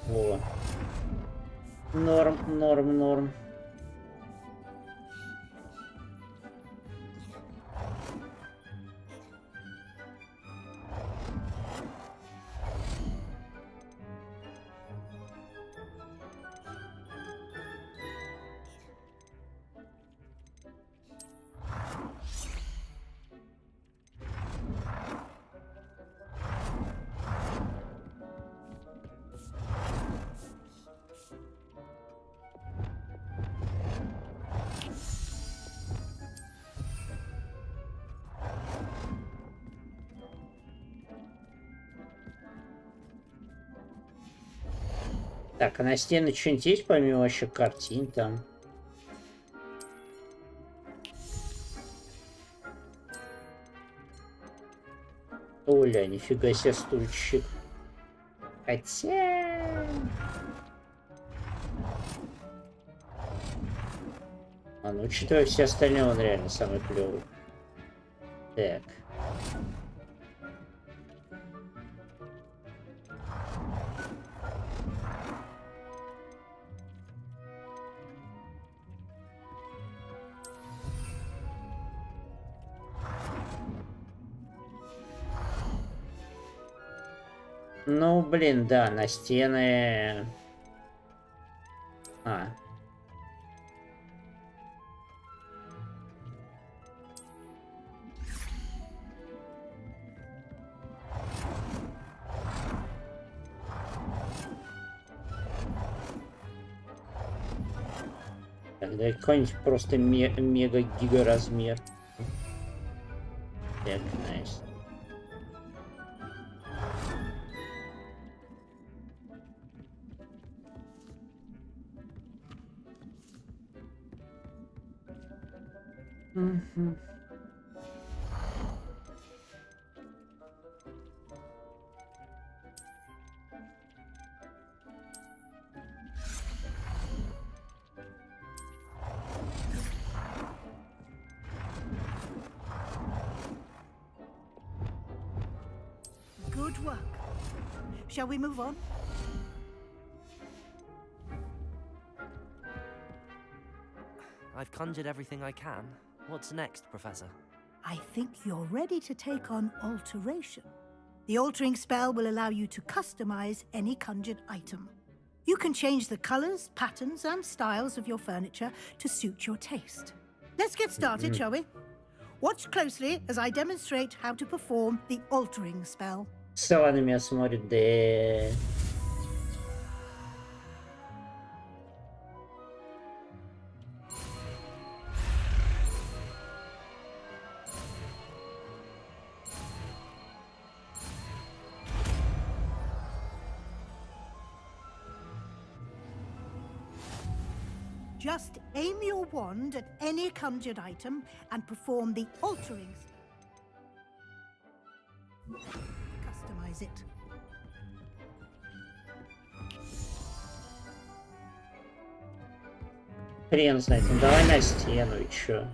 О. Норм, норм, норм. Так, а на стены что-нибудь есть, помимо вообще картин там? Оля, нифига себе стульчик. Хотя... А ну, учитывая все остальные, он реально самый клевый. Так. Ну, блин, да, на стены... А. Тогда какой-нибудь просто мега-гига размер. Так, найс. Good work. Shall we move on? I've conjured everything I can. What's next, Professor? I think you're ready to take on alteration. The altering spell will allow you to customize any conjured item. You can change the colors, patterns, and styles of your furniture to suit your taste. Let's get started, shall we? Watch closely as I demonstrate how to perform the altering spell. Сова на меня смотрит, да. Just aim your wand at any conjured item and perform the altering spell. Customize it. Хрен знает, ну давай на стену и чё.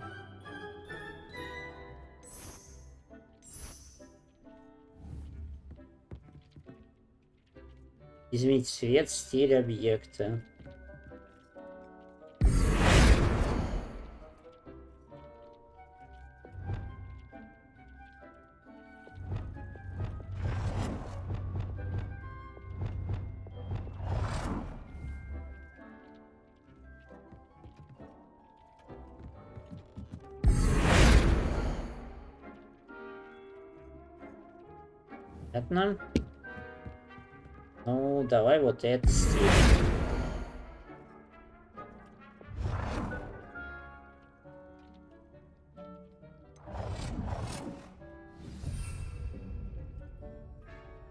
Изменить цвет, стиль объекта. Понятно. Ну, давай вот этот стиль.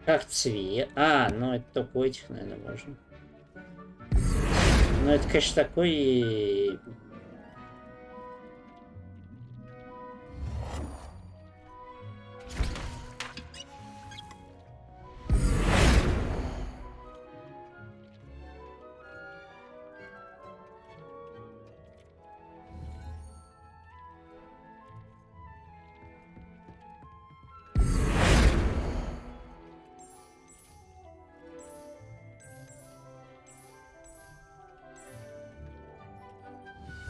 Как цвет? А, ну это только у этих, наверное, можно. Ну это, конечно, такой...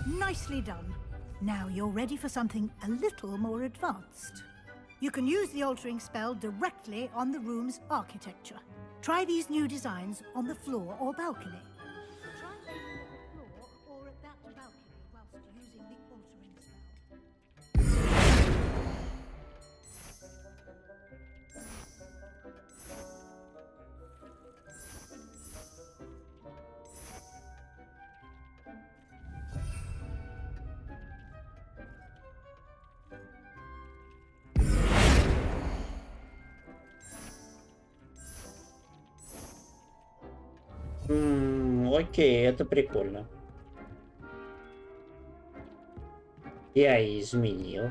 Nicely done. Now you're ready for something a little more advanced. You can use the altering spell directly on the room's architecture. Try these new designs on the floor or balcony. Try aiming at the floor or at that balcony whilst using the altering spell. Окей, это прикольно. Я изменил.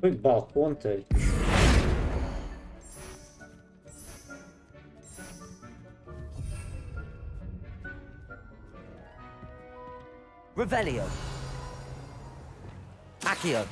Хоть балкон-то. Revelio. Accio.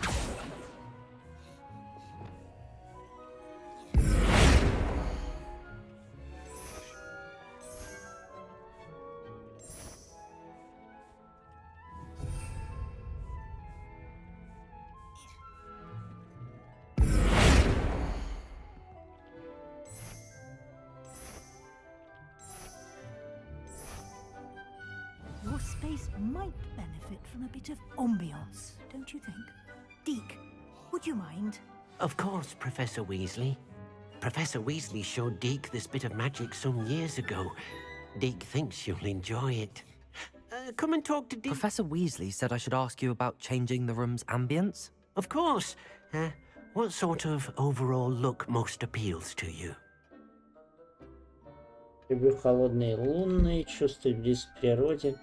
Your space might benefit from a bit of ambiance, don't you think? Deke, would you mind? Of course, Professor Weasley. Professor Weasley showed Deke this bit of magic some years ago. Deke thinks you'll enjoy it. Come and talk to Deke. Professor Weasley said I should ask you about changing the room's ambience. Of course. What sort of overall look most appeals to you? Люблю холодные лунные, чувствую близость к природе,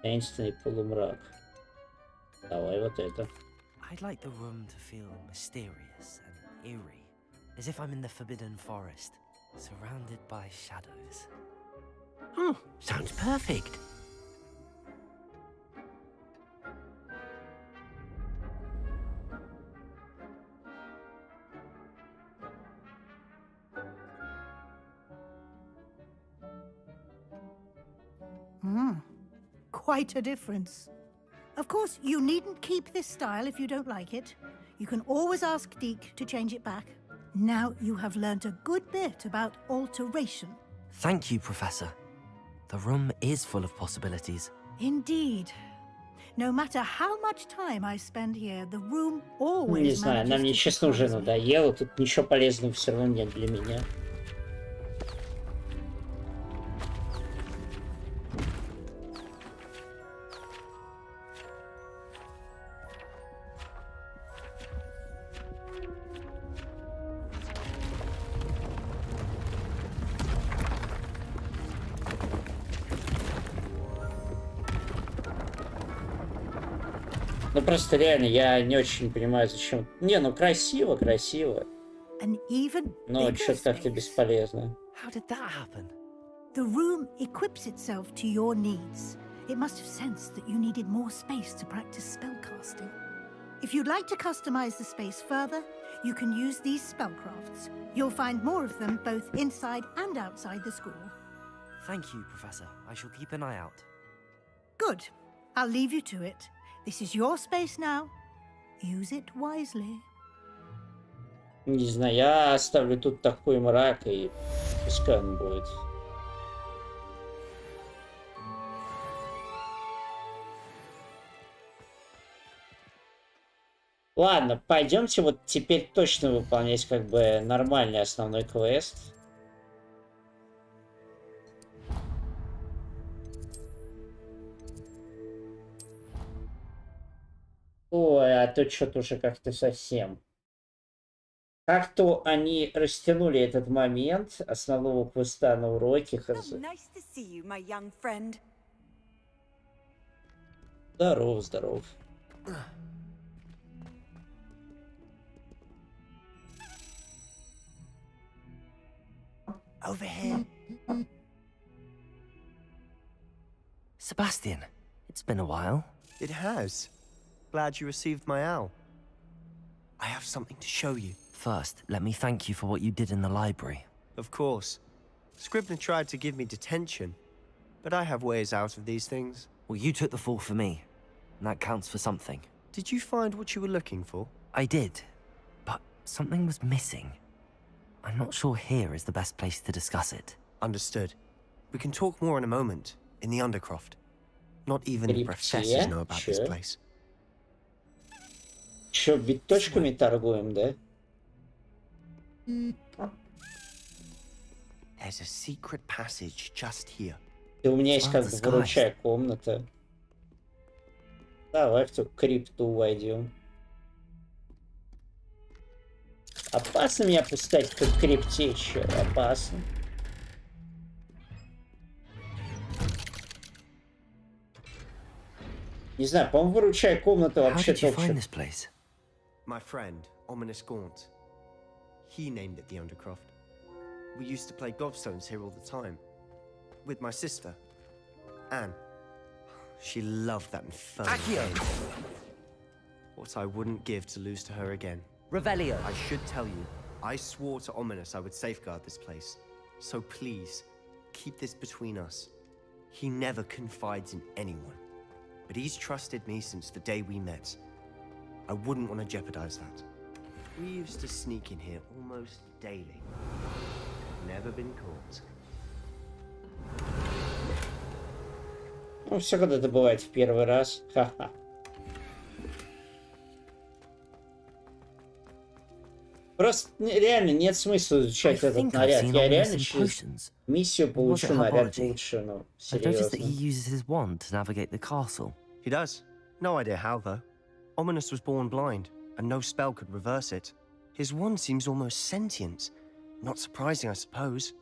таинственный полумрак. Давай вот это. I'd like the room to feel mysterious and eerie, as if I'm in the Forbidden Forest, surrounded by shadows. Oh, sounds perfect. Quite a difference. Of course, you needn't keep this style if you don't like it. You can always ask Deke to change it back. Now you have learnt a good bit about alteration. Thank you, Professor. The room is full of possibilities. Indeed. No matter how much time I spend here, the room always Не знаю, она мне, manages to честно, уже surprise me. надоела. Тут ничего полезного все равно нет для меня. Ну просто реально, я не очень понимаю, зачем. Не, ну красиво, красиво. An even Но bigger что-то как-то space. бесполезно. How did that happen? The room equips itself to your needs. It must have sensed that you needed more space to practice spellcasting. If you'd like to customize the space further, you can use these spellcrafts. You'll find more of them both inside and outside the school. Thank you, Professor. I shall keep an eye out. Good. I'll leave you to it. This is your space now. Use it wisely. Не знаю, я оставлю тут такой мрак, и пускай он будет. Ладно, пойдемте вот теперь точно выполнять как бы нормальный основной квест. Ой, а то что-то уже как-то совсем. Как-то они растянули этот момент основного квеста на уроке. Nice to see you, my young friend. Здоров, здоров. Over here. Sebastian, it's been a while. It has. Glad you received my owl. I have something to show you. First, let me thank you for what you did in the library. Of course. Scribner tried to give me detention, but I have ways out of these things. Well, you took the fall for me, and that counts for something. Did you find what you were looking for? I did, but something was missing. I'm not sure here is the best place to discuss it. Understood. We can talk more in a moment, in the Undercroft. Not even the professors know about this place. Чё, биточками торгуем, да? There's a secret passage just here. И у меня есть как бы выручая комната. Давай в ту крипту войдем. Опасно меня пускать в ту крипте, чё, опасно. Не знаю, по-моему, выручая комната вообще-то... My friend ominous gaunt. He named it the Undercroft. We used to play gobstones here all the time. With my sister, Anne. She loved that infernal game. What I wouldn't give to lose to her again. Revelio. I should tell you, I swore to Ominous I would safeguard this place. So please, keep this between us. He never confides in anyone. But he's trusted me since the day we met. I wouldn't want to jeopardize that. We used to sneak in here almost daily. Never been caught. Ну, все когда-то бывает в первый раз. Ха-ха. Просто реально нет смысла изучать этот наряд. Я реально через миссию получу наряд лучше, ну, I noticed that серьезно. he uses his wand to navigate the castle. He does. No idea how, though. Ominous was born blind, and no spell could reverse it. His wand seems almost sentient. Not surprising, I suppose.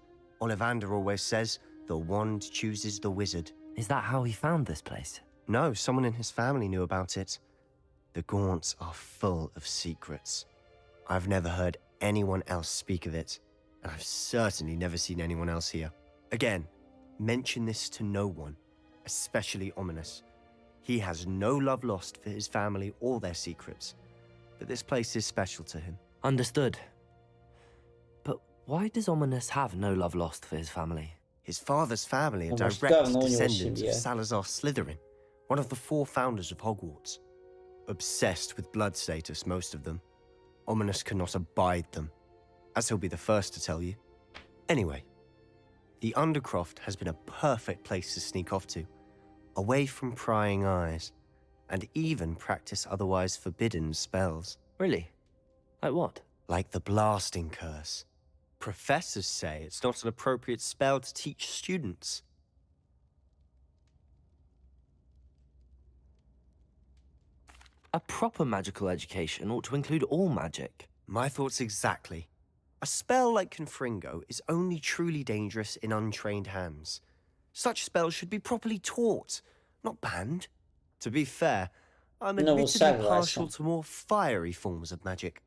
Ollivander always says, the wand chooses the wizard. Is that how he found this place? No, someone in his family knew about it. The Gaunts are full of secrets. I've never heard anyone else speak of it, and I've certainly never seen anyone else here. Again, mention this to no one, especially Ominous. He has no love lost for his family or their secrets, but this place is special to him. Understood. But why does Ominous have no love lost for his family? His father's family are direct descendants of Salazar Slytherin, one of the 4 founders of Hogwarts. Obsessed with blood status, most of them. Ominous cannot abide them, as he'll be the first to tell you. Anyway, the Undercroft has been a perfect place to sneak off to, away from prying eyes, and even practice otherwise forbidden spells. Really? Like what? Like the blasting curse. Professors say it's not an appropriate spell to teach students. A proper magical education ought to include all magic. My thoughts exactly. A spell like Confringo is only truly dangerous in untrained hands. Such spells should be properly taught, not banned. To be fair, I'm admittedly partial to more fiery forms of magic.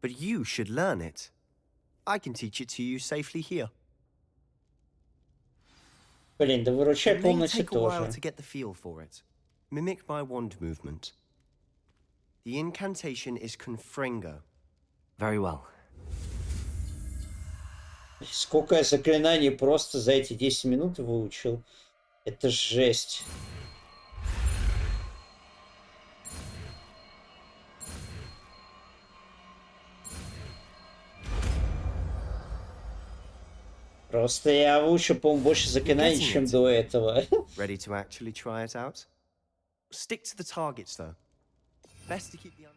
But you should learn it. I can teach it to you safely here. Блин, да выручай It may полностью take a while тоже. to get the feel for it. Mimic my wand movement. The incantation is Confringo. Very well. Сколько я заклинаний просто за эти 10 минут выучил. Это жесть. Просто я выучил, по-моему, больше заклинаний, чем до этого. Ready to actually try it out? Stick to the targets, though. Best to keep the...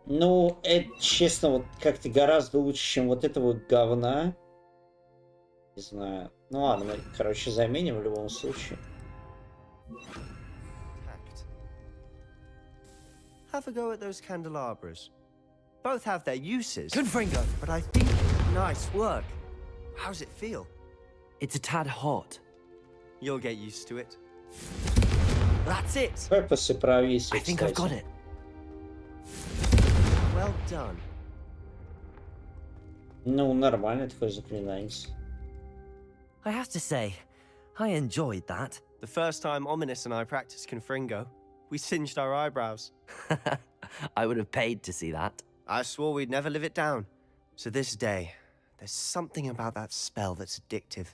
Ну, это, честно, вот как-то гораздо лучше, чем вот этого говна. Не знаю. Ну ладно, мы, короче, заменим в любом случае. Have a go at those candelabras. Both have their uses. Confringo! But I think... Nice work. How's it feel? It's a tad hot. You'll get used to it. That's it! Purpose провис, I think I've got it. Well done. Ну, нормально такое заклинание. I have to say, I enjoyed that. The first time Ominous and I practiced Confringo, we singed our eyebrows. I would have paid to see that. I swore we'd never live it down. To this day, there's something about that spell that's addictive.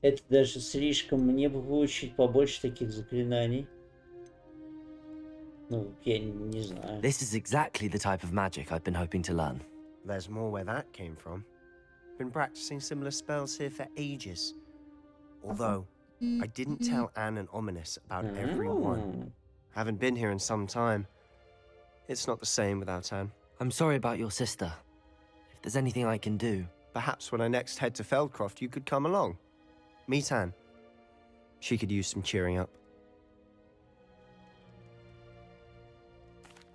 Это даже слишком. Мне бы выучить побольше таких заклинаний. Ну, я не знаю. This is exactly the type of magic I've been hoping to learn. There's more where that came from. Been practicing similar spells here for ages. Although, I didn't tell Anne and Ominous about every one. Haven't been here in some time. It's not the same without Anne. I'm sorry about your sister. If there's anything I can do... Perhaps when I next head to Feldcroft, you could come along. Meet Anne. She could use some cheering up.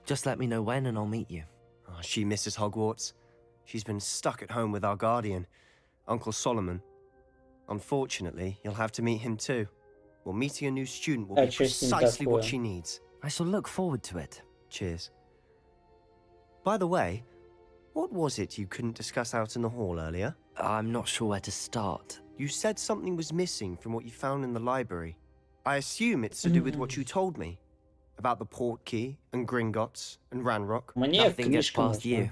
Just let me know when and I'll meet you. Oh, she misses Hogwarts. She's been stuck at home with our guardian. Uncle Solomon. Unfortunately, you'll have to meet him too. Well, meeting a new student will be precisely what she needs. I shall look forward to it. Cheers. By the way, what was it you couldn't discuss out in the hall earlier? I'm not sure where to start. You said something was missing from what you found in the library. I assume it's to do with what you told me. About the port key, and Gringotts, and Ranrock. Nothing gets past you.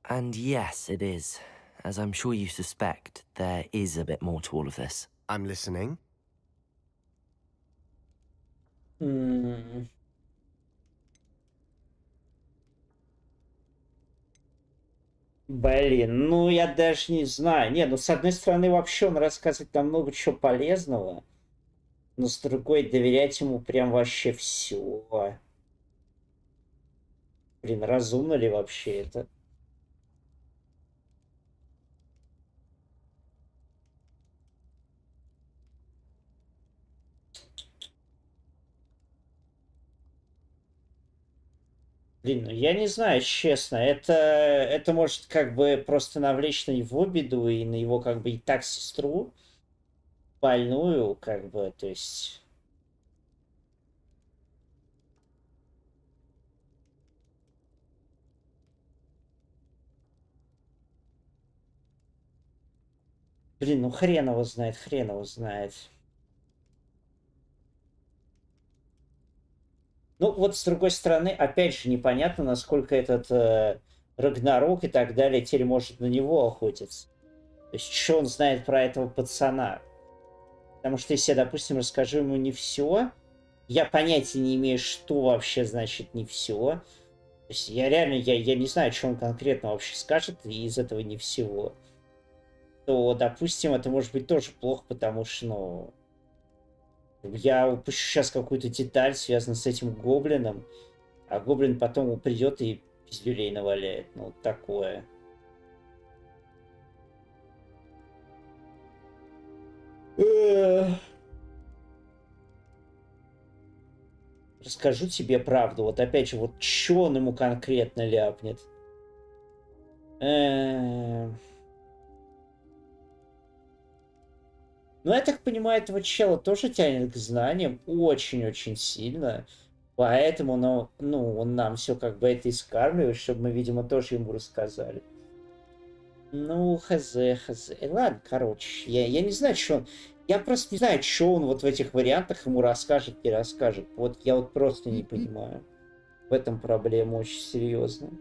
And yes, it is. As I'm sure you suspect, there is a bit more to all of this. I'm listening. Блин, ну я даже не знаю. Не, ну с одной стороны вообще он рассказывает там много чего полезного. Но с другой доверять ему прям вообще все. Блин, разумно ли вообще это? Блин, ну я не знаю, честно. Это может как бы просто навлечь на его беду и на его как бы и так сестру больную, как бы, то есть... Блин, ну хрен его знает, хрен его знает. Ну, вот с другой стороны, опять же, непонятно, насколько этот Рагнарок и так далее теперь может на него охотиться. То есть, что он знает про этого пацана? Потому что если я, допустим, расскажу ему не все, я понятия не имею, что вообще значит не все. То есть, я реально, я не знаю, что он конкретно вообще скажет из этого не всего. То, допустим, это может быть тоже плохо, потому что, ну... Я упущу сейчас какую-то деталь, связанную с этим гоблином, а гоблин потом придет и пиздюлей наваляет. Ну, вот такое. Расскажу тебе правду. Вот опять же, вот что он ему конкретно ляпнет. Ну, я так понимаю, этого чела тоже тянет к знаниям очень-очень сильно. Поэтому, ну, он нам все как бы это и скармливает, чтобы мы, видимо, тоже ему рассказали. Ну, хз. Ладно, короче, я не знаю, что он... Я просто не знаю, что он вот в этих вариантах ему расскажет и расскажет. Вот я вот просто не понимаю. В этом проблема очень серьезная.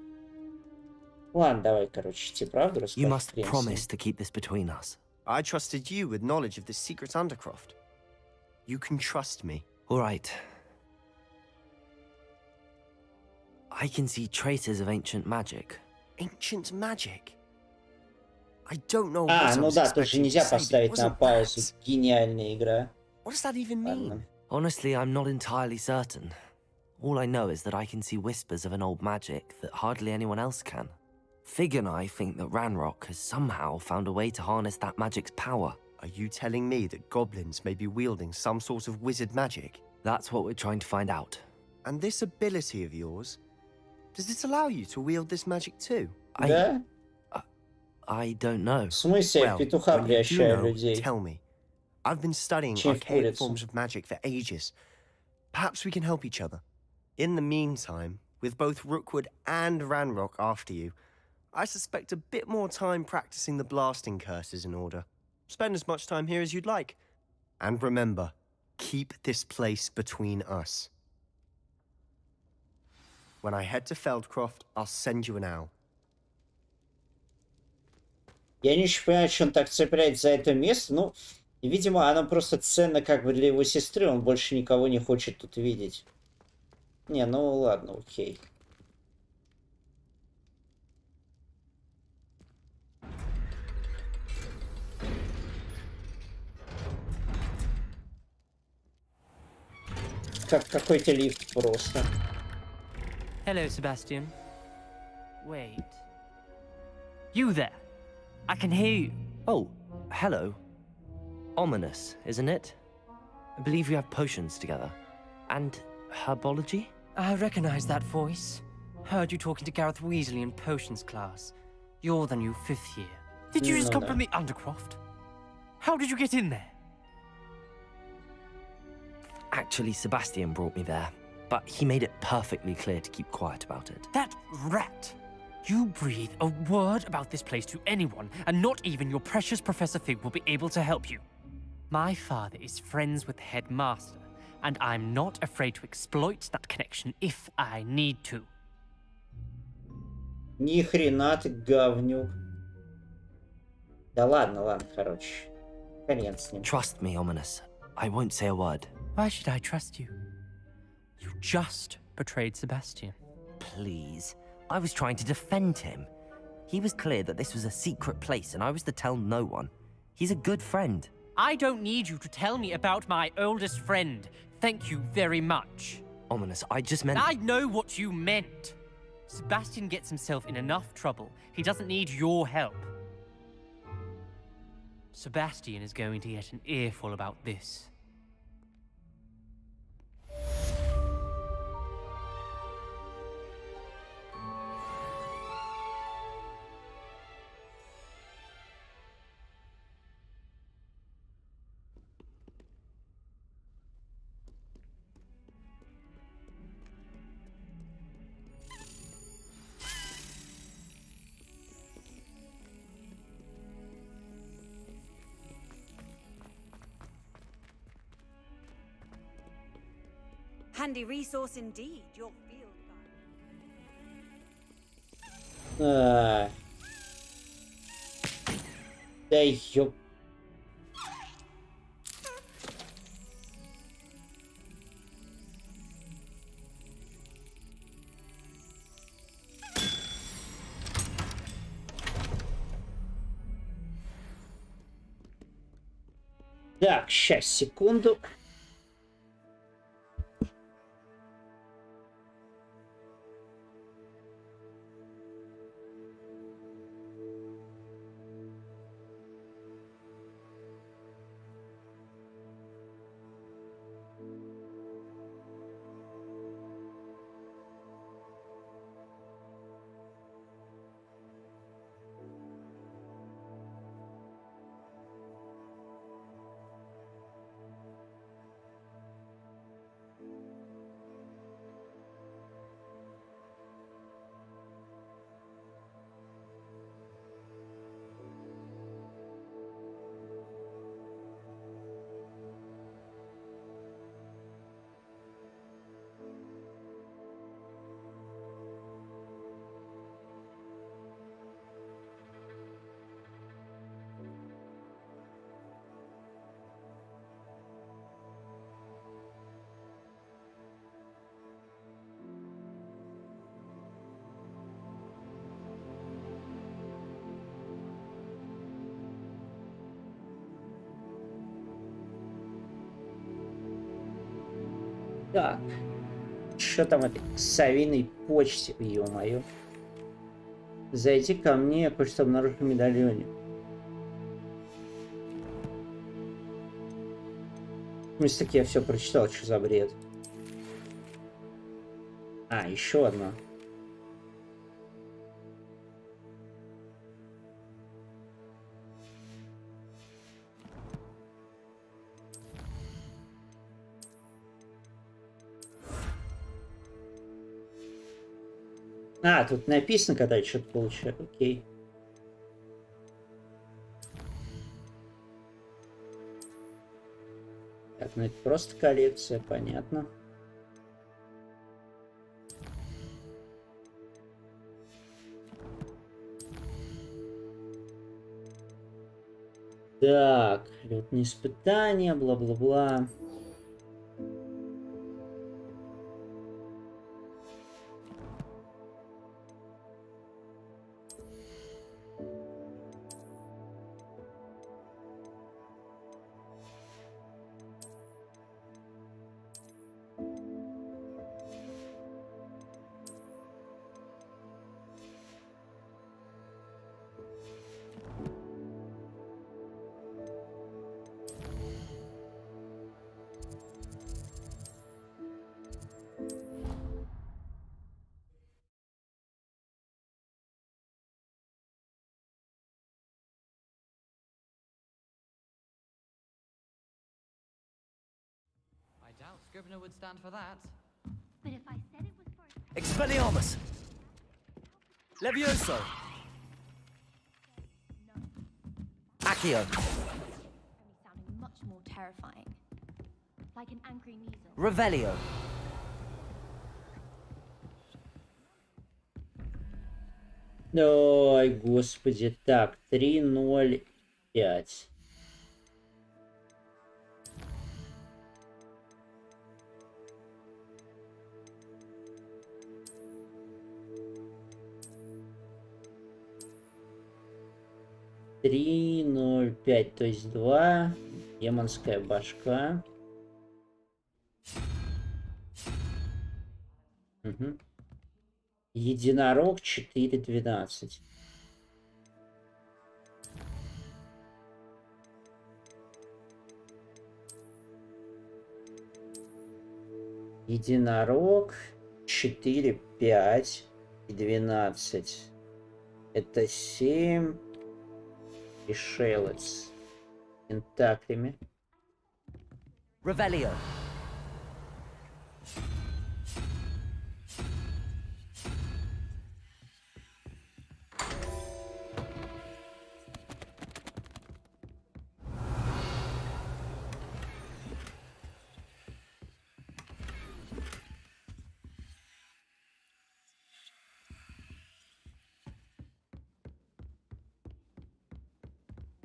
Ладно, давай, короче, тебе правду расскажу. You must promise to keep this between us. I trusted you with knowledge of the secret Undercroft. You can trust me. All right. I can see traces of ancient magic. Ancient magic? I don't know what ну да, тоже нельзя поставить на паузу. Гениальная игра. What does that even mean? Honestly, I'm not entirely certain. All I know is that I can see whispers of an old magic that hardly anyone else can. Fig and I think that Ranrock has somehow found a way to harness that magic's power. Are you telling me that goblins may be wielding some sort of wizard magic? That's what we're trying to find out. And this ability of yours, does it allow you to wield this magic too? I don't know. В смысле, петуха превращаю людей? Tell me. I've been studying archaic forms of magic for ages. Perhaps we can help each other. In the meantime, with both Rookwood and Ranrock after you, I suspect a bit more time practicing the blasting curse is in order. Spend as much time here as you'd like. And remember, keep this place between us. When I head to Feldcroft, I'll send you an owl. Я не очень понимаю, что он так цепляет за это место. Ну, видимо, оно просто ценно как бы для его сестры. Он больше никого не хочет тут видеть. Не, ну ладно, окей. Как какой-то лифт просто. Hello, Sebastian. Wait. You there? I can hear you. Oh, hello. Ominous, isn't it? I believe we have potions together. And herbology? I recognize that voice. Heard you talking to Gareth Weasley in potions class. You're the new 5th year. Did you just come from the Undercroft? How did you get in there? Actually, Sebastian brought me there, but he made it perfectly clear to keep quiet about it. That rat! You breathe a word about this place to anyone, and not even your precious Professor Fig will be able to help you. My father is friends with the headmaster, and I'm not afraid to exploit that connection if I need to. Ни хрена ты говнюк. Да ладно, короче. Хрен с ним. Trust me, Ominous. I won't say a word. Why should I trust you? You just betrayed Sebastian. Please. I was trying to defend him. He was clear that this was a secret place and I was to tell no one. He's a good friend. I don't need you to tell me about my oldest friend. Thank you very much. Ominous, I just meant... I know what you meant. Sebastian gets himself in enough trouble. He doesn't need your help. Sebastian is going to get an earful about this. Handy resource indeed, your field Да ёп. Так, сейчас, секунду. Так, что там это? Совиной почте, ё-моё. Зайти ко мне, кое-что обнаружить в медальоне. В смысле, так я все прочитал, что за бред. А, еще одна. А, тут написано, когда я что-то получаю. Окей. Так, ну это просто коллекция, понятно. Так, летные испытания, бла-бла-бла. Scrivener would stand for that. But if I said it was for Expelliarmus! Levioso! Accio! Sounding much more terrifying. Like an angry measles. Revelio! Ой, господи. Так, 3-0-5. Три, 0, 5, то есть 2. Демонская башка. Угу. Единорог 4-12. Единорог 4, 5 и 12. Это 7. Пришелец. Тентаклями. Revelio.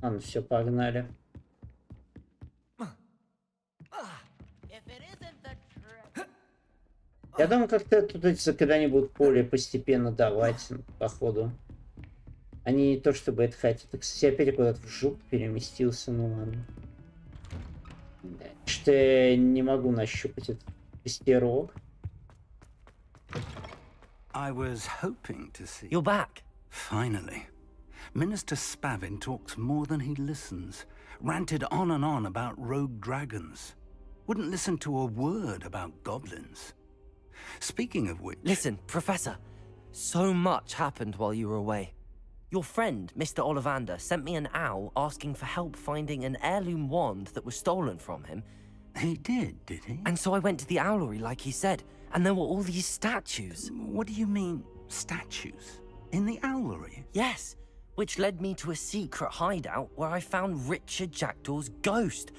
Ладно, все, погнали. Я думаю, как-то тут эти заклинания будут более постепенно давать, по ходу. Они не то чтобы это хотят. Кстати, опять куда-то в жук переместился, ну ладно. Да. Что-то я не могу нащупать этот костерок. I was hoping to see... You're back. Finally. Minister Spavin talks more than he listens. Ranted on and on about rogue dragons. Wouldn't listen to a word about goblins. Speaking of which... Listen, Professor. So much happened while you were away. Your friend, Mr. Ollivander, sent me an owl asking for help finding an heirloom wand that was stolen from him. He did he? And so I went to the owlery like he said, and there were all these statues. What do you mean, statues? In the owlery? Yes, which led me to a secret hideout where I found Richard Jackdaw's ghost.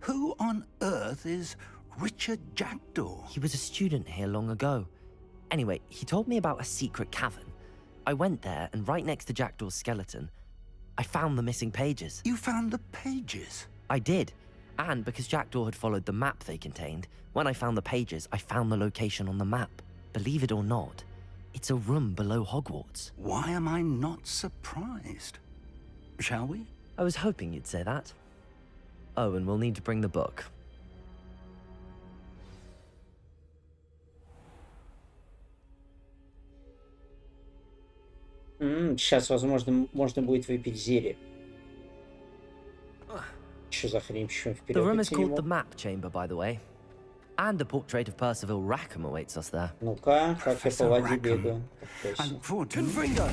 Who on earth is Richard Jackdaw? He was a student here long ago. Anyway, he told me about a secret cavern. I went there, and right next to Jackdaw's skeleton, I found the missing pages. You found the pages? I did. And because Jackdaw had followed the map they contained, when I found the pages, I found the location on the map. Believe it or not, it's a room below Hogwarts. Why am I not surprised? Shall we? I was hoping you'd say that. Oh, and we'll need to bring the book. Сейчас, возможно, можно будет выпить зелье. Что за хрень, почему вперед? The room is called the Map Chamber, by the way. And a portrait of Percival Rackham awaits us there. Ну-ка, как я по воде бегаю. Confringo!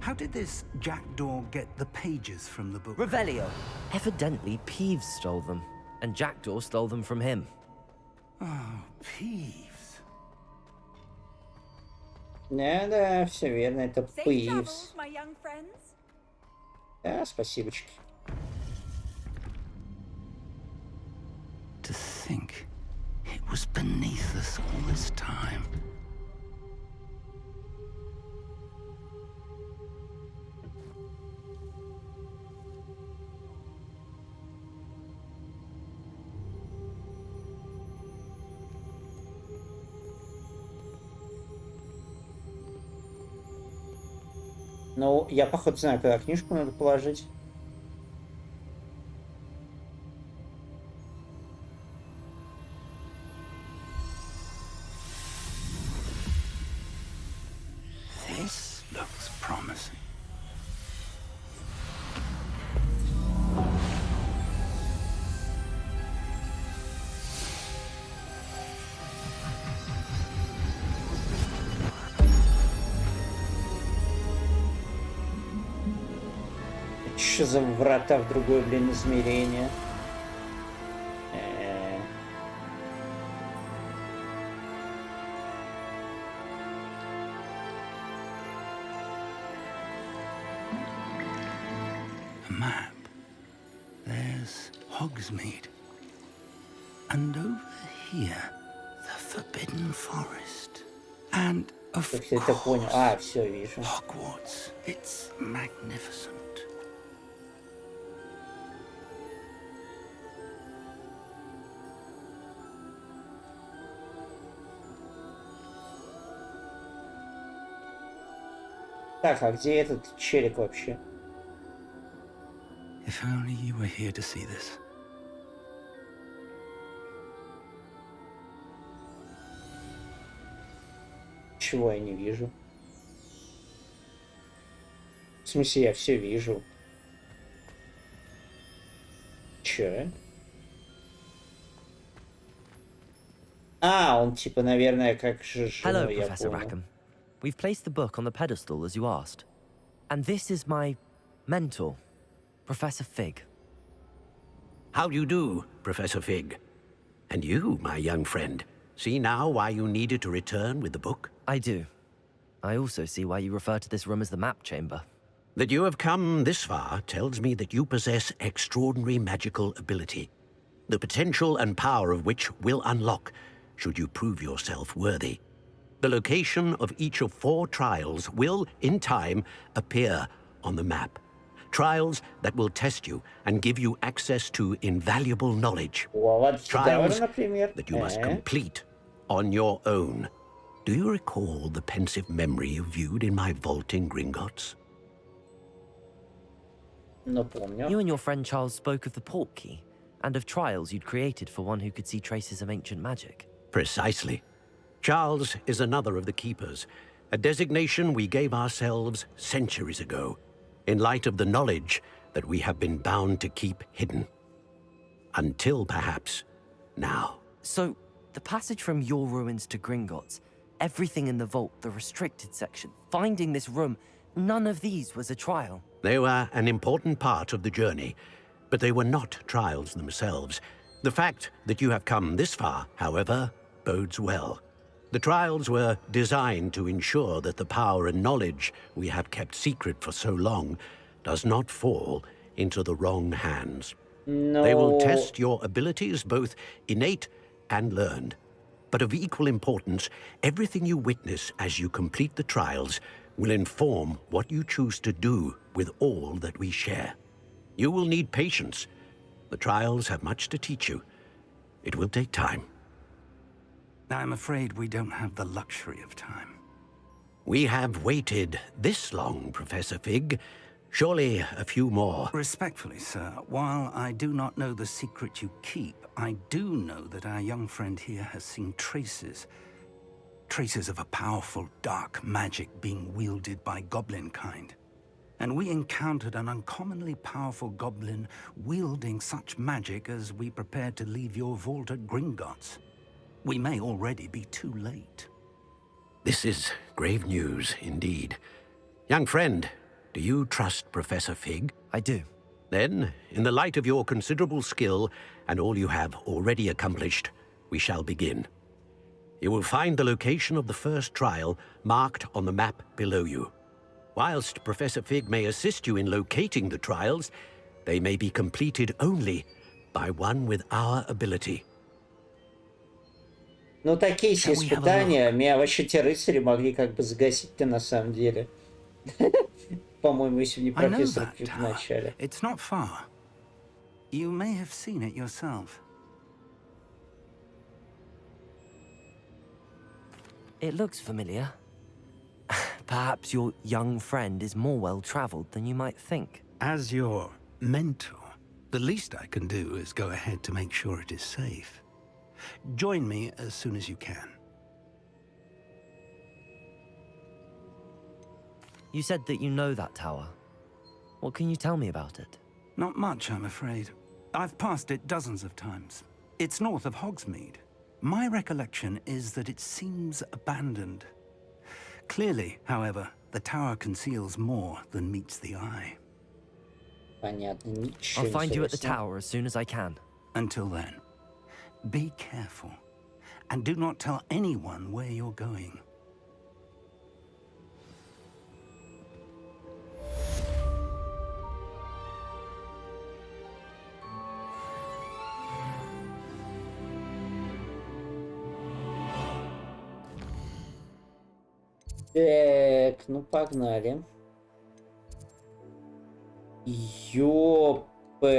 How did this Jackdaw get the pages from the book? Revelio. Evidently, Peeves stole them, and Jackdaw stole them from him. Oh, Peeves. Да, все верно, это Пивс. my young friends. Да, спасибочки. To think it was beneath us all this time. Ну, я, походу, знаю, когда книжку надо положить. This looks promising. Что за врата в другое, блин, измерение? Hogsmeade. And over here, the Forbidden Forest. And, of course, Hogwarts. It's magnificent. Так, а где этот челик вообще? If only you were here to see this. Чего я не вижу? В смысле, я все вижу. Че? А, он типа, наверное, как же Hello, жену, я Professor понял. Rackham. We've placed the book on the pedestal as you asked. And this is my mentor, Professor Fig. How do you do, Professor Fig? And you, my young friend, see now why you needed to return with the book? I do. I also see why you refer to this room as the map chamber. That you have come this far tells me that you possess extraordinary magical ability, the potential and power of which will unlock should you prove yourself worthy. The location of each of 4 trials will, in time, appear on the map. Trials that will test you and give you access to invaluable knowledge. Trials that you must complete on your own. Do you recall the pensive memory you viewed in my vault in Gringotts? You and your friend Charles spoke of the portkey, and of trials you'd created for one who could see traces of ancient magic. Precisely. Charles is another of the Keepers, a designation we gave ourselves centuries ago, in light of the knowledge that we have been bound to keep hidden. Until, perhaps, now. So, the passage from your ruins to Gringotts, everything in the vault, the restricted section, finding this room, none of these was a trial. They were an important part of the journey, but they were not trials themselves. The fact that you have come this far, however, bodes well. The trials were designed to ensure that the power and knowledge we have kept secret for so long does not fall into the wrong hands. No. They will test your abilities, both innate and learned. But of equal importance, everything you witness as you complete the trials will inform what you choose to do with all that we share. You will need patience. The trials have much to teach you. It will take time. I'm afraid we don't have the luxury of time. We have waited this long, Professor Fig. Surely a few more. Respectfully, sir, while I do not know the secret you keep, I do know that our young friend here has seen traces. Traces of a powerful dark magic being wielded by goblin kind. And we encountered an uncommonly powerful goblin wielding such magic as we prepared to leave your vault at Gringotts. We may already be too late. This is grave news indeed. Young friend, do you trust Professor Fig? I do. Then, in the light of your considerable skill and all you have already accomplished, we shall begin. You will find the location of the first trial marked on the map below you. Whilst Professor Fig may assist you in locating the trials, they may be completed only by one with our ability. Ну, такие все испытания, меня вообще те рыцари могли как бы загасить-то на самом деле. По-моему, если не профессор в начале. It's not far. You may have seen it yourself. It looks familiar. Perhaps your young friend is more well-traveled than you might think. As your mentor, the least I can do is go ahead to make sure it is safe. Join me as soon as you can. You said that you know that tower. What can you tell me about it? Not much, I'm afraid. I've passed it dozens of times. It's north of Hogsmeade. My recollection is that it seems abandoned. Clearly, however, the tower conceals more than meets the eye. I'll find you at the tower as soon as I can. Until then, be careful, and do not tell anyone where you're going. Так, ну погнали. Ёпересете.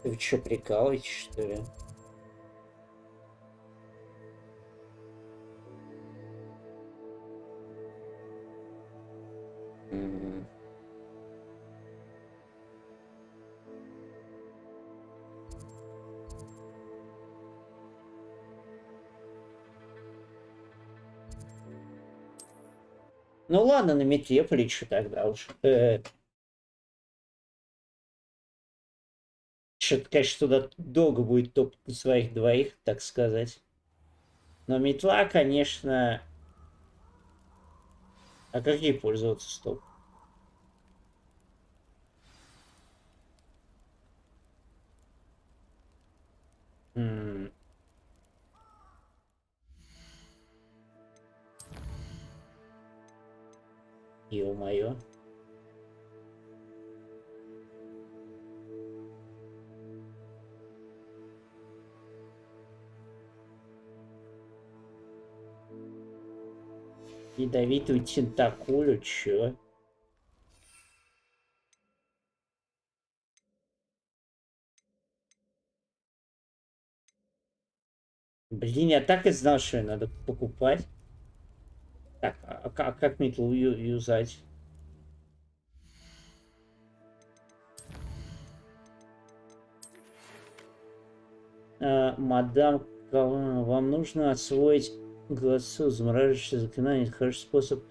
Вы чё, прикалываетесь, что ли? Ну ладно, на метле полечу тогда уж. Что-то, конечно, туда долго будет топать на своих двоих, так сказать. Но метла, конечно... А как ей пользоваться, стоп? Ё-моё. Ядовитую тентакулю, чё? Блин, я так и знал, что ее надо покупать. Так, а как метлу юзать? Мадам, вам нужно освоить голосу, замораживающее заклинание. Это хороший способ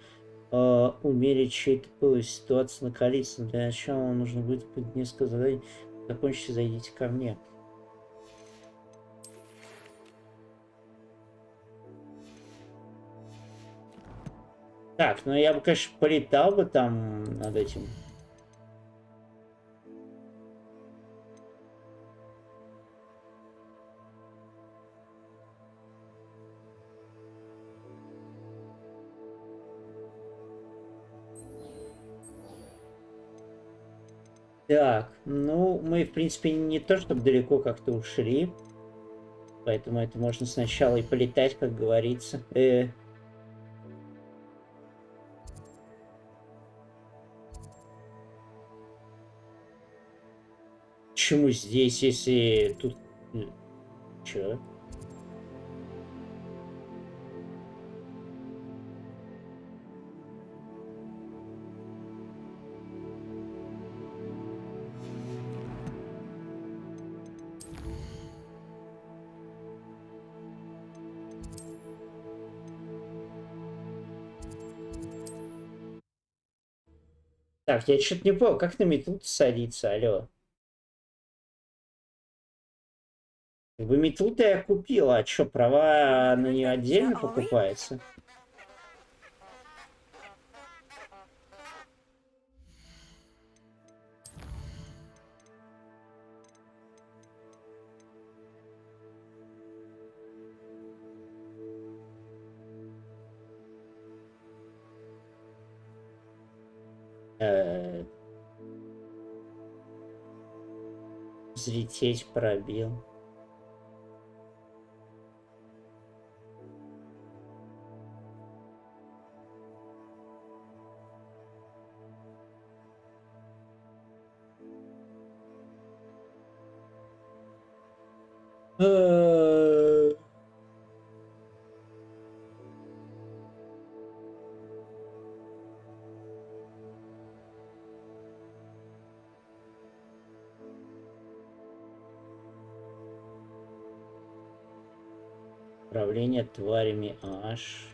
умерить чей-то пыл, ситуацию накалиться. Но для начала вам нужно будет выполнить несколько заданий. Закончите, зайдите ко мне. Так, ну я бы, конечно, полетал бы там над этим. Так, ну, мы, в принципе, не то чтобы далеко как-то ушли. Поэтому это можно сначала и полетать, как говорится. Почему здесь, если тут... Чё? Так, я что-то не понял, как на метлу садиться, алло. Как бы метлу-то я купил, а что, права на нее отдельно покупаются? Взлететь пробил. Управление тварями аж.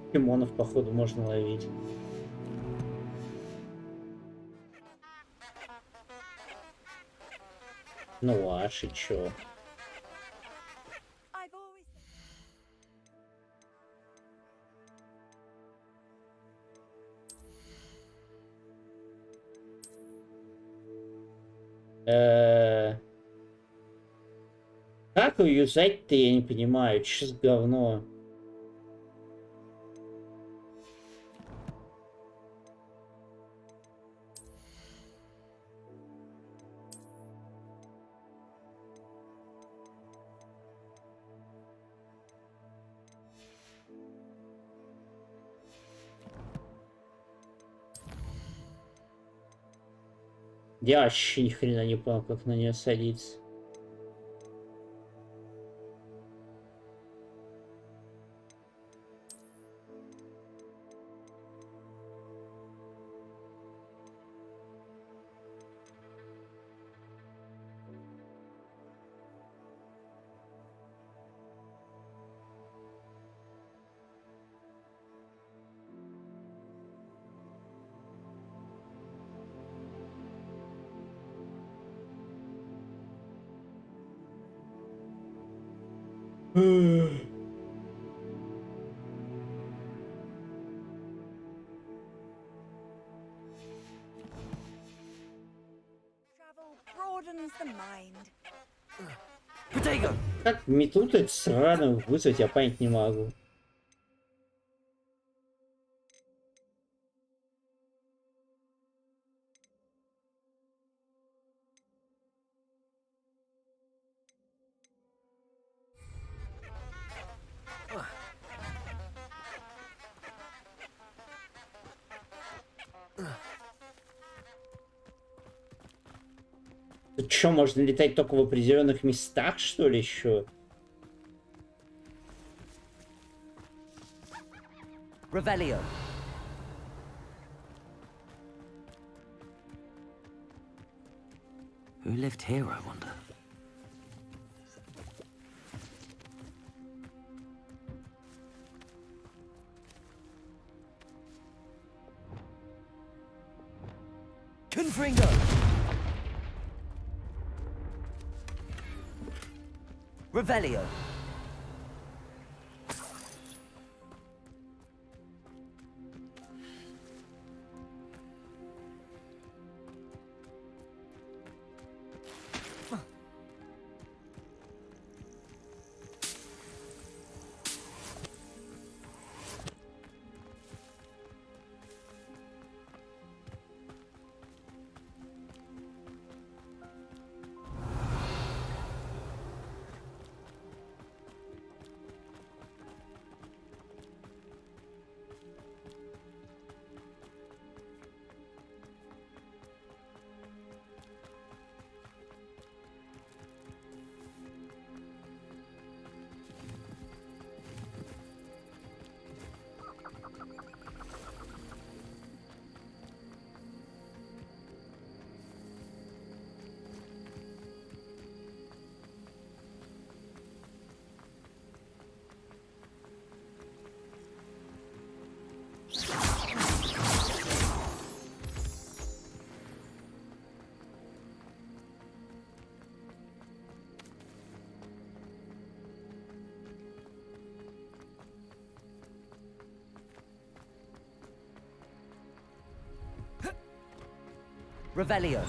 Покемонов, походу, можно ловить. Ну аж и чё? Как ее юзать-то, я не понимаю. Что за говно? Я вообще ни хрена не понял, как на нее садиться. Как метлу тут сраную вызвать, я понять не могу. Тут что, можно летать только в определенных местах, что ли, еще? Revelio. Who lived here, I wonder? Confringo! Revelio. Revelio.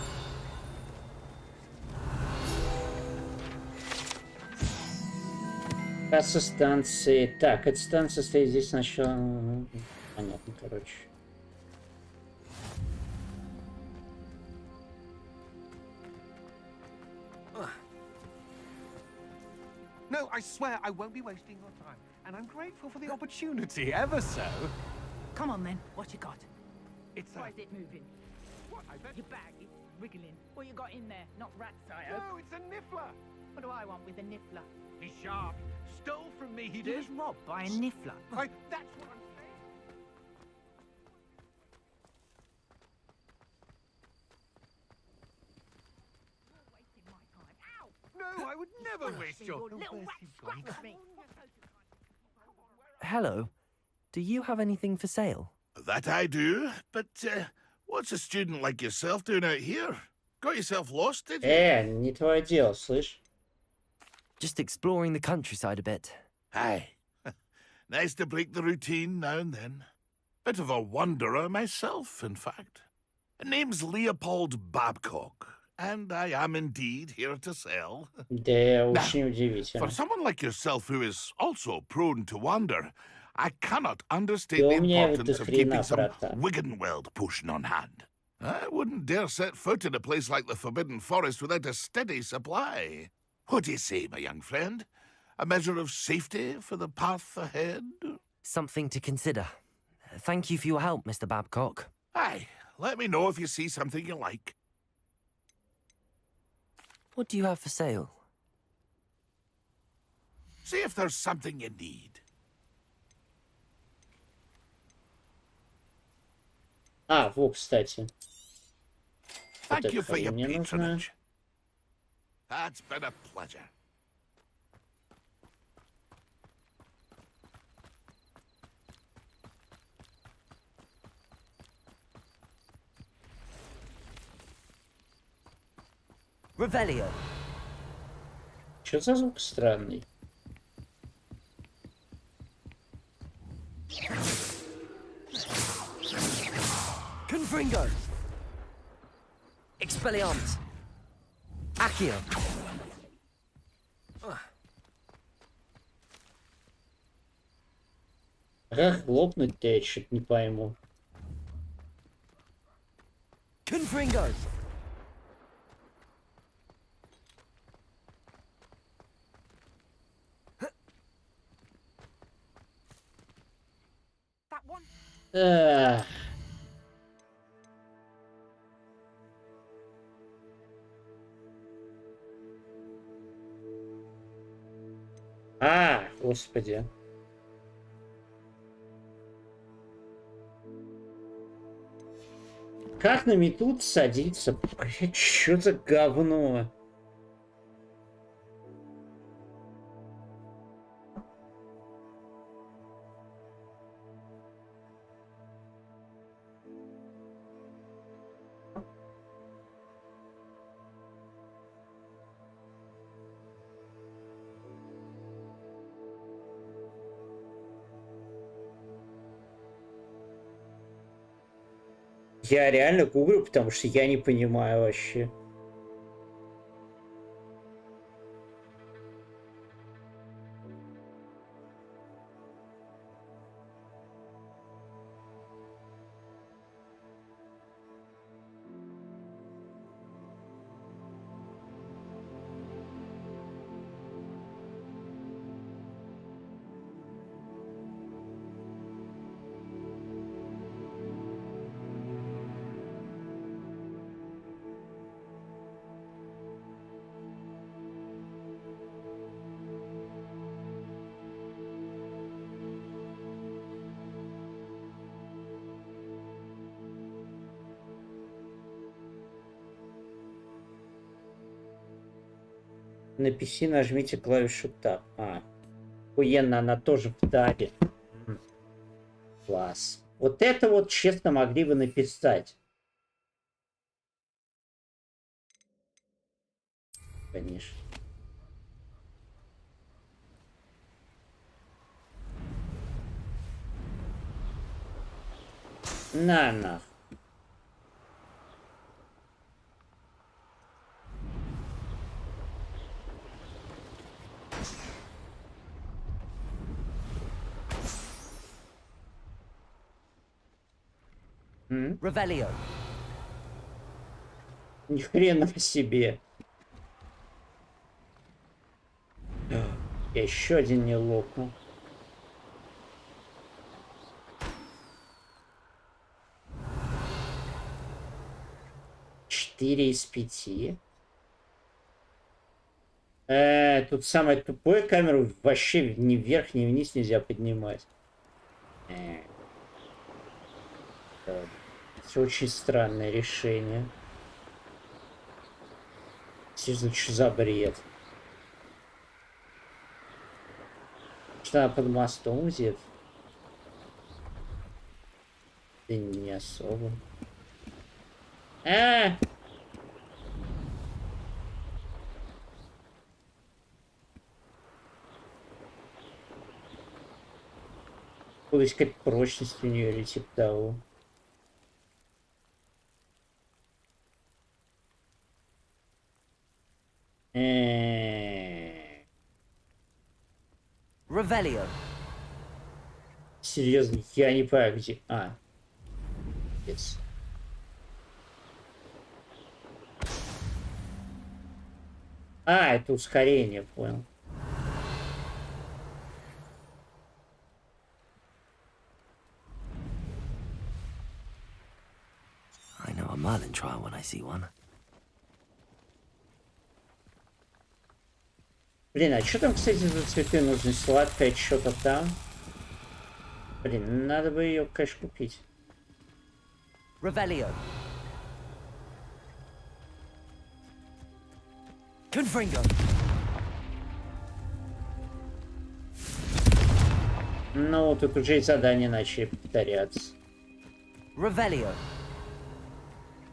Касса станции. Так, эта станция стоит здесь сначала. Понятно, короче. No, I swear I won't be wasting your time. And I'm grateful for the opportunity, ever so. Come on then, what you got? It's Why is it moving? What? I bet... Your bag is wriggling. What you got in there? Not rats, I hope. No, it's a niffler. What do I want with a niffler? He's sharp. Stole from me, he He did. was robbed by a niffler. That's what I'm saying. You're wasting my time. Ow! No, I would never waste your... little rat scratched me. Hello. Do you have anything for sale? That I do, but what's a student like yourself doing out here? Got yourself lost, did you? Не твое дело, слышь? Just exploring the countryside a bit. Aye. Nice to break the routine now and then. Bit of a wanderer myself, in fact. Name's Leopold Babcock. and I am indeed here to sell. Да, Now, очень удивительно. for someone like yourself who is also prone to wander, I cannot understate Да the у меня вот importance до of keeping хрена, some братан. Wiggenweld potion on hand. I wouldn't dare set foot in a place like the Forbidden Forest without a steady supply. What do you say, my young friend? A measure of safety for the path ahead? Something to consider. Thank you for your help, Mr. Babcock. Aye, let me know if you see something you like. What do you have for sale? See if there's something you need. А, вот, кстати. Вот Thank you это for your мне нужно. patronage. That's been a pleasure. Revelio. Что за звук странный? Confringo. Expelliarmus. Accio. Как хлопнуть-то, я что-то не пойму. Confringo. Ах. А, господи. Как на метут садиться? Блять, что за говно? Я реально гуглю, потому что я не понимаю вообще. На PC нажмите клавишу Tab. А, охуенно, она тоже в табе. Класс. Вот это вот честно могли бы написать. Конечно. На нахуй. Revelio. Ни хрена себе. Я еще один не лопнул. Четыре из 5. Тут самое тупое, камеру вообще ни вверх, ни вниз нельзя поднимать. Это очень странное решение. Серьезно, что за бред? Что она под мостом где-то? Да не особо. Буду искать прочность у нее или типа того. Revelio. Серьезно, я не понимаю, где... Yes. Это ускорение, понял. I know a Merlin trial when I see one. Блин, а что там, кстати, за цветы нужны? Сладкое что-то там. Блин, надо бы ее, конечно, купить. Revelio. Confringo. Ну, тут уже и задания начали повторяться. Revelio.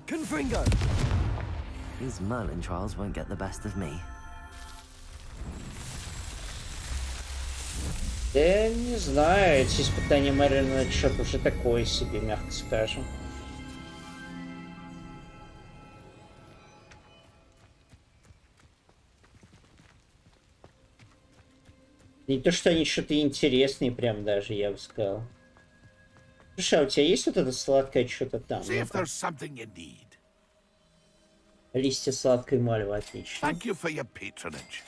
Confringo. These Merlin trials won't get the best of me. Я не знаю, эти испытания Мэрилина что-то уже такое себе, мягко скажем. Не то, что они что-то интересные, прям даже, я бы сказал. Слушай, а у тебя есть вот это сладкое что-то там? Листья сладкой мальвы, отлично. Thank you for your patronage.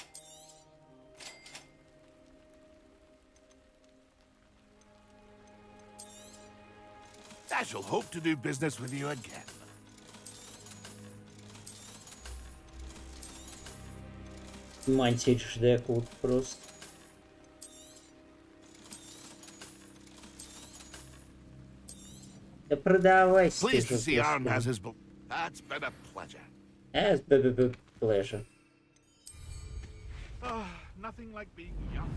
I shall hope to do business with you again. Мантия ждек вот просто. Да продавайся. Pleased to see Aaron has his book. That's been a pleasure. It's been a pleasure. Nothing like being young.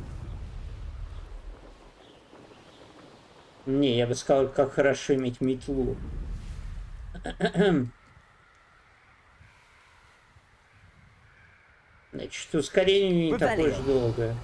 Не, я бы сказал, как хорошо иметь метлу. Значит, ускорение не такое же долгое.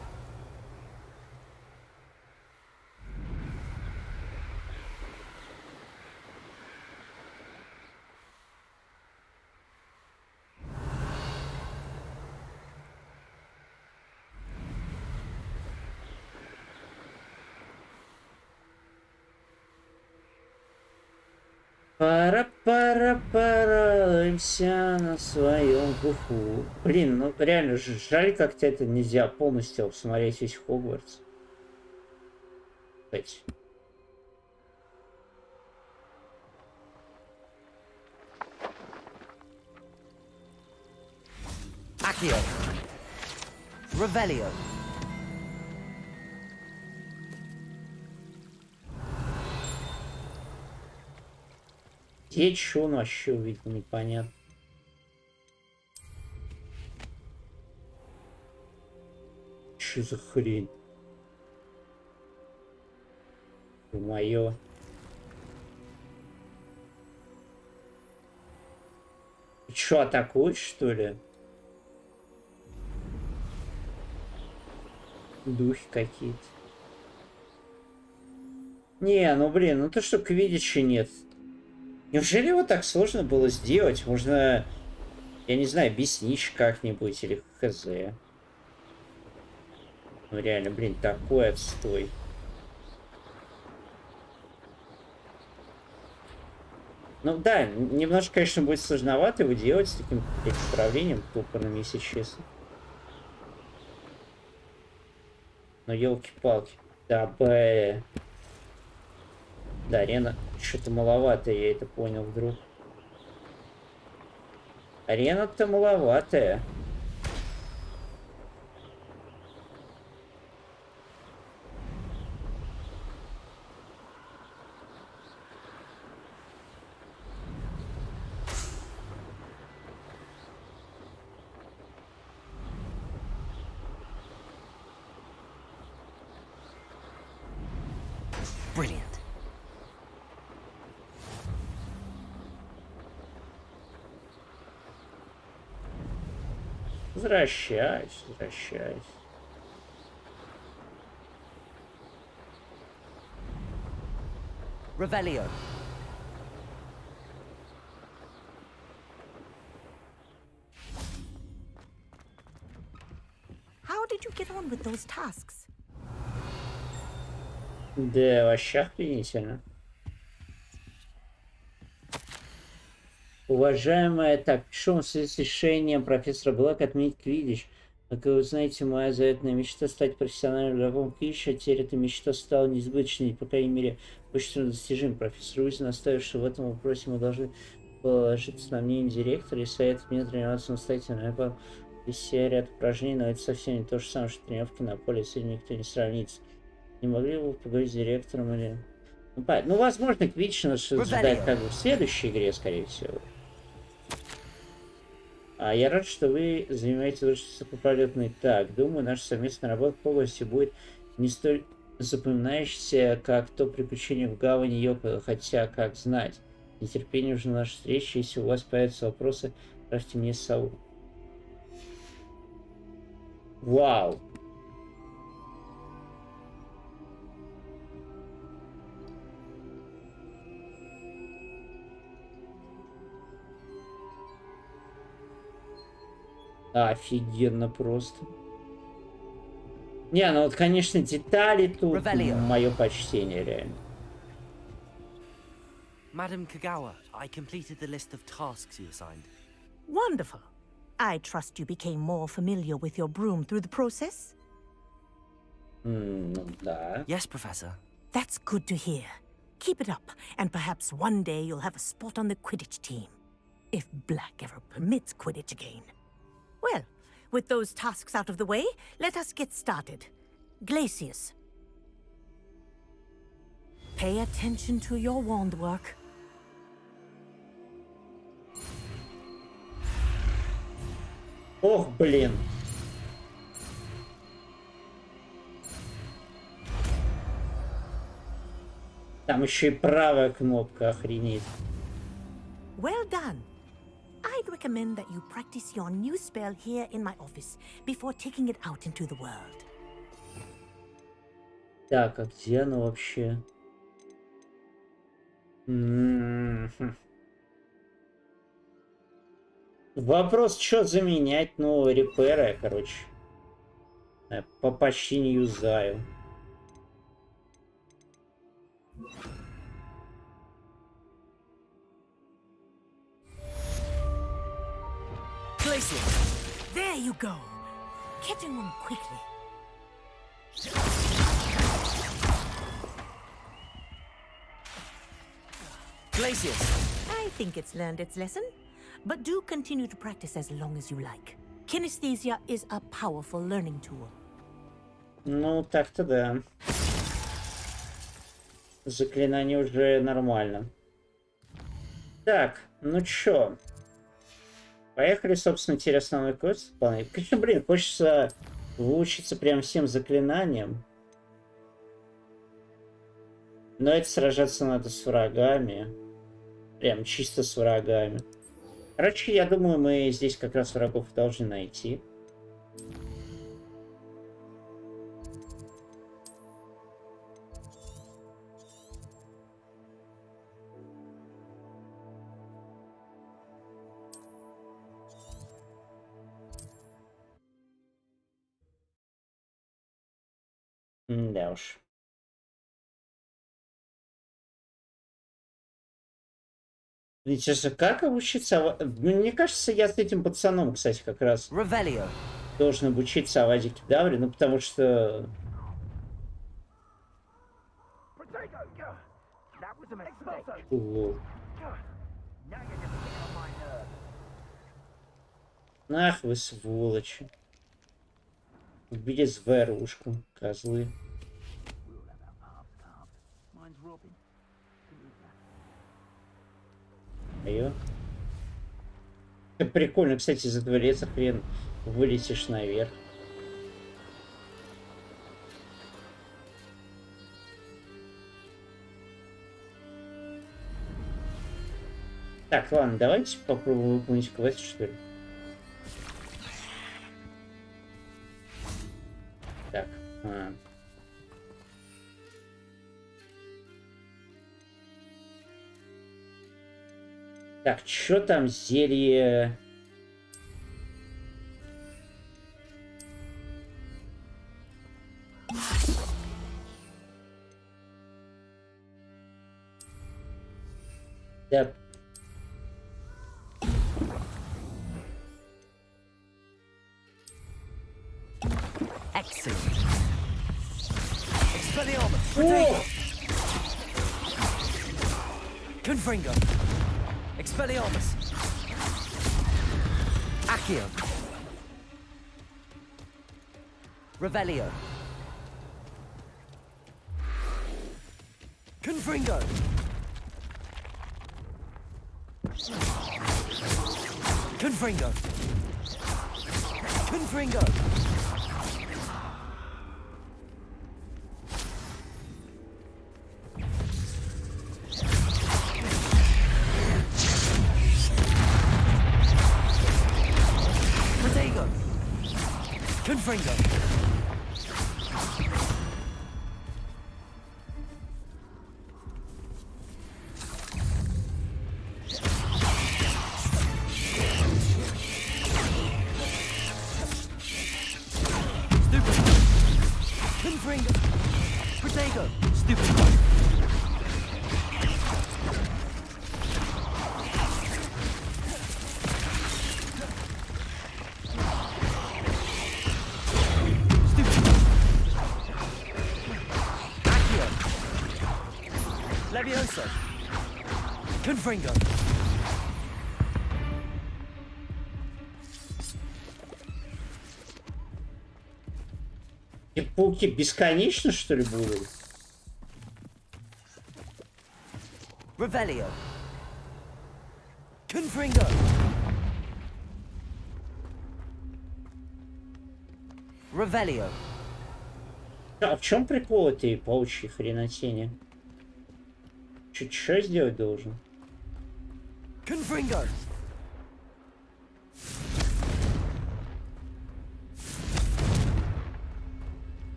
Пара-пара-параемся на своем духу. Блин, ну реально жаль, как-то это нельзя полностью посмотреть весь Хогвартс. Кстати. Accio. Revelio. Где чё он вообще увидел, непонятно. Чё за хрень? Моё. Чё, атакуешь, что ли? Духи какие-то. Не, ну блин, ну то что квиддича нет. Неужели его так сложно было сделать? Можно, я не знаю, объяснить как-нибудь или хз. Ну реально, блин, такой отстой. Ну да, немножко, конечно, будет сложновато его делать с таким управлением тупорным, если честно. Но елки-палки. Да, Да, арена что-то маловатая, я это понял вдруг. Арена-то маловатая. Brilliant. Возвращайся. Revelio. did you get on with those tasks? Да, вообще охренительно. Уважаемая, так, пишу в связи с решением профессора Блэка отменить квиддич. Как вы знаете, моя заветная мечта стать профессиональным игроком квиддича, теперь эта мечта стала неизбыточной, по крайней мере, очень достижим. Профессор Уиз настаивает, что в этом вопросе мы должны положиться на мнение директора и советует мне тренироваться самостоятельно. Я по весь ряд упражнений, но это совсем не то же самое, что тренировки на поле, с этим никто не сравнится. Не могли бы вы поговорить с директором или... Ну, возможно, квиддич нас ждать как бы в следующей игре, скорее всего. Я рад, что вы занимаетесь высокопролетной. Так, думаю, наша совместная работа в области будет не столь запоминающейся, как то приключение в гавани Йоко, хотя, как знать, нетерпение уже нашей встречи, если у вас появятся вопросы, отправьте мне сову. Вау! Офигенно просто. Не, ну вот, конечно, детали тут мое почтение, реально. Madam Kagawa, I completed the list of tasks you assigned. Wonderful. I trust you became more familiar with your broom through the process? Да. Yes, Professor. That's good to hear. Keep it up, and perhaps one day you'll have a spot on the Quidditch team. If Black ever permits Quidditch again. Well, with those tasks out of the way, let us get started. Glacius. Pay attention to your wand work. Ох, блин. Там еще и правая кнопка, охренеть. Well done. I'd recommend that you practice your new spell here in my office before taking it out into the world. Так, а где оно вообще? Вопрос, что заменять? Ну, репера, короче. Почти не юзаю. There you go. Catching one quickly. Glacius. I think it's learned its lesson, but do continue to practice as long as you like. Kinesthesia is a powerful learning tool. Ну, так-то да. Заклинание уже нормально. Так, ну чё? Поехали, собственно, теперь основной квест выполнять. Конечно, блин, хочется выучиться прям всем заклинаниям. Но это сражаться надо с врагами. Прям чисто с врагами. Короче, я думаю, мы здесь как раз врагов должны найти. Да уж. Сейчас как обучиться? Мне кажется, я с этим пацаном, кстати, как раз должен обучиться Аваде Кедавре, ну потому что... Ах вы сволочи. Убили зверушку, козлы. Ё. Это прикольно, кстати, за дворец хрен вылетишь наверх. Так, ладно, давайте попробуем выполнить квест, что ли. Так. Так, что там зелье? Confringo. Expelliarmus. Accio. Revelio. Confringo. Confringo. Confringo. Protego. Confringo. Confringo. Protego. Stupid. Levioso. Confringo. И пауки бесконечно, что ли, будут? Revelio. Confringo. Revelio. А в чем прикол этой паучьей хренотени? Что сделать должен? Confringo.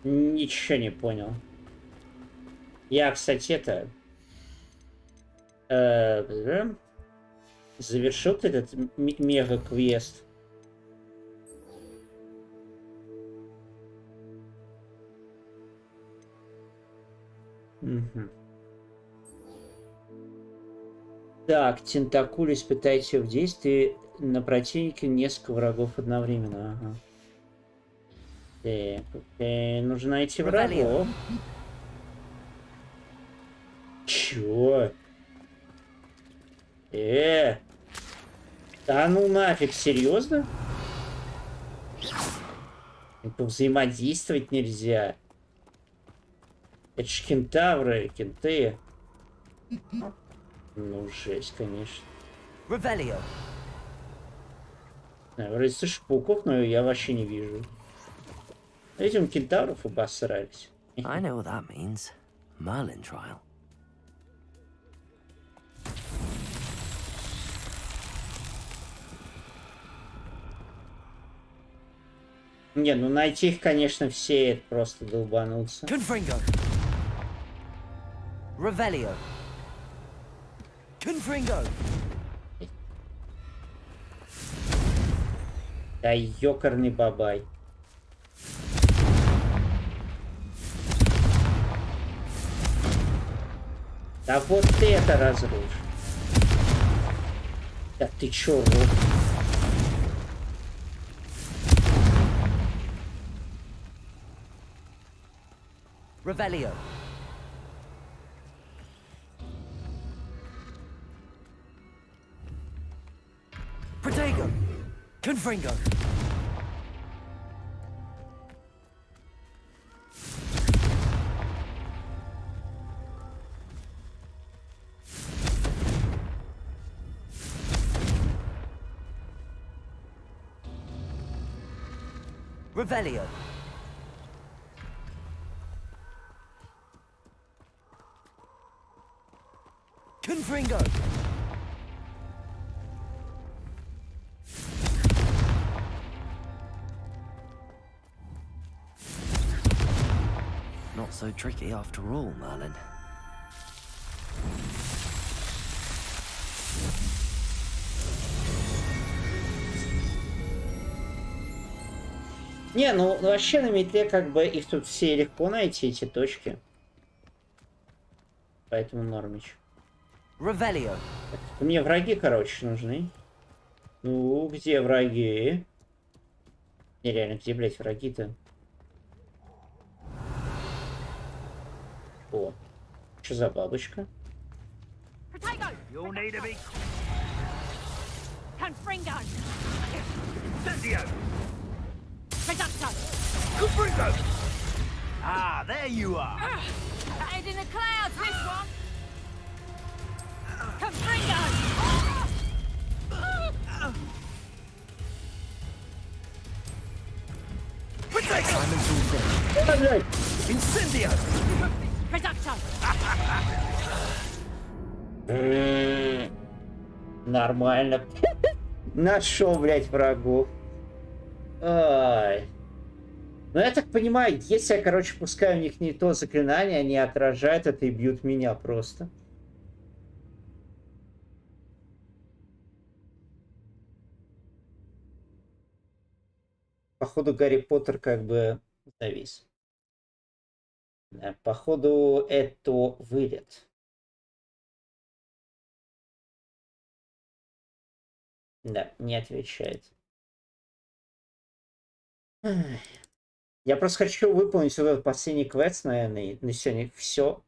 Ничего не понял. Я, кстати, завершил этот мега-квест. Угу. Так, тентакуль испытайте в действии на противнике несколько врагов одновременно. Ага. Так, окей. Нужно найти врагов. Чё? Да ну нафиг, серьезно? Взаимодействовать нельзя. Это ж кентавры, кенты. Ну, жесть, конечно. Revelio. Вроде слышу пауков, но я вообще не вижу. Этим кентавров обосрались. I know what that means. Merlin trial. Не, ну найти их, конечно, все это просто долбануться. Confringo. Revelio. Confringo. Да ёкарный бабай. Да вот это разрушь. Да ты чё, вот? Revelio. Protego. Confringo. Revelio. Confringo. Not so tricky after all, Merlin. Не, ну вообще на метле как бы их тут все легко найти, эти точки. Поэтому нормич. Revelio. Мне враги, короче, нужны. Ну, где враги? Не, реально, где, блядь, враги-то? О, что за бабочка? You'll need to be Confringo! Incendio! Reducto! Confringo! Ah, there you are. Head in the clouds, this one! Confringo! Simon's all finished. Incendio! Reducto! Нормально. Нашел, блядь, врагов. Ай. Ну, я так понимаю, если я, короче, пускаю в них не то заклинание, они отражают это и бьют меня просто. Походу, Гарри Поттер как бы завис. Да, походу, это вылет. Да, не отвечает. Я просто хочу выполнить вот этот последний квест, наверное, на сегодня все.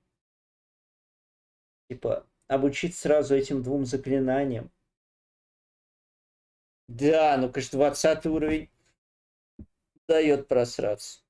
Типа, обучить сразу этим 2 заклинаниям. Да, ну, конечно, 20 уровень дает просраться.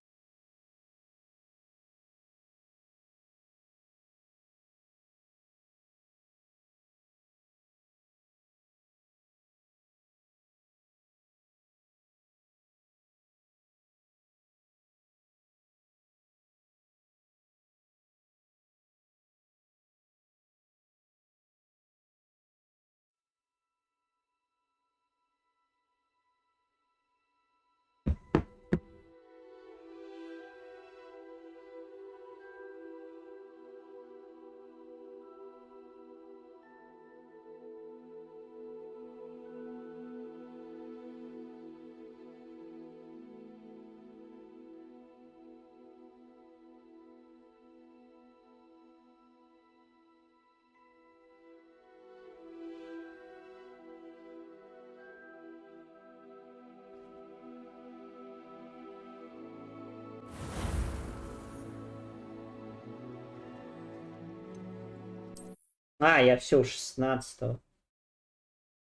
А, я все 16-го.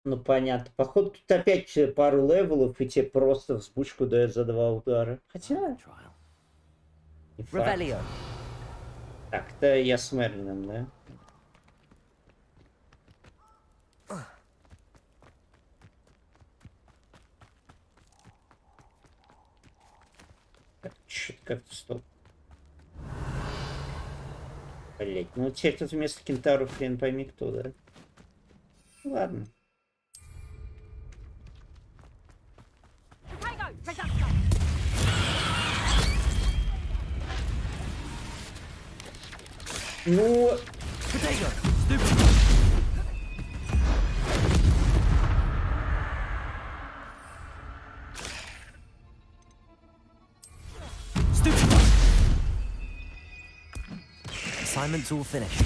Ну, понятно. Походу, тут опять пару левелов, и тебе просто взбучку дают за 2 удара. Хотя... не факт. Так-то я с Мерлином, да? Чё-то как-то стоп. Блять, ну теперь тут вместо кентавров хрен пойми кто, да? Ладно. Ну... Assignment's all finished.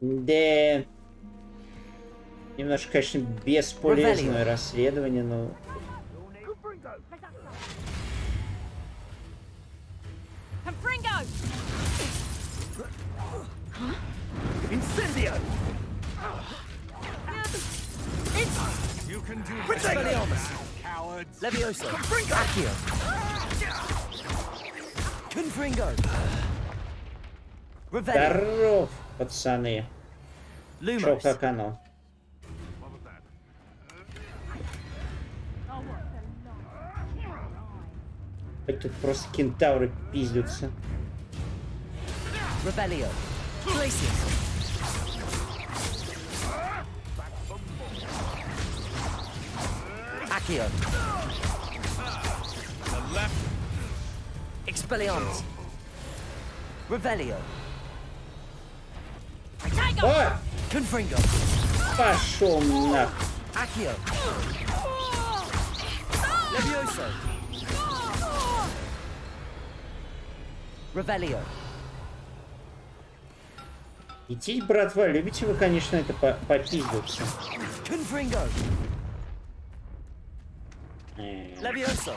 Да... Немножко, конечно, бесполезное расследование, но... Incendio! You can do this, cowards! Levioso! Accio! Confringo! Здоров, пацаны! Чё, как оно? Тут просто кентавры пиздятся. Rebellio. Glacius. Accio. Expelliarmus. Revelio. О! Confringo. Пошел нахуй. Accio. Levioso. Revelio. Идите, братва, любите вы, конечно, это попиздиться. Levioso.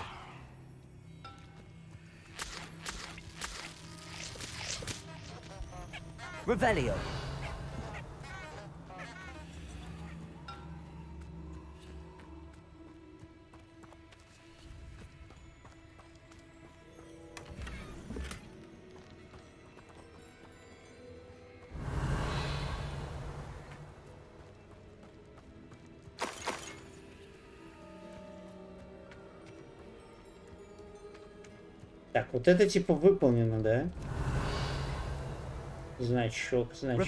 Revelio. Так, вот это типа выполнено, да? Значок, значок.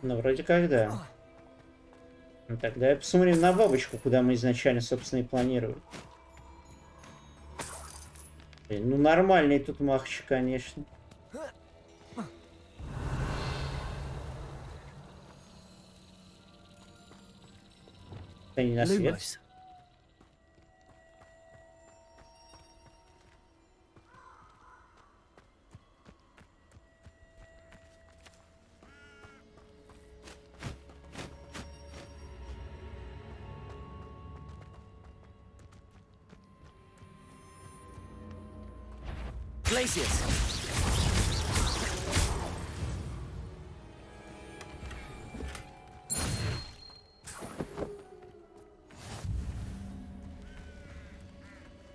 Ну, вроде как да. Ну, тогда посмотрим на бабочку, куда мы изначально, собственно, и планировали. Блин, ну, нормальный тут махач, конечно. Да не на свет.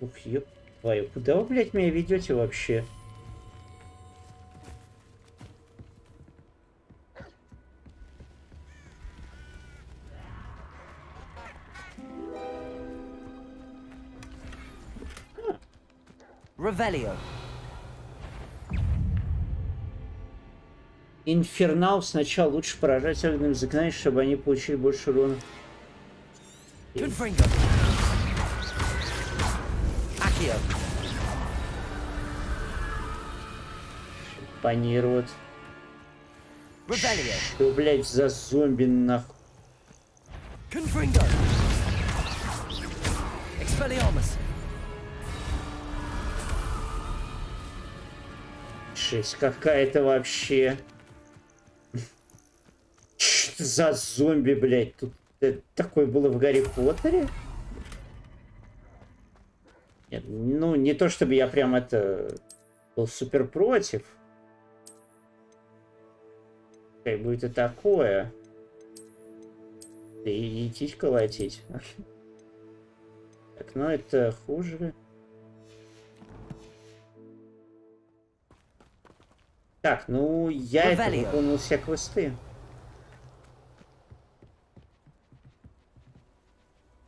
Ух, ёп твою, куда вы, блядь, меня ведете вообще? Revelio. Инфернал сначала лучше поражать огненным заклинанием, чтобы они получили больше урона. Панируют. Что, блядь, за зомби нахуй? Жесть какая-то вообще. Что за зомби, блядь? Тут такое было в Гарри Поттере? Нет, ну, не то чтобы я прям это был супер против. Как будет и такое. Да и идти колотить. Так, ну это хуже. Так, ну я это выполнил все квесты.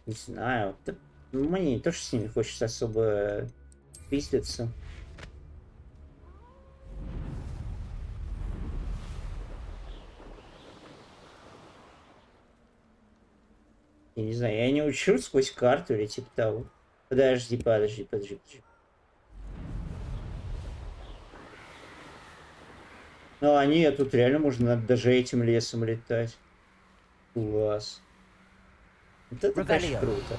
Не знаю. Мне не то, что с ними хочется особо пиздиться. Я не знаю, я не учу сквозь карту или типа того. Подожди. Ну, а нет, тут реально можно даже этим лесом летать. Класс. Вот это, конечно, круто.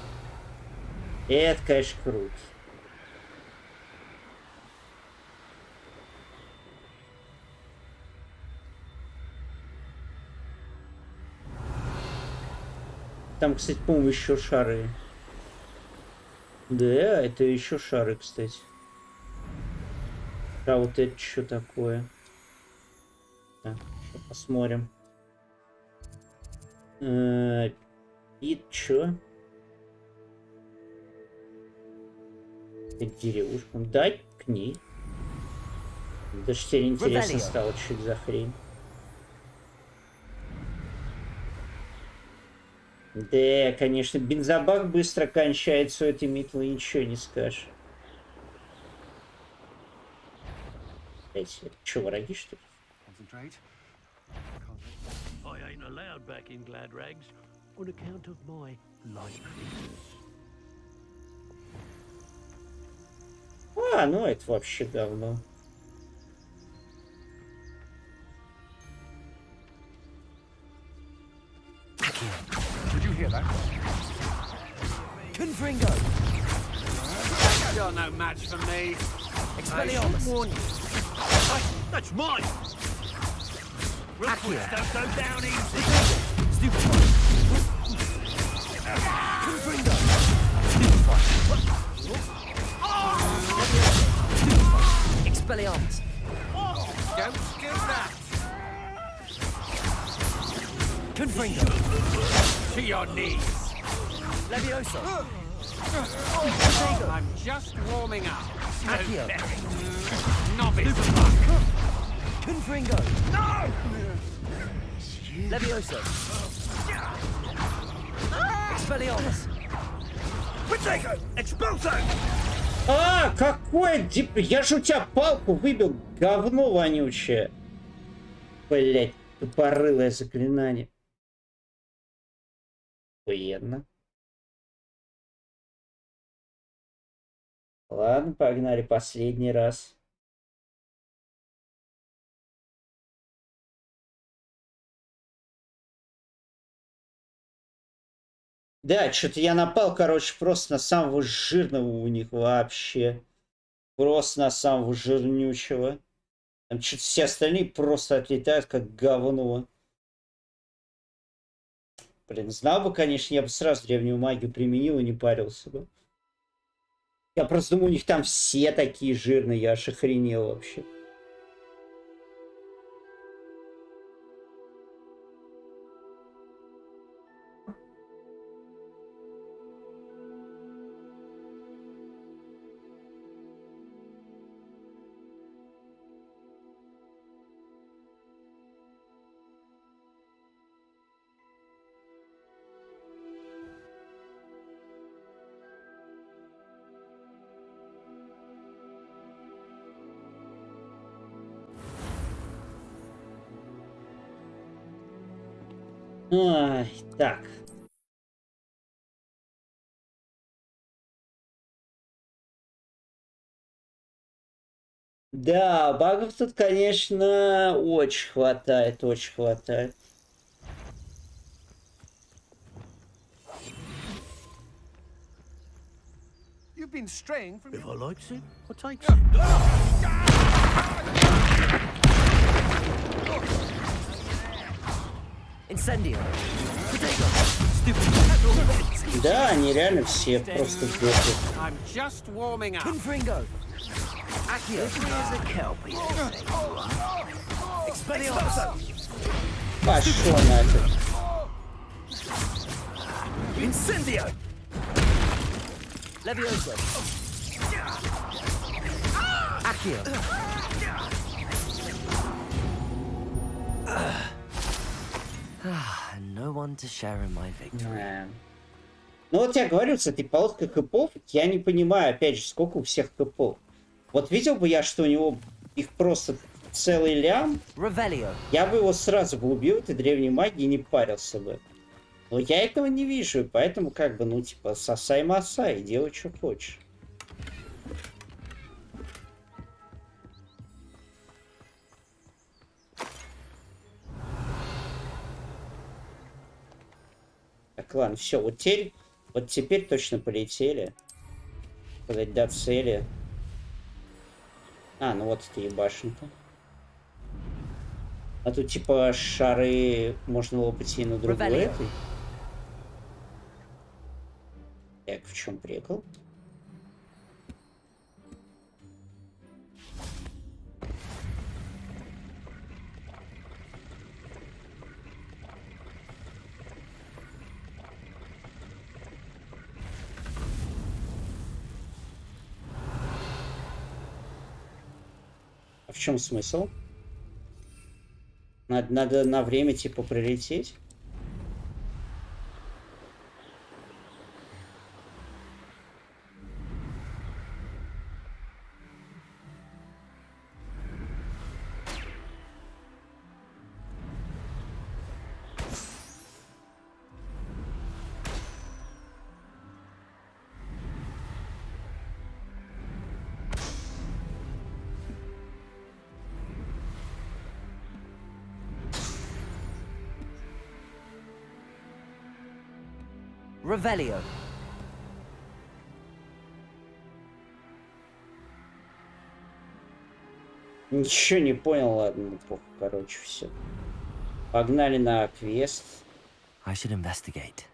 Это, конечно, круто. Там, кстати, по-моему, еще шары. Да, это еще шары, кстати. А вот это что такое? Так, посмотрим. И чё? Это деревушка. Дай к ней. Даже теперь интересно стало, что это за хрень. Да, конечно, бензобак быстро кончается у этой метлы, ничего не скажешь. Эти, что, враги, что ли? А, ну это вообще говно. Hear that? Confringo! You're no match for me. Expelliarmus! That's mine! Request don't go down easy. Expelliarmus. Don't skip that. Confringo. To your knees. Levioso. I'm just warming up. Accio. Novice. Confringo. No! Levioso. Expelliarmus. Potato! Expulso! А, какой дип... Я же у тебя палку выбил, говно вонючее. Блять, тупорылое заклинание. Охуенно. Ладно, погнали последний раз. Да, что-то я напал, короче, просто на самого жирного у них вообще. Просто на самого жирнючего. Там что-то все остальные просто отлетают, как говно. Блин, знал бы, конечно, я бы сразу древнюю магию применил и не парился бы. Я просто думаю, у них там все такие жирные, я аж охренел вообще. Ай, так. Да, багов тут, конечно, очень хватает, очень хватает. You've been straying from... If I likes it, I takes it. Incendio. Да, они реально все просто сдохли. I'm just warming up. Confringo. Accio. Expelliarmus. Пошел нафиг. Incendio. Levioso. Accio. No one to share in my victory. Ну вот я говорю, с этой полоской хэпов, я не понимаю, опять же, сколько у всех хэпов. Вот видел бы я, что у него их просто целый лям, я бы его сразу бы убил этой древней магии и не парился бы. Но я этого не вижу, и поэтому как бы, ну типа, сосай-масай, делай, что хочешь. Так, ладно, все, вот теперь точно полетели. Сказать, до цели. А, ну вот это и башенка. А тут типа шары можно лопать и на другой этой. Так, в чем прикол? В чем смысл? Надо на время типа прилететь. Revelio. Ничего не понял, ладно, ну, плохо, короче, все. Погнали на квест. I should investigate.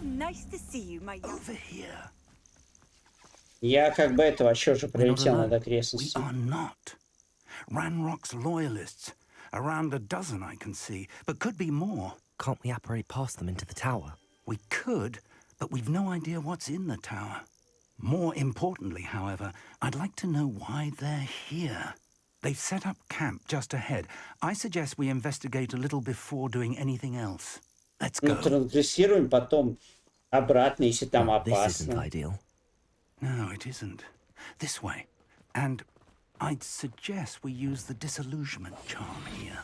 Nice to see you, my young. Over here. Я как бы это вообще уже пролетел над We окрестностью. are not. Ranrock's loyalists. Around a dozen I can see, but could be more. Can't we apparate past them into the tower? We could, but we've no idea what's in the tower. More importantly, however, I'd like to know why they're here. They've set up camp just ahead. I suggest we investigate a little before doing anything else. Let's go. Ну, трансгрессируем потом обратно, если там опасно. This isn't ideal. No, it isn't. This way. And I'd suggest we use the disillusionment charm here.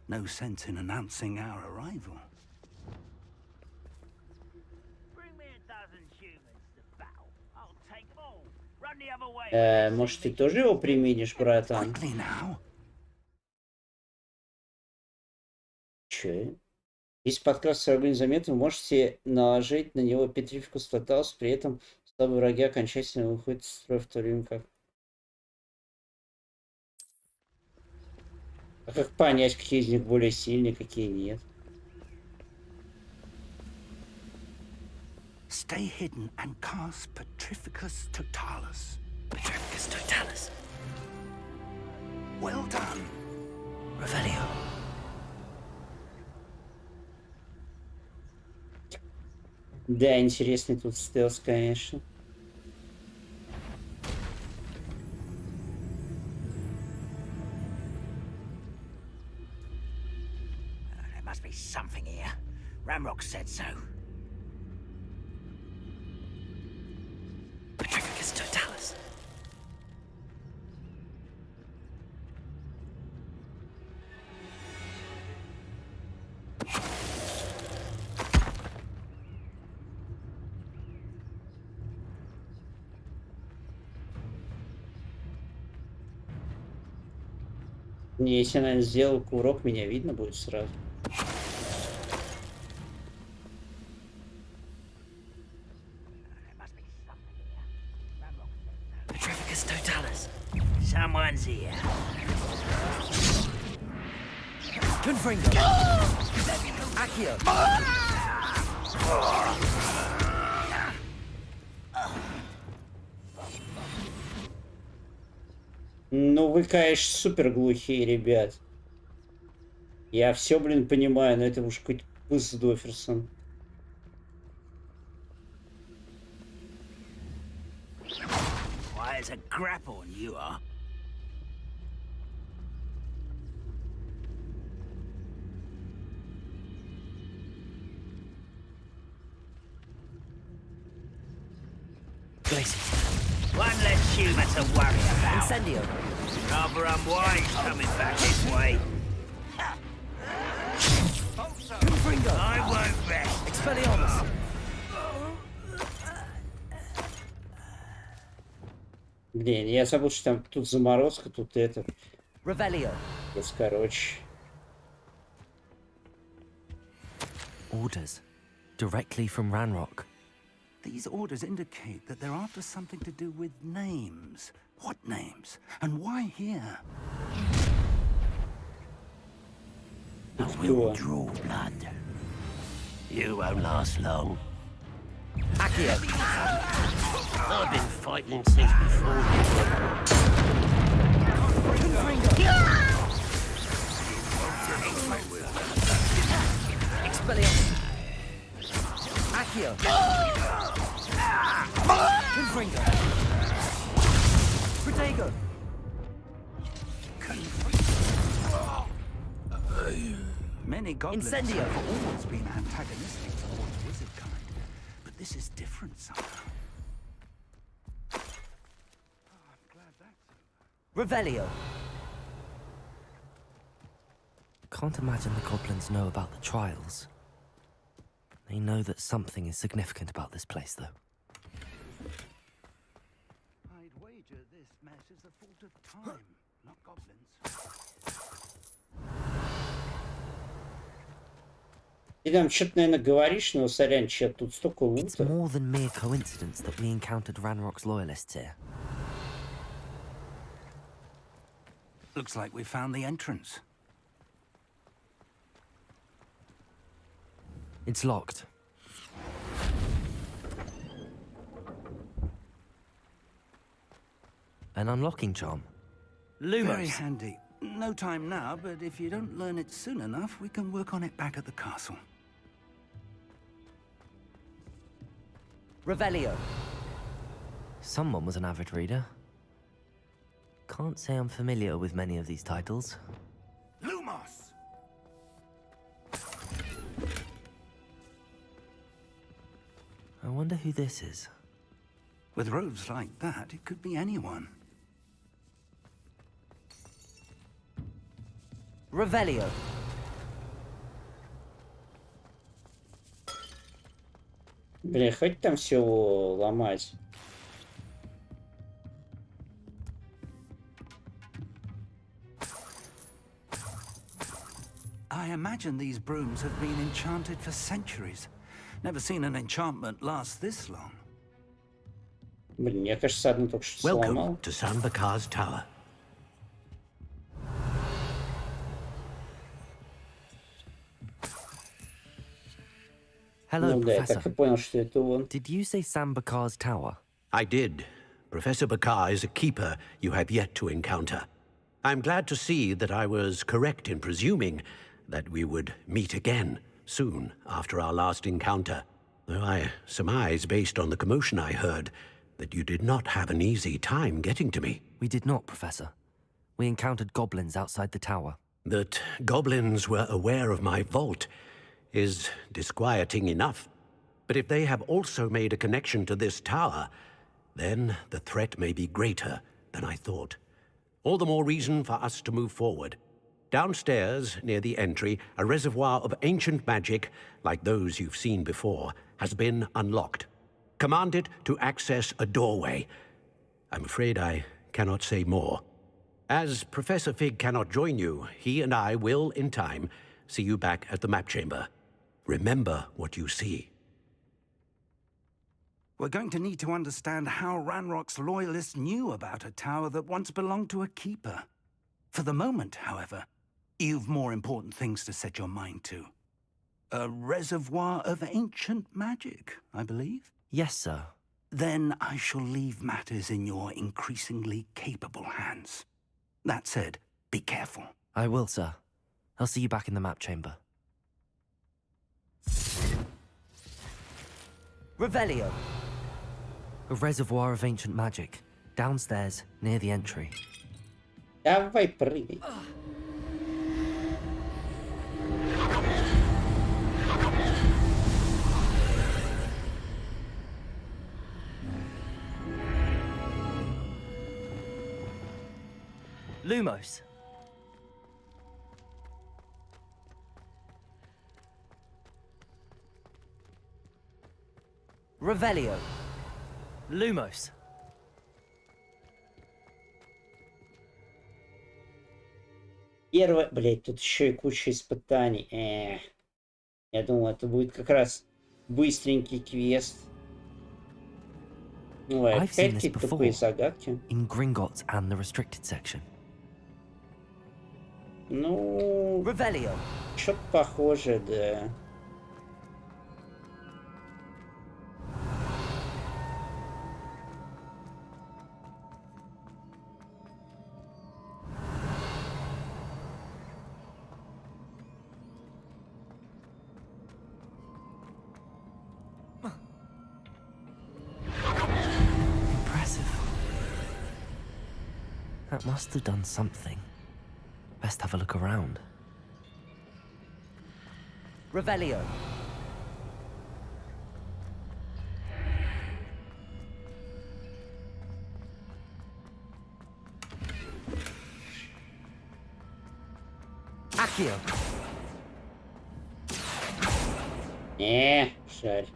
No sense in announcing our arrival. Bring me a dozen humans to battle. I'll take them all. Run the other way. Может, ты тоже его применишь, братан? Че? Если подкрасться врагу незаметно, вы можете наложить на него петрификус фаталс, при этом слабые враги окончательно выходят из строя в то время как... А как понять, какие из них более сильные, какие нет? Stay hidden and cast Petrificus Totalis. Petrificus Totalis. Well done. Revelio. Да, интересный тут стелс, конечно. There must be something here. Ramrock said so. Petrificus Totalis. Не, если она сделала кувырок, меня видно будет сразу. Petrificus Totalis. Someone's here. Confringo. Accio. Ну вы, конечно, супер глухие, ребят. Я все, блин, понимаю, но это уж хоть Пуздоферсон. Why, it's a grapple and you are. One less humour to worry about. Incendio. Rather unwise coming back this way. Confringo. I won't rest. Expelliarmus. Блин, я забыл, что там тут заморозка, тут это. Revelio. Короче. Orders. Directly from Ranrock. These orders indicate that they're after something to do with names. What names? And why here? I will draw blood. You won't last long. Accio. I've been fighting since before you. Expelliarmus. Accio. Confringo. Protego. Many goblins Incendio. have always been antagonistic towards wizard kind, but this is different somehow. I'm glad that's over. Revelio. Can't imagine the goblins know about the trials. They know that something is significant about this place, though. I'd wager this mess is the fault of time, not goblins. Ты там что-то, наверное, говоришь, но, сорян, чет, тут столько лута. It's more than mere coincidence that we encountered Ranrock's loyalists here. Looks like we found the entrance. It's locked. An unlocking charm. Very Lumos. handy. No time now, but if you don't learn it soon enough, we can work on it back at the castle. Revelio. Someone was an avid reader. Can't say I'm familiar with many of these titles. Lumos! I wonder who this is. With robes like that, it could be anyone. Revelio. Блин, хоть там все ломать. I imagine these brooms have been enchanted for centuries. Never seen an enchantment last this long. Блин, я, кажется, одну только что сломал. Welcome to Sambakar's Tower. Hello, Ну да, я Professor. так и понял, что это он. Did you say Sambakar's tower? I did. Professor Bakar is a keeper you have yet to encounter. I'm glad to see that I was correct in presuming that we would meet again soon after our last encounter. Though I surmise, based on the commotion I heard, that you did not have an easy time getting to me. We did not, Professor. We encountered goblins outside the tower. That goblins were aware of my vault is disquieting enough. But if they have also made a connection to this tower, then the threat may be greater than I thought. All the more reason for us to move forward. Downstairs, near the entry, a reservoir of ancient magic, like those you've seen before, has been unlocked. Command it to access a doorway. I'm afraid I cannot say more. As Professor Fig cannot join you, he and I will, in time, see you back at the map chamber. Remember what you see. We're going to need to understand how Ranrock's loyalists knew about a tower that once belonged to a keeper. For the moment, however, you've more important things to set your mind to. A reservoir of ancient magic, I believe? Yes, sir. Then I shall leave matters in your increasingly capable hands. That said, be careful. I will, sir. I'll see you back in the map chamber. Revelio. A reservoir of ancient magic. Downstairs, near the entry. Давай, прыгай. Lumos. Revelio. Lumos. Первое, блять, тут еще и куча испытаний. Я думал, это будет как раз быстренький квест. Ну, I've seen опять this какие-то before тупые загадки. in Gringotts and the restricted section. Ну, Revelio. что-то похожее, да. Impressive. That must have done something. Best have a look around. Revelio. Accio. Жаль.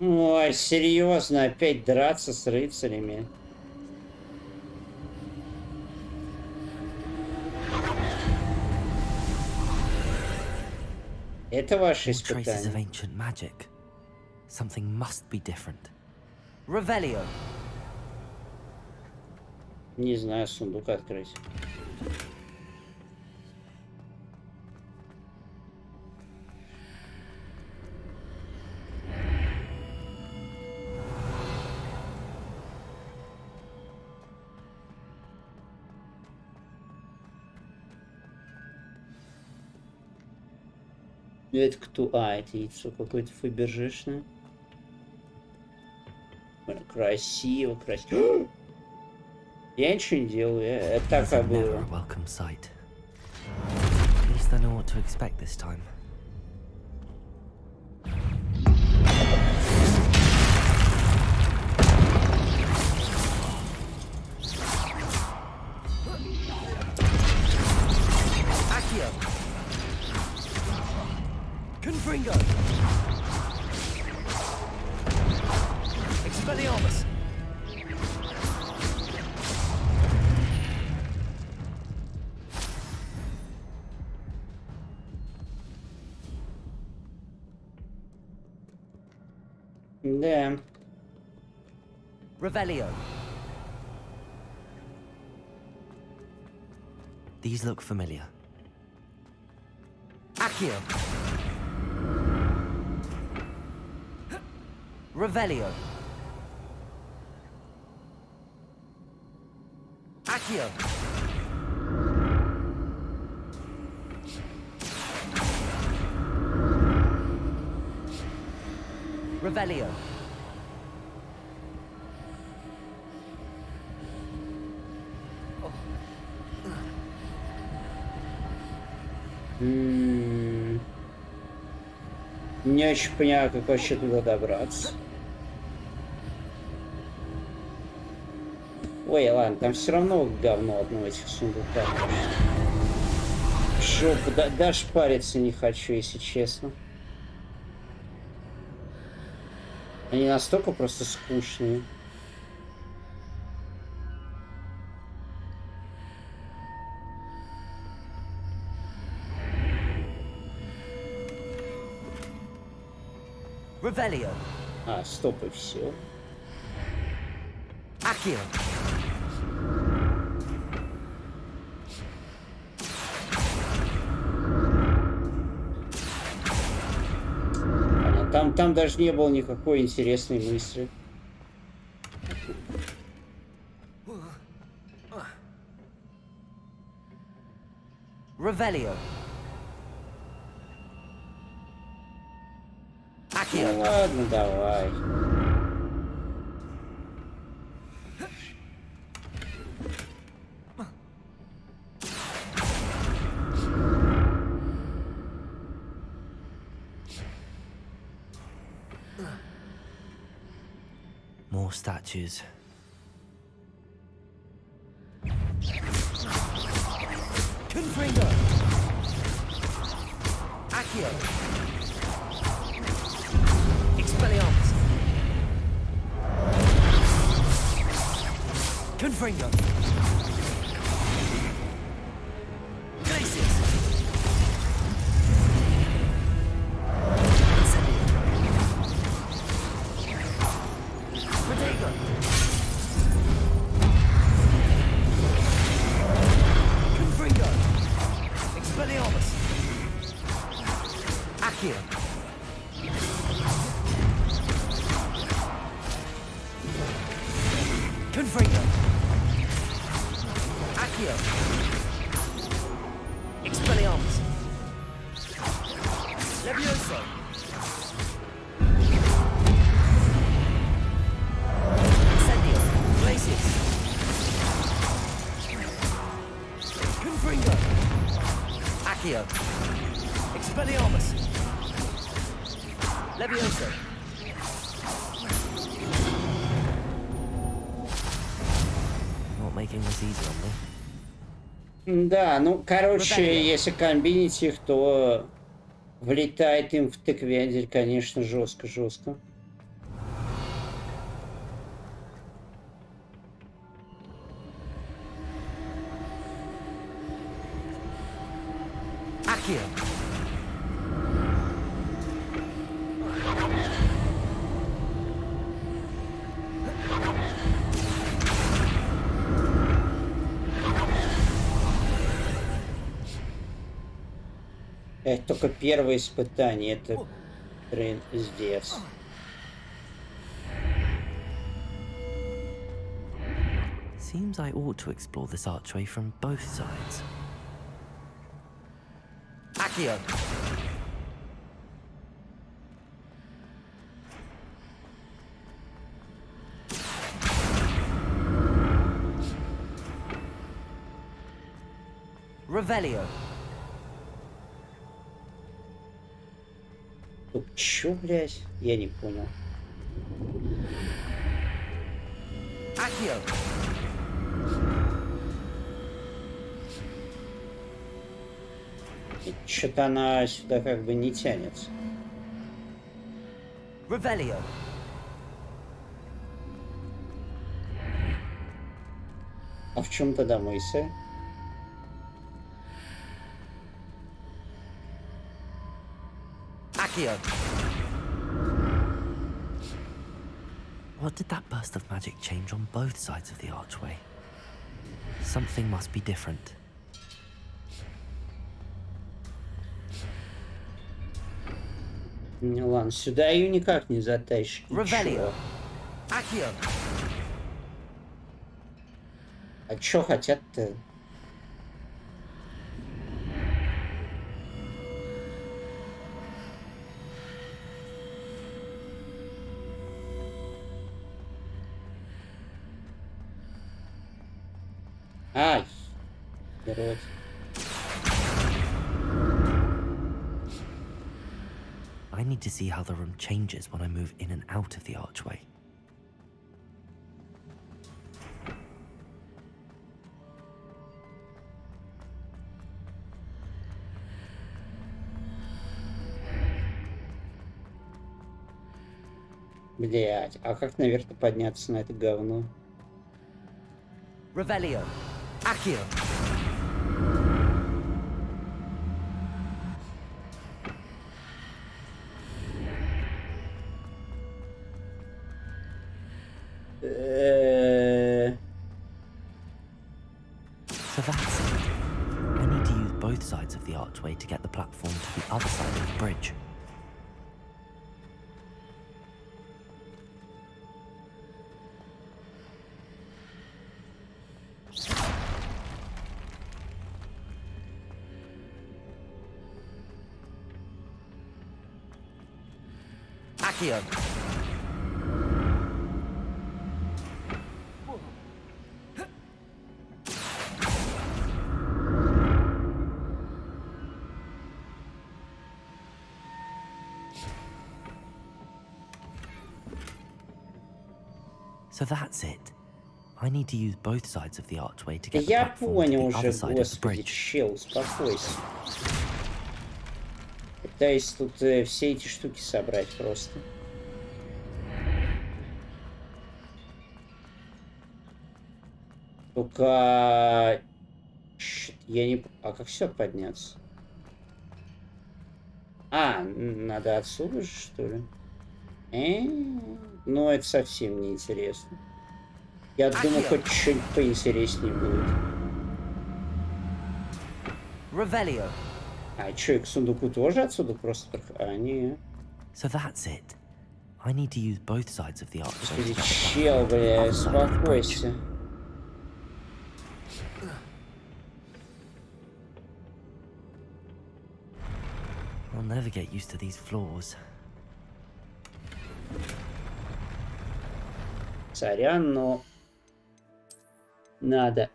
Ой, серьезно, опять драться с рыцарями. Это ваше испытание. Something must be different. Revelio. Не знаю, сундук открыть. Это кто? А, это яйцо какое-то фабержишное. Красиво, красиво. Я ничего не делаю, это так как было. Confringo! Expelliarmus! Да. Revelio. These look familiar. Accio. Revelio. Accio. Revelio. Не очень понимаю, как вообще туда добраться. Ой, ладно, там все равно говно одно в этих сундуках. Жопу, даже париться не хочу, если честно. Они настолько просто скучные. Revelio. А, стоп, и все. Accio. Там даже не было никакой интересной мысли. Revelio. Ну ладно, давай. More statues. Confringo. Accio. Expelliarmus. Confringo. Glacius. Protego. Confringo. Expelliarmus. Accio. Confringo. Accio. Expelliarmus. Levioso. Incendio. Glacius. Confringo. Accio. Expelliarmus. Levioso. Not making this easy on me. Да, ну, короче, если комбинить их, то влетает им в тыквендель, конечно, жестко. Это только первое испытание, это трындец. Seems I ought to explore this archway from both sides. Accio! Revelio. Чё, блядь? Я не понял. Accio. Что-то она сюда как бы не тянется. Revelio. А в чем тогда мысль? Accio. What did that burst of magic change on both sides of the archway? Something must be different. Ну ладно, сюда ее никак не затащишь. Revelio. Accio. А чё хотят-то? Ай! Вперед. I need to see how the room changes when I move in and out of the archway. Блять, а как наверх-то подняться на это говно? Revelio. Accio. So that's it. I need to use both sides of the archway to get the platform to the other side of the bridge. Accio. So that's it. I need to use both sides of the archway to get the Я platform понял to the other уже, side of the господи, bridge. чел, успокойся. Пытаюсь тут все эти штуки собрать просто. Только... Я не... А как все подняться? А, надо отсюда же, что ли? Ну, это совсем не интересно. Я думаю, хоть что-нибудь поинтереснее будет. Revelio. А что, и к сундуку тоже отсюда просто... А, не. So that's it. I need to use both sides of the archway to Господи, get the чел, platform to the бля, other side of the bridge. успокойся. I'll never get used to these floors. Сорян, но надо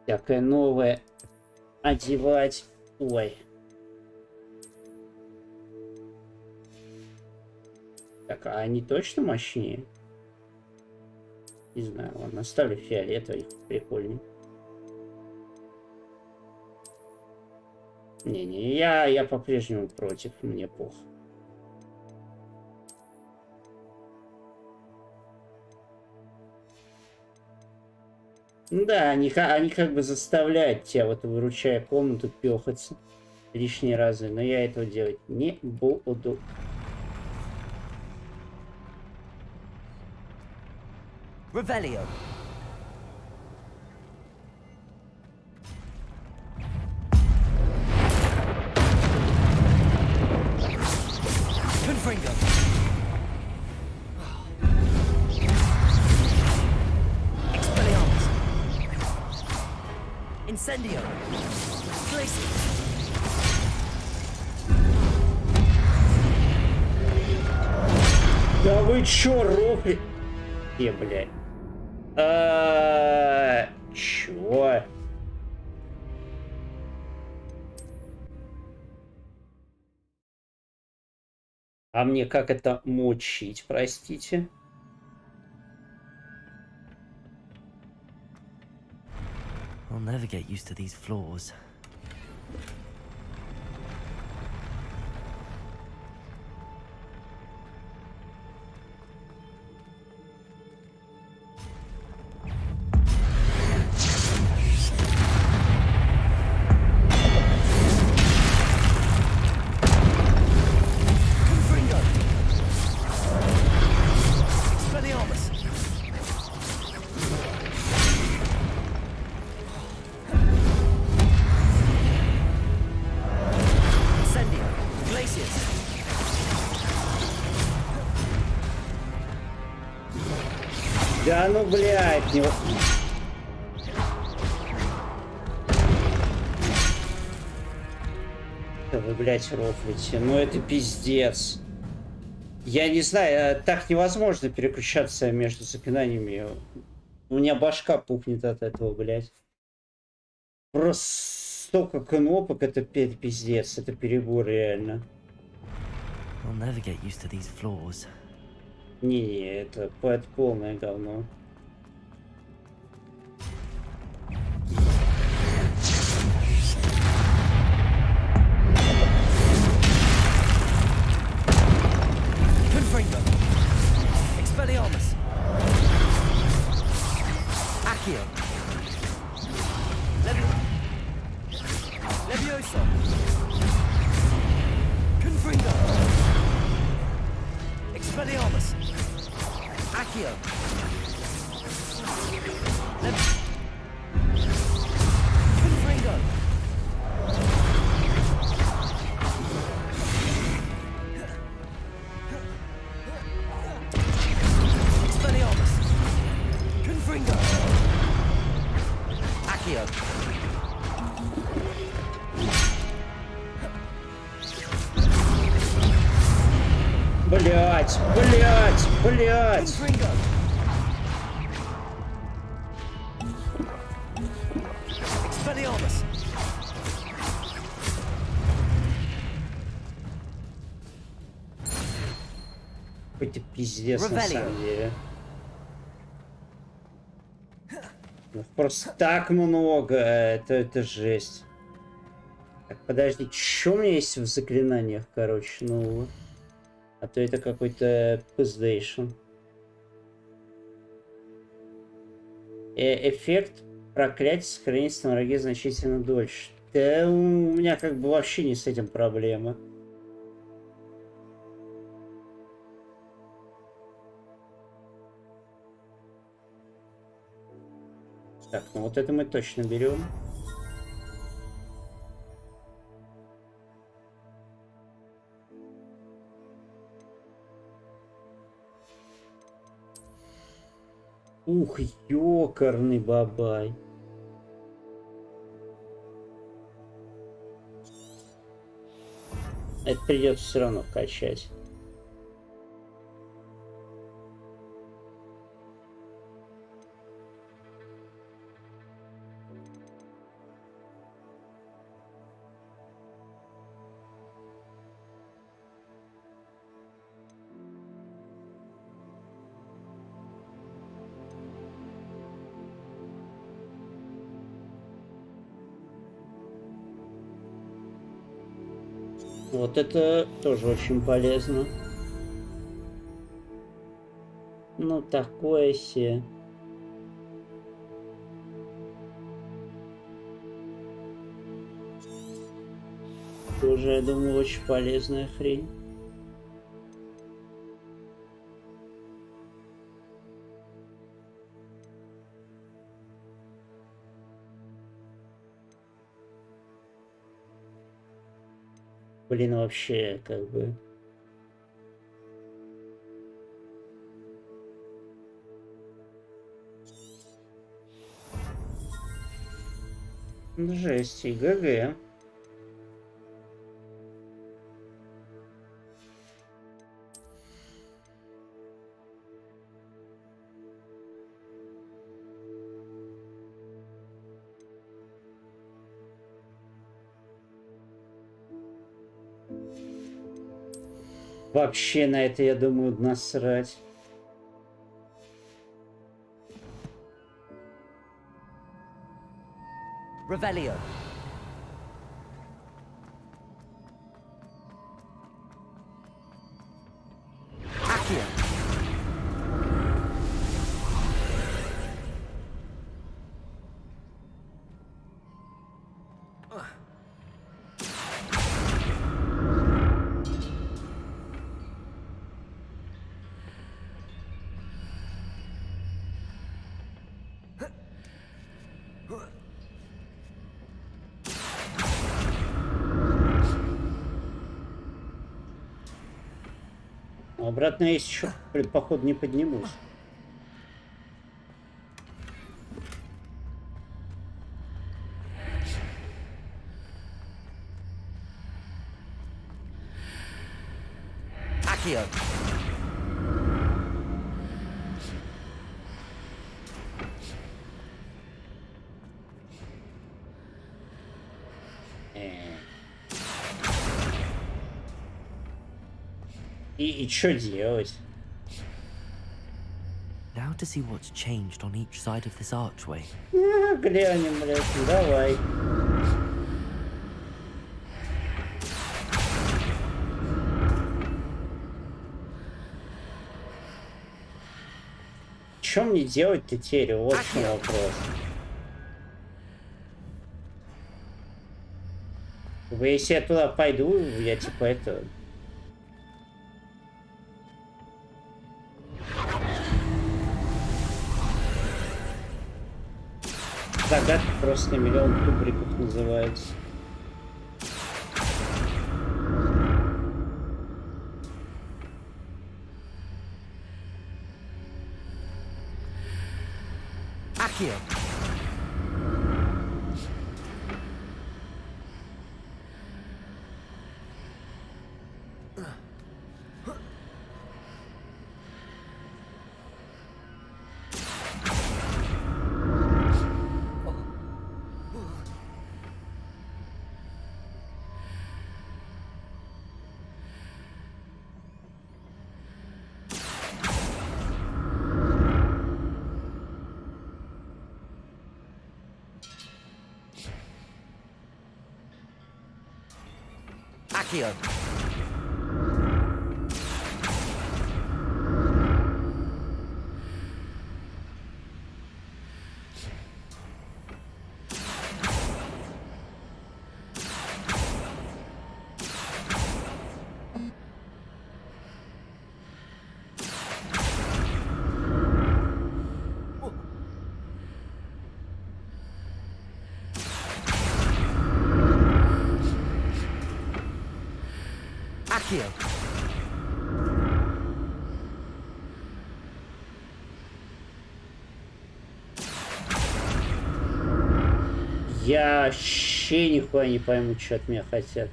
всякое новое одевать. Ой. Так, а они точно мощнее? Не знаю, ладно, оставлю фиолетовый, прикольный. Не-не, я по-прежнему против, мне пох. Да, они как бы заставляют тебя, вот выручая комнату, пёхаться лишние разы, но я этого делать не буду. Revelio. Incendio. Glacius. Да вы чё, рофли? Блядь. Чего? А мне как это мочить, простите? I'll never get used to these floors. Да ну, блядь, не... Да вы, блядь, рофлите. Ну это пиздец. Я не знаю, так невозможно переключаться между заклинаниями. У меня башка пухнет от этого, блядь. Просто столько кнопок, это пиздец, это перебор реально. I'll never get used to these floors. Не, это полное говно. Confringo. Expelliarmus. Accio. Levioso. Confringo. Expelliarmus. Accio. Confringo. Expelliarmus. Confringo. Accio. Блять, блять, блять. Expelliarmus. Какой-то пиздец на самом деле. Ну, просто так много, это жесть. Так, подожди, что у меня есть в заклинаниях, короче, ну... А то это какой-то пиздейшн. Эффект проклятия сохранится на враге значительно дольше. Да у меня как бы вообще не с этим проблема. Так, ну вот это мы точно берем. Ух, ёкарный бабай. Это придется все равно качать. Вот это тоже очень полезно. Ну, такое се. Тоже, я думаю, очень полезная хрень. Блин, вообще, как бы... Жесть, и ГГ. Вообще на это, я думаю, насрать. Revelio. Accio. Обратно есть еще, походу, не поднимусь. Accio. И что делать? Now to see what's changed on each side of this archway. Глянем, блядь, давай. Что мне делать-то теперь? Вот в чем вопрос. Если я туда пойду, я типа это... Загадка просто на миллион тубриков называется. Accio. Accio. Accio. Я вообще нихуя не пойму, что от меня хотят.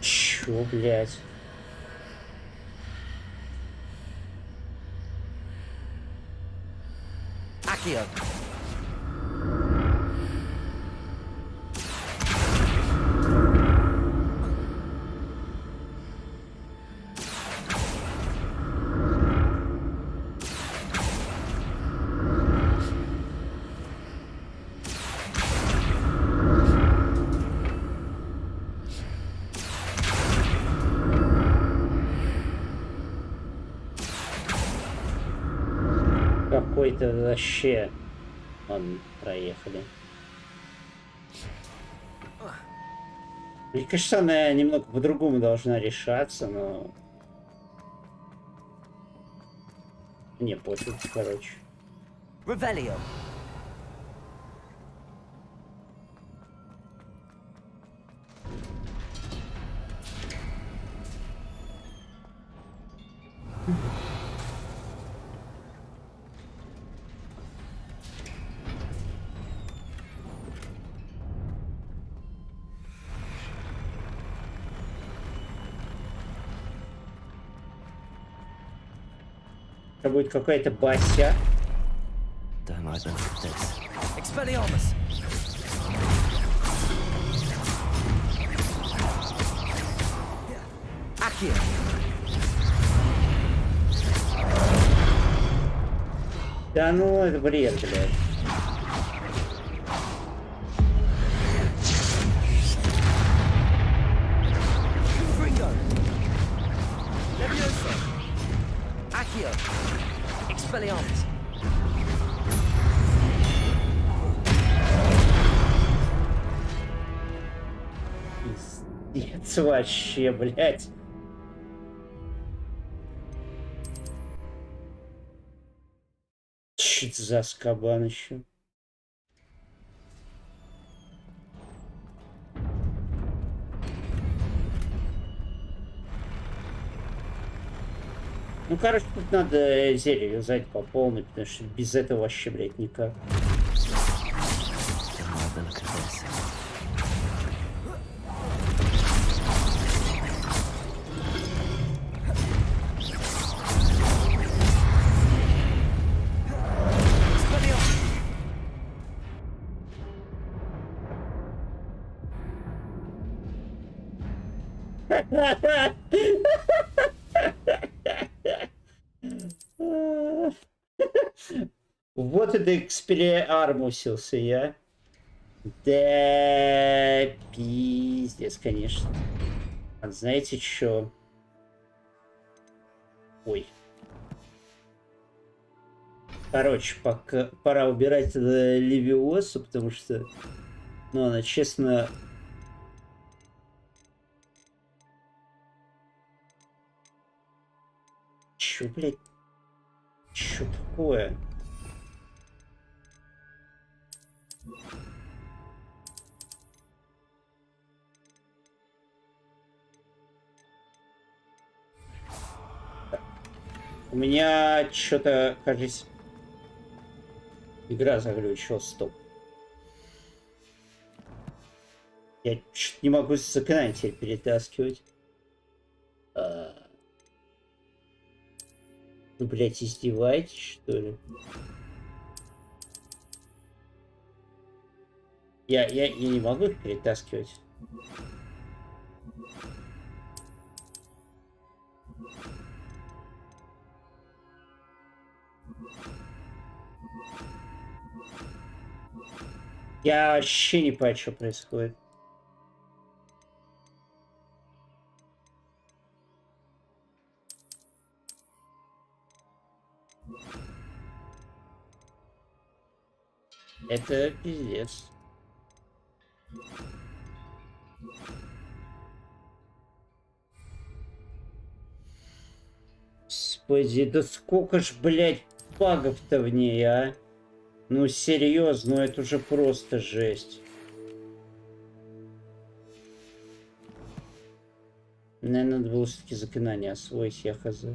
Чё, блядь? Accio. Какой-то вообще... Ладно, проехали. Мне кажется, она немного по-другому должна решаться, но... Не, пофиг, короче. Revelio. Это будет какая-то бася. Expelliarmus! Accio! Да ну, это бред, блядь. Confringo! Levioso! Accio! Expelliarmus! Пиздец вообще, блядь. Чуть за скобан еще. Ну, короче, тут надо зелье юзать по полной, потому что без этого вообще, блядь, никак. Вот это экспеллиармусился я. Да, пиздец, конечно. А знаете что? Ой. Короче, пока пора убирать Левиосу, потому что, ну, она, честно... Чё, блядь? Чё такое? У меня что-то, кажется, игра заглючила. Стоп. Я чуть не могу заклинание теперь перетаскивать. Вы, блядь, издеваетесь, что ли? Я не могу их перетаскивать. Я вообще не понимаю, что происходит. Это пиздец. Господи, да сколько ж, блядь, багов-то в ней, а? Ну, серьезно, ну это уже просто жесть. Наверное, надо было все-таки заклинание освоить, я хз.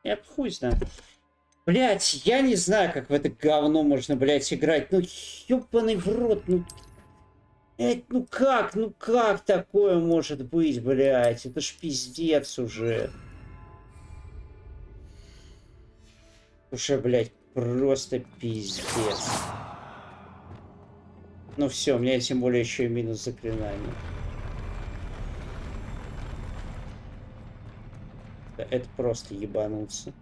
Я б хуй знаю. Блять, я не знаю, как в это говно можно, блять, играть. Ну, ёбаный в рот, ну... ну как такое может быть, блять? Это ж пиздец уже. Уже, блять, просто пиздец. Ну все, у меня тем более еще и минус заклинания. Это просто ебануться.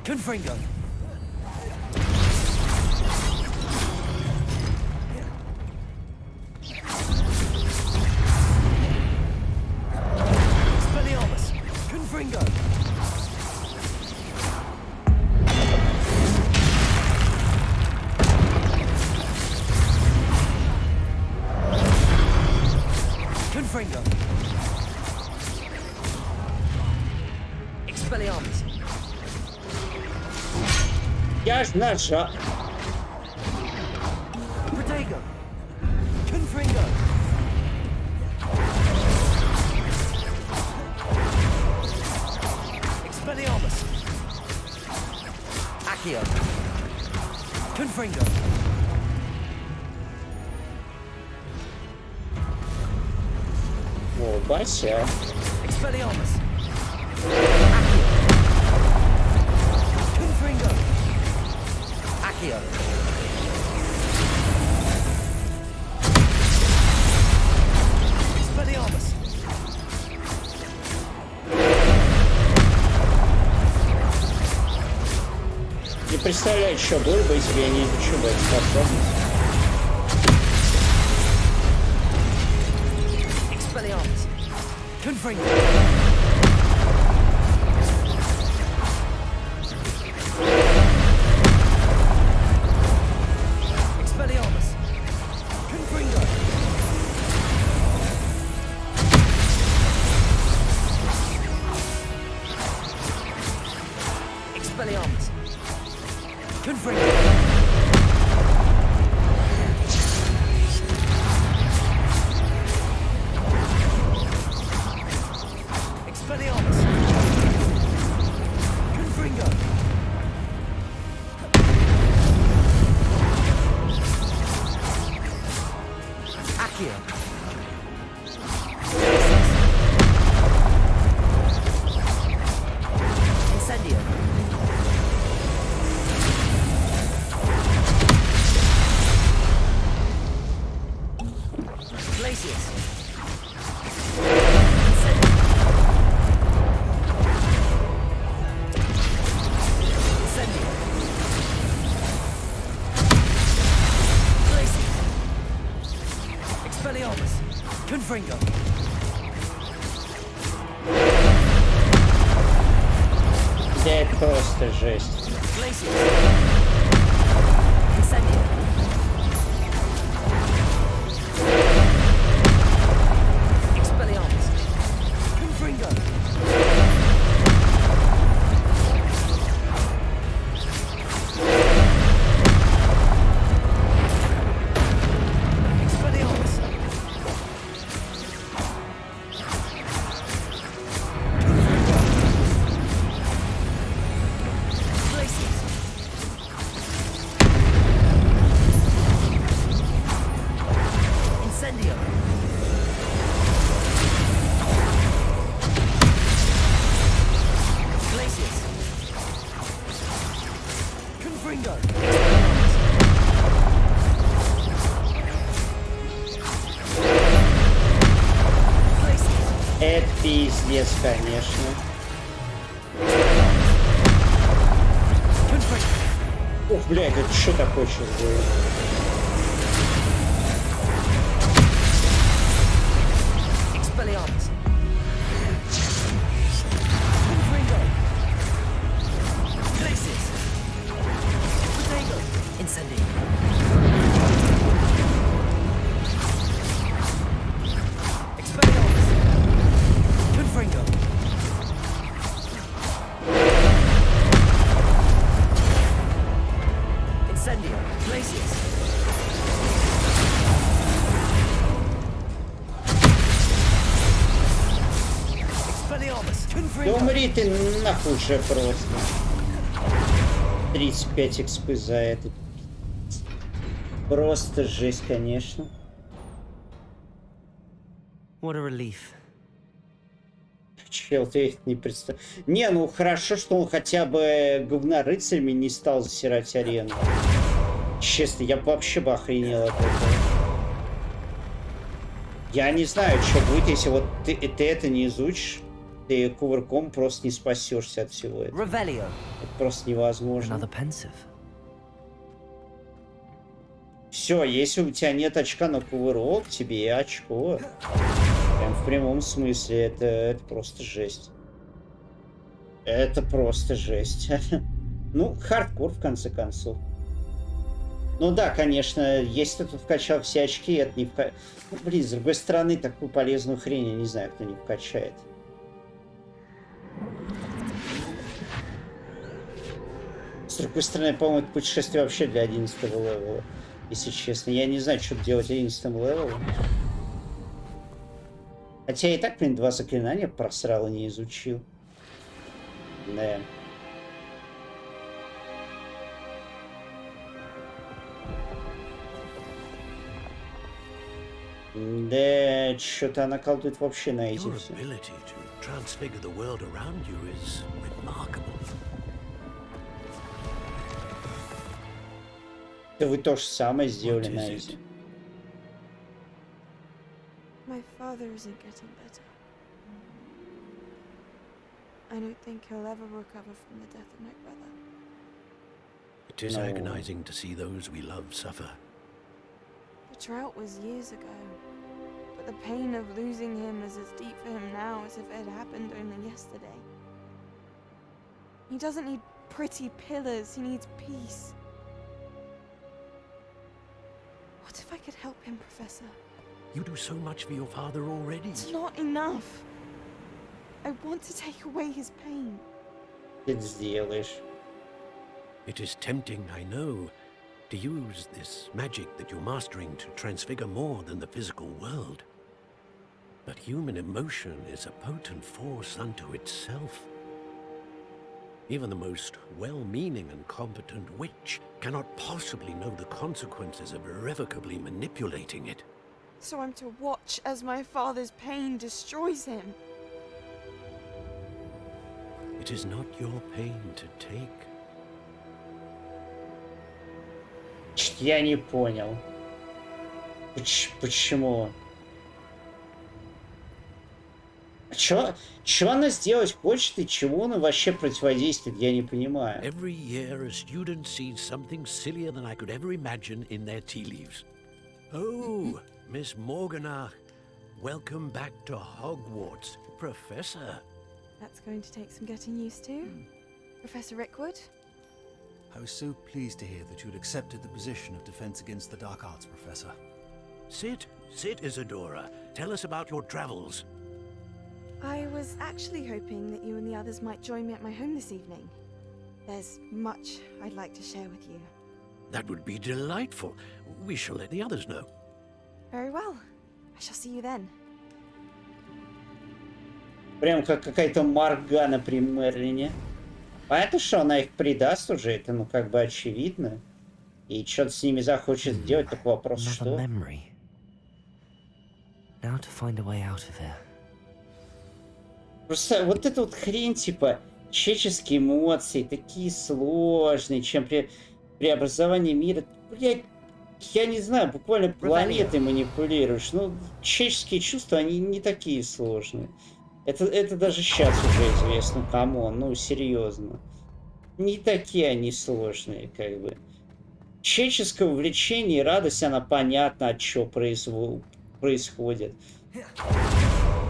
Confringo. Expelliarmus. Confringo. Confringo. Expelliarmus. Я ж нажал. Protego. Confringo. Expelliarmus. Accio. Confringo. О, бася. Expelliarmus. Confringo. Accio. Expelliarmus. Не представляю, что было бы, если бы я не изучил бы эту способность. Expelliarmus. Confringo. Expelliarmus. Confringo. Expelliarmus. Confringo. Expelliarmus. Confringo. Accio. Incendio. Glacius. Incendio. Glacius. Expelliarmus. Confringo. Да это просто жесть. Glacius. Incendio. Expelliarmus. Confringo. Expelliarmus. Glacius. Incendio. Glacius. Confringo. Это пиздец, конечно. Ух, блядь, это что такое сейчас было? Expelliarmus. Confringo. Glacius. Protego. Incendio. Expelliarmus. Confringo. Incendio. Glacius. Expelliarmus. Да Confringo. умри ты нахуй уже просто. 35 экспы за это. Просто жесть, конечно. What a relief. Чел, ты их не представляешь. Не, ну хорошо, что он хотя бы говнорыцарями не стал засирать арену. Честно, я бы вообще бы охренел от этого. Я не знаю, что будет, если вот ты это не изучишь. Ты кувырком просто не спасешься от всего этого. Revelio. Это просто невозможно. Another pensive. Все, если у тебя нет очка на кувырок, тебе и очко. Прям в прямом смысле, это просто жесть. Это просто жесть. Ну, хардкор, в конце концов. Ну да, конечно, если ты тут вкачал все очки, это не вкачает. Ну, блин, с другой стороны, такую полезную хрень, я не знаю, кто не вкачает. С другой стороны, по-моему, это путешествие вообще для 11-го левела. Если честно. Я не знаю, что делать 11-м левелом. Хотя я и так, блин, 2 заклинания просрал и не изучил. Да. Да, что-то она колдует вообще на эти все. Да вы то же самое сделали на эти. My father isn't getting better. I don't think he'll ever recover from the death of my brother. It is agonizing to see those we love suffer. The drought was years ago, but the pain of losing him is as deep for him now as if it had happened only yesterday. He doesn't need pretty pillars, he needs peace. What if I could help him, Professor? You do so much for your father already. It's not enough. I want to take away his pain. Ты сделаешь. It is tempting, I know, to use this magic that you're mastering to transfigure more than the physical world. But human emotion is a potent force unto itself. Even the most well-meaning and competent witch cannot possibly know the consequences of irrevocably manipulating it. So I'm to watch as my father's pain destroys him. It is not your pain to take. Я не понял. Почему? Чё она сделать хочет и чему она вообще противодействует, я не понимаю. Every year a student sees something sillier than I could ever imagine in their tea leaves. Oh, Miss Morganach, welcome back to Hogwarts, Professor. That's going to take some getting used to. Professor Rickwood? I was so pleased to hear that you had accepted the position of Defense Against the Dark Arts, Professor. Sit, Isadora. Tell us about your travels. I was actually hoping that you and the others might join me at my home this evening. There's much I'd like to share with you. That would be delightful. We shall let the others know. Very well. I shall see you then. Прям как какая-то Моргана при Мерлине. Понятно, что она их предаст уже, это ну как бы очевидно. И что-то с ними захочет сделать, так вопрос, что? Now to find a way out of here. Просто вот эта вот хрень, типа, человеческие эмоции, такие сложные, чем преобразование мира. Блядь, я не знаю, буквально планетой манипулируешь. Ну, человеческие чувства, они не такие сложные. Это даже сейчас уже известно. Камон, ну, серьезно. Не такие они сложные, как бы. Человеческое увлечение и радость, она понятна, от чего происходит.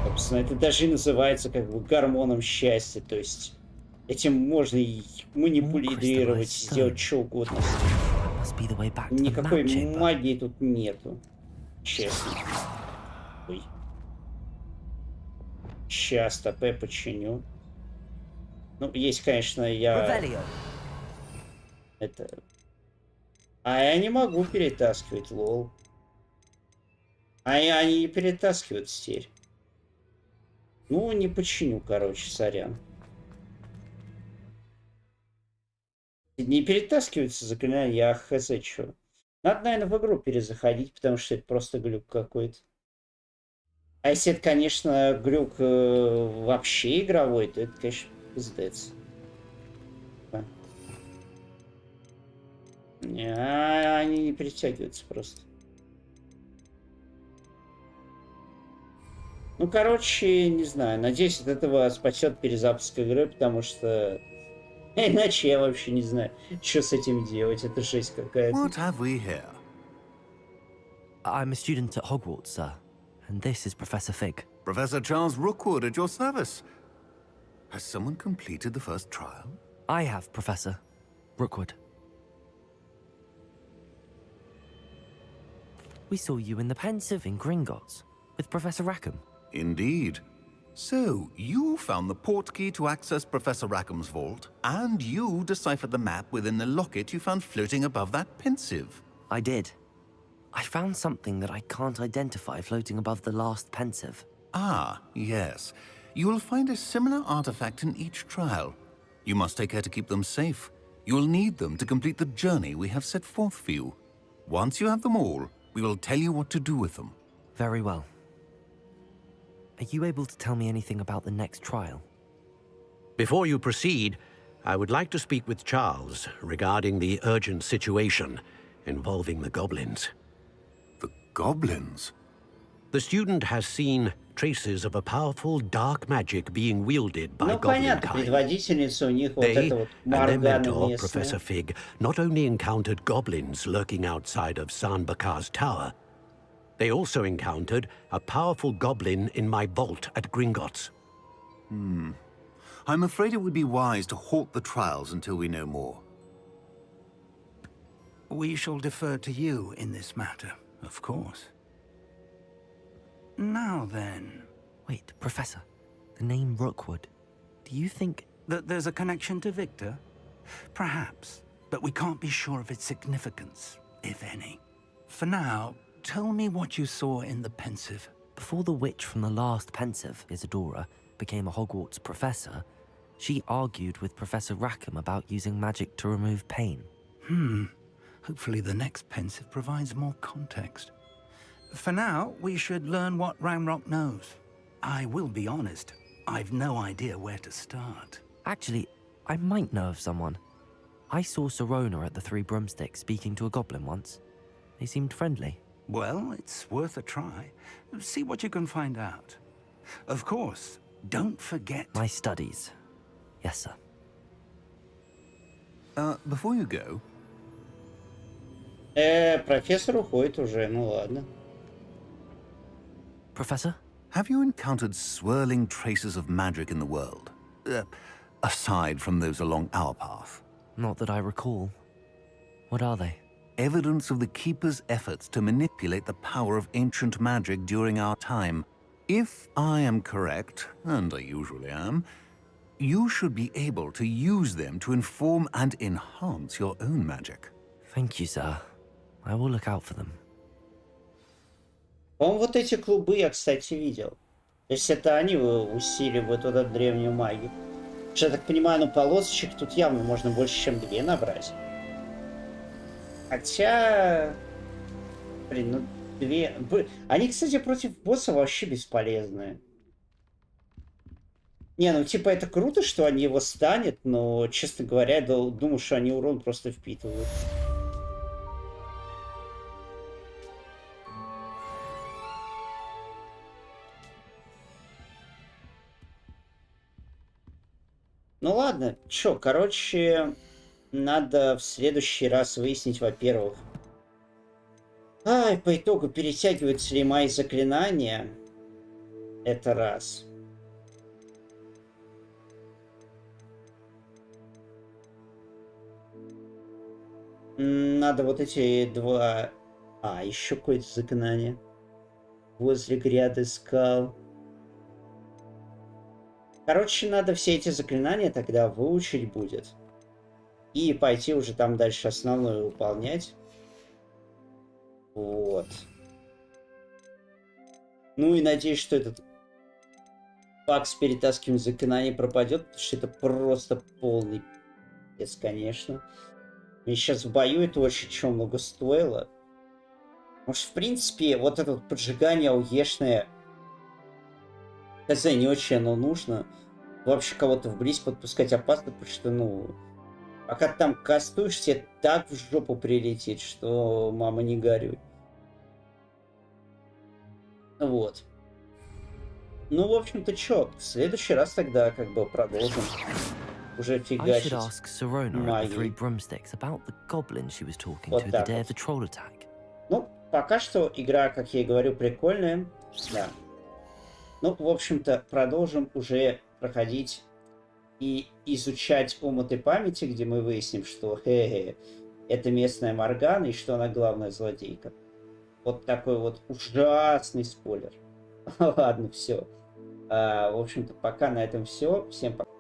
Собственно, это даже и называется как бы гормоном счастья. То есть этим можно и манипулировать, сделать что угодно. Никакой магии тут нету. Честно. Ой. Сейчас ТП починю. Ну, есть, конечно, я... Это... А я не могу перетаскивать, лол. Они не перетаскивают теперь. Ну, не починю, короче, сорян. Не перетаскивается заклинание, я хз чё. Надо, наверное, в игру перезаходить, потому что это просто глюк какой-то. А если это, конечно, глюк вообще игровой, то это, конечно, пиздец. Они не перетягиваются просто. Ну, короче, не знаю. Надеюсь, от этого спасет перезапуск игры, потому что... Иначе я вообще не знаю, что с этим делать. Это жесть какая-то. What have we here? I'm a student at Hogwarts, sir. And this is Professor Fig. Professor Charles Rookwood at your service. Has someone completed the first trial? I have, Professor Rookwood. We saw you in the Pensive in Gringotts with Professor Rackham. Indeed. So, you found the portkey to access Professor Rackham's vault, and you deciphered the map within the locket you found floating above that pensive. I did. I found something that I can't identify floating above the last pensive. Ah, yes. You will find a similar artifact in each trial. You must take care to keep them safe. You will need them to complete the journey we have set forth for you. Once you have them all, we will tell you what to do with them. Very well. Are you able to tell me anything about the next trial? Before you proceed, I would like to speak with Charles regarding the urgent situation involving the goblins. The goblins? The student has seen traces of a powerful dark magic being wielded by goblin kind. They and their mentor, Professor Fig, not only encountered goblins lurking outside of San Bakar's tower, they also encountered a powerful goblin in my vault at Gringotts. I'm afraid it would be wise to halt the trials until we know more. We shall defer to you in this matter, of course. Now then... Wait, Professor. The name Rookwood. Do you think... that there's a connection to Victor? Perhaps, but we can't be sure of its significance, if any. For now, tell me what you saw in the pensive. Before the witch from the last pensive, Isadora, became a Hogwarts professor, she argued with Professor Rackham about using magic to remove pain. Hopefully the next pensive provides more context. For now, we should learn what Ranrock knows. I will be honest, I've no idea where to start. Actually, I might know of someone. I saw Sirona at the Three Broomsticks speaking to a goblin once. They seemed friendly. Well, it's worth a try. See what you can find out. Of course, don't forget... My studies. Yes, sir. Before you go... Профессор уходит уже, ну ладно. Professor? Have you encountered swirling traces of magic in the world? Aside from those along our path? Not that I recall. What are they? Evidence of the Keeper's efforts to manipulate the power of ancient magic during our time. If I am correct, and I usually am, you should be able to use them to inform and enhance your own magic. Thank you, sir. I will look out for them. По-моему, вот эти клубы я, кстати, видел. То есть это они усиливают вот эту древнюю магию. Потому что, я так понимаю, ну полосочек тут явно можно больше, чем 2 набрать. Хотя... Блин, ну 2... Они, кстати, против босса вообще бесполезные. Не, ну типа это круто, что они его станет, но, честно говоря, я думаю, что они урон просто впитывают. Ну ладно, чё, короче, надо в следующий раз выяснить, во-первых, по итогу перетягиваются ли мои заклинания. Это раз. Надо вот эти 2... еще какое-то заклинание. Возле гряды скал. Короче, надо все эти заклинания тогда выучить будет. И пойти уже там дальше основное выполнять. Вот. Ну и надеюсь, что этот баг с перетаскиванием заклинаний пропадет, потому что это просто полный пиздец, конечно. Мне сейчас в бою это очень чего много стоило. Может, в принципе, вот это вот поджигание ауешное... не очень оно нужно. Вообще кого-то вблизь подпускать опасно, потому что, ну... Пока ты там кастуешь, тебе так в жопу прилетит, что мама не горюй. Вот. Ну, в общем-то, чё, в следующий раз тогда как бы продолжим. Уже фигачить магией. Вот так вот. Ну, пока что игра, как я и говорю, прикольная. Да. Ну, в общем-то, продолжим уже проходить и изучать омуты памяти, где мы выясним, что это местная Моргана и что она главная злодейка. Вот такой вот ужасный спойлер. Ладно, все. В общем-то, пока на этом все. Всем пока.